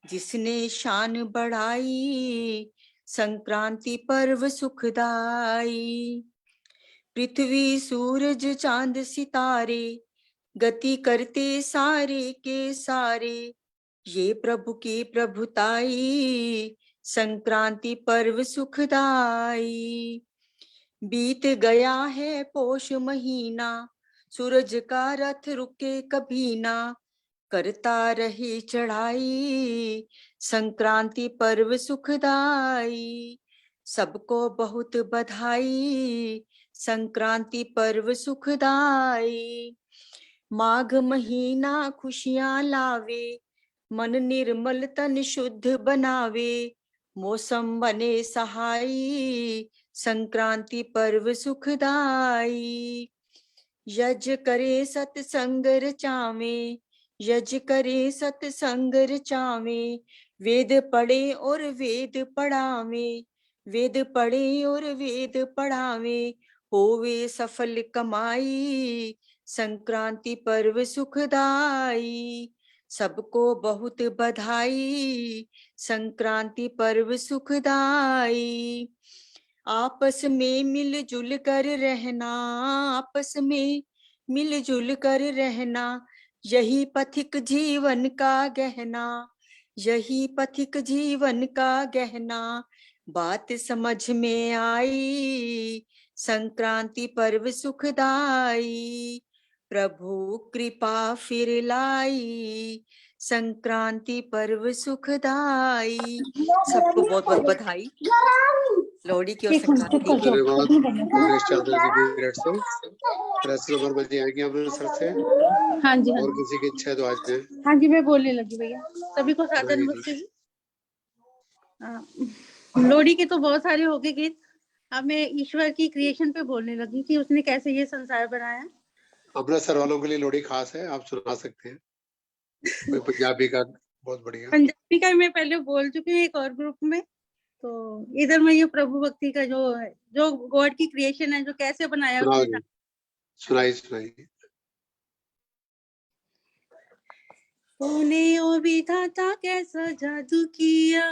जिसने शान बढ़ाई, संक्रांति पर्व सुखदाई। पृथ्वी सूरज चांद सितारे, गति करते सारे के सारे, ये प्रभु की प्रभुताई, संक्रांति पर्व सुखदाई। बीत गया है पोष महीना, सूरज का रथ रुके कभी ना, करता रहे चढ़ाई, संक्रांति पर्व सुखदाई। सबको बहुत बधाई, संक्रांति पर्व सुखदाई। माघ महीना खुशियां लावे, मन निर्मल तन शुद्ध बनावे, मौसम बने सहाई, संक्रांति पर्व सुखदाई। यज करे सत्संग रचावे, यज करे सत्संग रचावे, वेद पढ़े और वेद पढ़ावे, वेद पढ़े और वेद पढ़ावे, होवे सफल कमाई, संक्रांति पर्व सुखदाई। सबको बहुत बधाई, संक्रांति पर्व सुखदाई। आपस में मिलजुल कर रहना, आपस में मिलजुल कर रहना, यही पथिक जीवन का गहना, यही पथिक जीवन का गहना। बात समझ में आई, संक्रांति पर्व सुखदाई। प्रभु कृपा फिर लाई, संक्रांति पर्व सुखदाई। सबको बहुत बहुत बधाई लोहड़ी की और संक्रांति की। धन्यवाद गणेश चौधरी जी बीरठ से। प्रेसिडेंट वर्मा जी आएंगे अमृतसर से। हाँ जी, हाँ और जी, किसी की इच्छा है तो आज जाए। हाँ जी, मैं बोलने लगी भैया। सभी को सादर नमस्ते जी। लोहड़ी के तो बहुत सारे हो गए गीत, अब मैं ईश्वर की क्रिएशन पे बोलने लगी कि उसने कैसे ये संसार बनाया। अमृतसर वालों के लिए लोहड़ी खास है, आप सुना सकते हैं। कोई पंजाबी का बहुत बढ़िया। पंजाबी का मैं पहले बोल चुकी हूँ एक और ग्रुप में, तो इधर मैं ये प्रभु भक्ति का जो गॉड की क्रिएशन है, जो कैसे बनाया उसने। सुनाई सुनाई। तूने ओ विधाता कैसा जादू किया,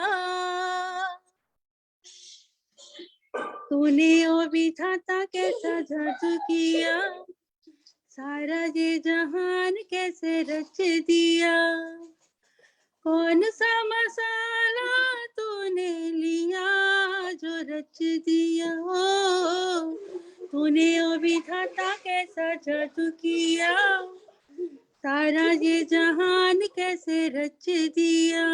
तूने ओ विधाता कैसा जादू किया, सारा ये जहान कैसे रच दिया। कौन सा मसाला तूने लिया जो रच दिया, ओ तूने ओ विधाता कैसा जादू किया, सारा ये जहान कैसे रच दिया।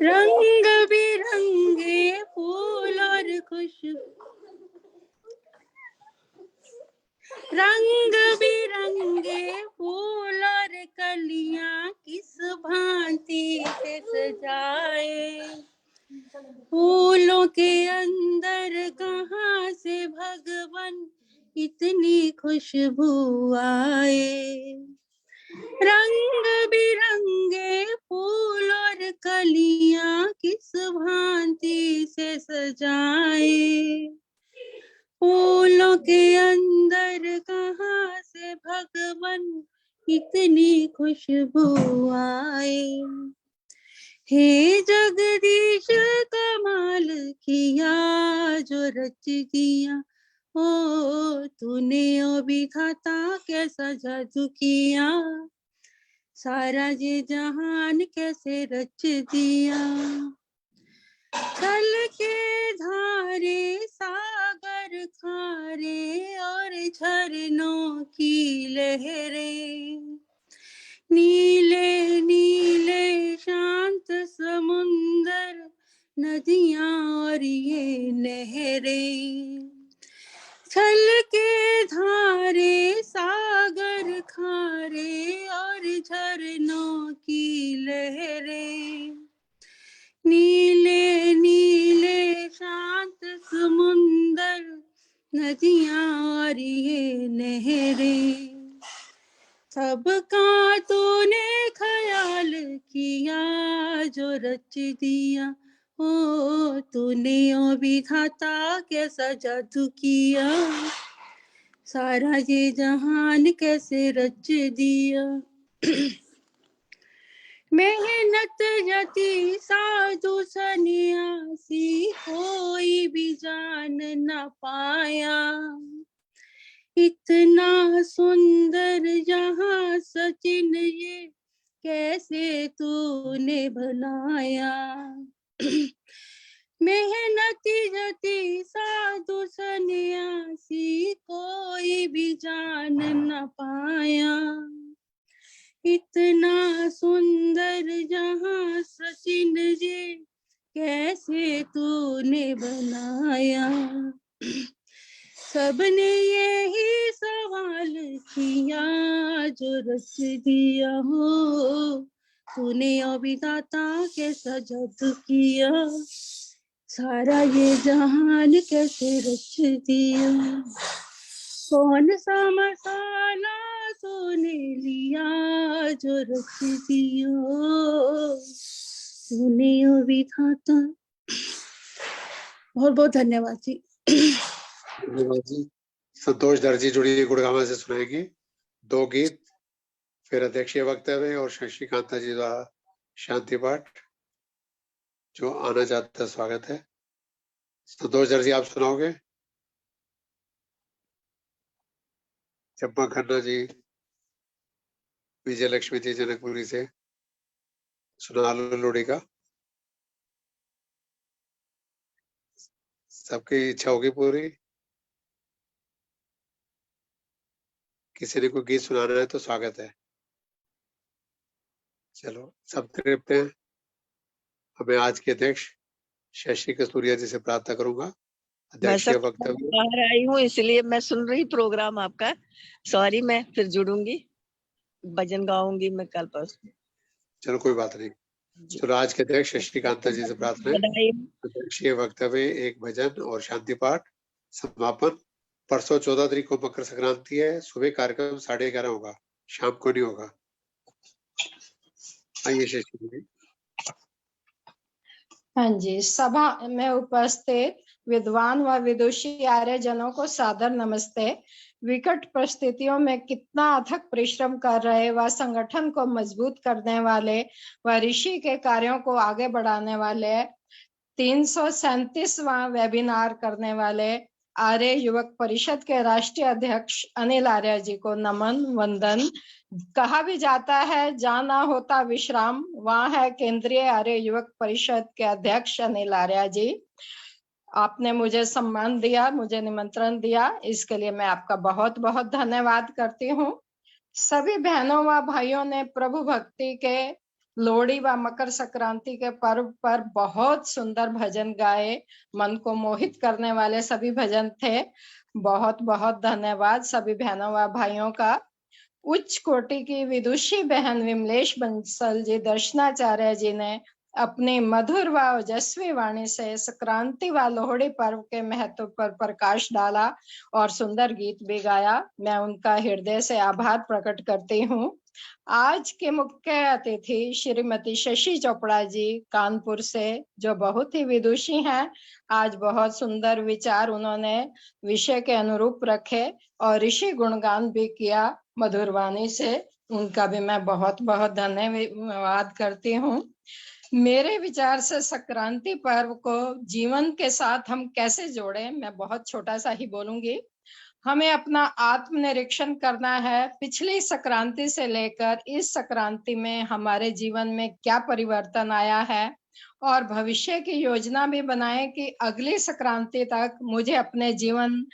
रंग बिरंगे फूल और खुशबू, रंग बिरंगे फूल और कलियां किस भांति से सजाए, फूलों के अंदर कहाँ से भगवन इतनी खुशबू आए। रंग बिरंगे फूल और कलियां किस भांति से सजाए, फूलों के अंदर कहाँ से भगवन इतनी खुशबू आए। हे जगदीश कमाल किया जो रच दिया, ओ तूने ओ विधाता कैसा जादू किया, सारा ये जहान कैसे रच दिया। छल के धारे सागर खारे और झरनों की लहरें, नीले नीले शांत समुंदर, नदियां और ये नहरें। छल के धारे सागर खारे और झरनों की लहरें, नीले नीले शांत समुंदर, नदियां और ये नहरें। सबका तूने ख्याल किया जो रच दिया, ओ तूने ओ विधाता कैसा जादू किया, सारा ये जहान कैसे रच दिया। मेहनत यति साधु सन्यासी कोई भी जान न पाया, इतना सुंदर यहाँ सचिन ये कैसे तूने बनाया। मेहनती यति साधु सन्यासी कोई भी जान न पाया, इतना सुंदर जहाँ सचिन ये कैसे तूने बनाया। सबने यही सवाल किया जो रच दिया, हो तूने ओ विधाता कैसा जादू किया, सारा ये जहान कैसे रच दिया। कौन सा मसाला तूने लिया जो रच दिया, तूने ओ विधाता। बहुत बहुत धन्यवाद जी। धन्यवाद जी। संतोष दर्जी जुड़ी गुड़गांव से सुनाएगी 2 गीत। फिर अध्यक्षीय वक्तव्य और शशि कांता जी द्वारा शांति पाठ। जो आना चाहता है स्वागत है। संतोष दर्जी आप सुनाओगे? चंपा खन्ना जी, विजय लक्ष्मी जी जनकपुरी से सुना लो लोड़ी का। सबकी इच्छा होगी पूरी? किसी ने कोई गीत सुनाना है तो स्वागत है। चलो सब तृप्त हैं। हमें आज के अध्यक्ष शशि कस्तूरिया जी से प्रार्थना करूंगा। मैं अध्यक्षीय सब वक्तव्य। बाहर आई हूँ इसलिए मैं सुन रही प्रोग्राम आपका। सॉरी, मैं फिर जुड़ूंगी, भजन गाऊंगी मैं कल परसों। चलो कोई बात नहीं। चलो आज के अध्यक्ष शशि कांता जी से प्रार्थना है। बधाई। अध्यक्षीय वक्तव्य, एक भजन और शांति पाठ। समापन परसों 14 तारीख को मकर संक्रांति है। सुबह कार्यक्रम 11:30 होगा, शाम को नहीं होगा। आइए शशि जी। हाँ जी, सभा में उपस्थित विद्वान व विदुषी आर्य जनों को सादर नमस्ते। विकट परिस्थितियों में कितना अथक परिश्रम कर रहे व संगठन को मजबूत करने वाले व ऋषि के कार्यों को आगे बढ़ाने वाले 337वां वेबिनार करने वाले आर्य युवक परिषद के राष्ट्रीय अध्यक्ष अनिल आर्य जी को नमन वंदन। कहा भी जाता है जहाँ ना होता विश्राम, वहाँ है केंद्रीय आर्य युवक परिषद के अध्यक्ष अनिल आर्य जी। आपने मुझे सम्मान दिया, मुझे निमंत्रण दिया, इसके लिए मैं आपका बहुत बहुत धन्यवाद करती हूँ। सभी बहनों व भाइयों ने प्रभु भक्ति के लोहड़ी व मकर संक्रांति के पर्व पर बहुत सुंदर भजन गाए। मन को मोहित करने वाले सभी भजन थे। बहुत बहुत धन्यवाद सभी बहनों व भाइयों का। उच्च कोटि की विदुषी बहन विमलेश बंसल जी, दर्शनाचार्य जी ने अपनी मधुर व ओजस्वी वाणी से संक्रांति व लोहड़ी पर्व के महत्व पर प्रकाश डाला और सुंदर गीत भी गाया। मैं उनका हृदय से आभार प्रकट करती हूँ। आज के मुख्य अतिथि श्रीमती शशि चोपड़ा जी कानपुर से, जो बहुत ही विदुषी हैं। आज बहुत सुंदर विचार उन्होंने विषय के अनुरूप रखे और ऋषि गुणगान भी किया मधुर वाणी से। उनका भी मैं बहुत बहुत धन्यवाद करती हूँ। मेरे विचार से संक्रांति पर्व को जीवन के साथ हम कैसे जोड़ें, मैं बहुत छोटा सा ही बोलूंगी। हमें अपना आत्मनिरीक्षण करना है। पिछली संक्रांति से लेकर इस संक्रांति में हमारे जीवन में क्या परिवर्तन आया है और भविष्य की योजना भी बनाएं कि अगली संक्रांति तक मुझे अपने जीवन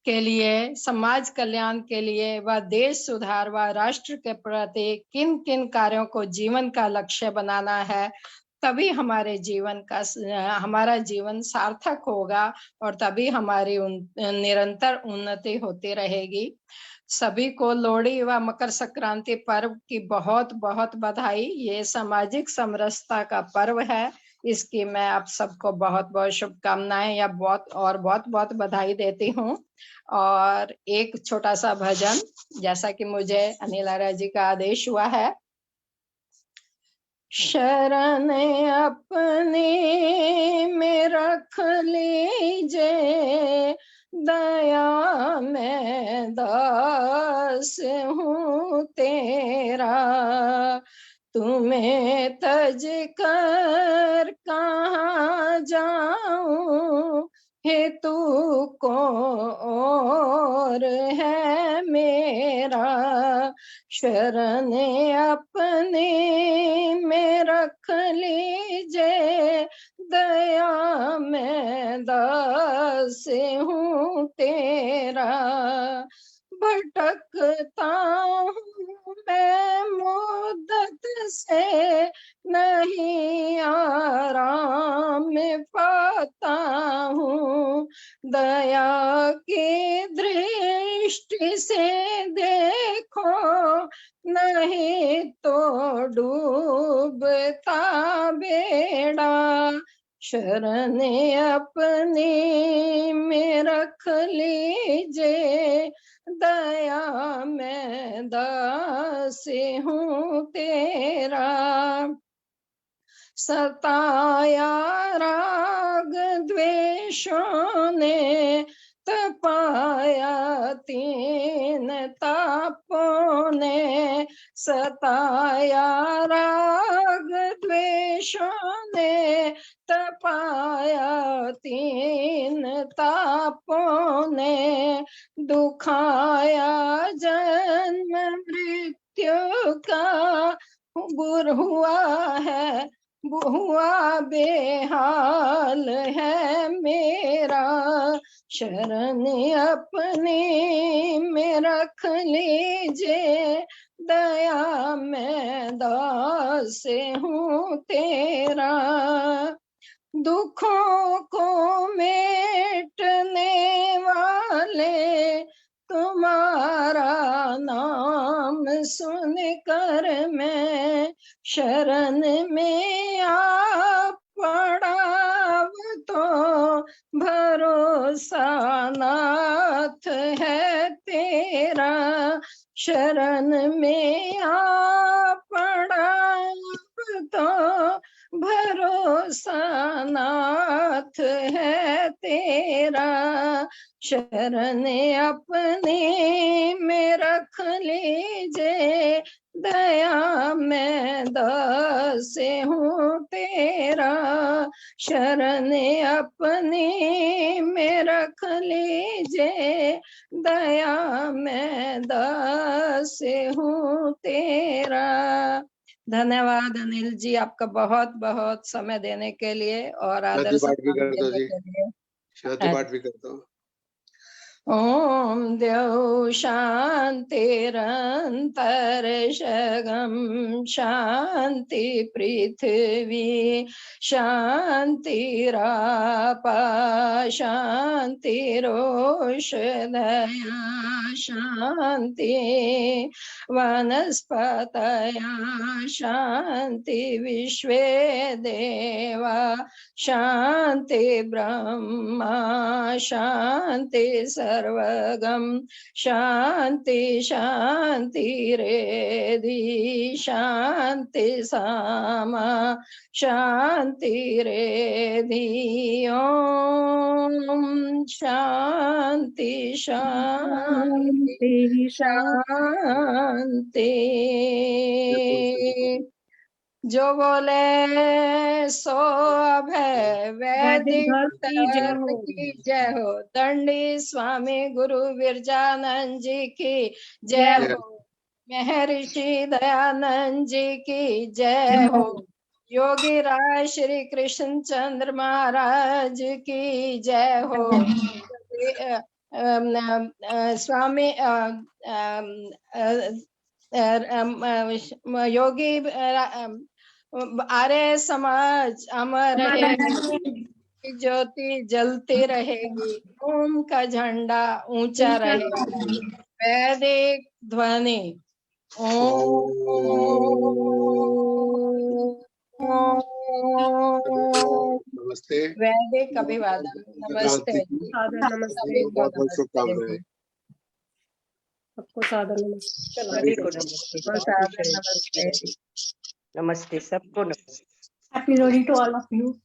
के लिए, समाज कल्याण के लिए व देश सुधार व राष्ट्र के प्रति किन किन कार्यों को जीवन का लक्ष्य बनाना है। तभी हमारे जीवन का, हमारा जीवन सार्थक होगा और तभी हमारी निरंतर उन्नति होती रहेगी। सभी को लोहड़ी व मकर संक्रांति पर्व की बहुत बहुत बधाई। ये सामाजिक समरसता का पर्व है, इसकी मैं आप सबको बहुत बहुत शुभकामनाएं या बहुत बहुत बधाई देती हूँ। और एक छोटा सा भजन, जैसा कि मुझे अनिल आर्य जी का आदेश हुआ है। शरण अपने में रख लीजिए, दया में दास हूँ तेरा। तुम्हें तज कर कहाँ जाऊं, हेतु को और है मेरा। शरण अपने में रख लीजिए, दया में दास हूँ तेरा। भटकता हूँ मैं मुद्दत से, नहीं आराम पाता हूँ। दया की दृष्टि से देखो, नहीं तो डूबता बेड़ा। शरण अपनी में रख लीजिए, दया में दास हूँ तेरा। सताया राग द्वेषों ने तपाया, तीन तापों ने सताया, राग द्वेषों ने तपाया, तीन तापों ने दुखाया, जन्म मृत्यु का बुर हुआ है, हुआ बेहाल है मेरा, शरण अपनी में रख लीजिए, दया मैं दास हूँ तेरा, दुखों को मिटने वाले तुम्हारा नाम सुनकर मैं शरण में आ पड़ा, तो भरोसा नाथ है तेरा, शरण में आ पड़ा, तो भरोसा नाथ है तेरा, शरण अपने में रख लीजिए, दया मैं दास हूँ तेरा, शरण अपने में रख लीजिए, दया मैं दास हूँ तेरा। धन्यवाद अनिल जी, आपका बहुत बहुत समय देने के लिए और आदर सम्मान देने के लिए। शांति पाठ भी करता हूँ। ओम द्यौ शांतिरन्तरिक्षगं शांति पृथ्वी शांतिरापा शांतिरोषधया शांति वनस्पतया शांति विश्वे देवा शांति ब्रह्मा शांति सर्वगम शांति शांतिरेधि शांति सामा शांतिरेधि ओम शांति शांति शांति। जो बोले सो अभय वैदिक धर्म की जय हो, दंडी स्वामी गुरु विरजानंद जी की जय हो, महर्षि दयानंद जी की जय हो, योगी राज श्री कृष्ण चंद्र महाराज की जय हो, स्वामी योगी आर्य समाज अमर रहेगी, ज्योति जलती रहेगी, ओम का झंडा ऊंचा रहेगा, वैदिक ध्वनि ओम। नमस्ते, वैदिक अभिवादन, नमस्ते, नमस्ते, बहुत बहुत शुभकामनाएं। सबको सादर नमस्ते। नमस्ते, नमस्ते सबको नमस्ते। Happy Lohri to all of you.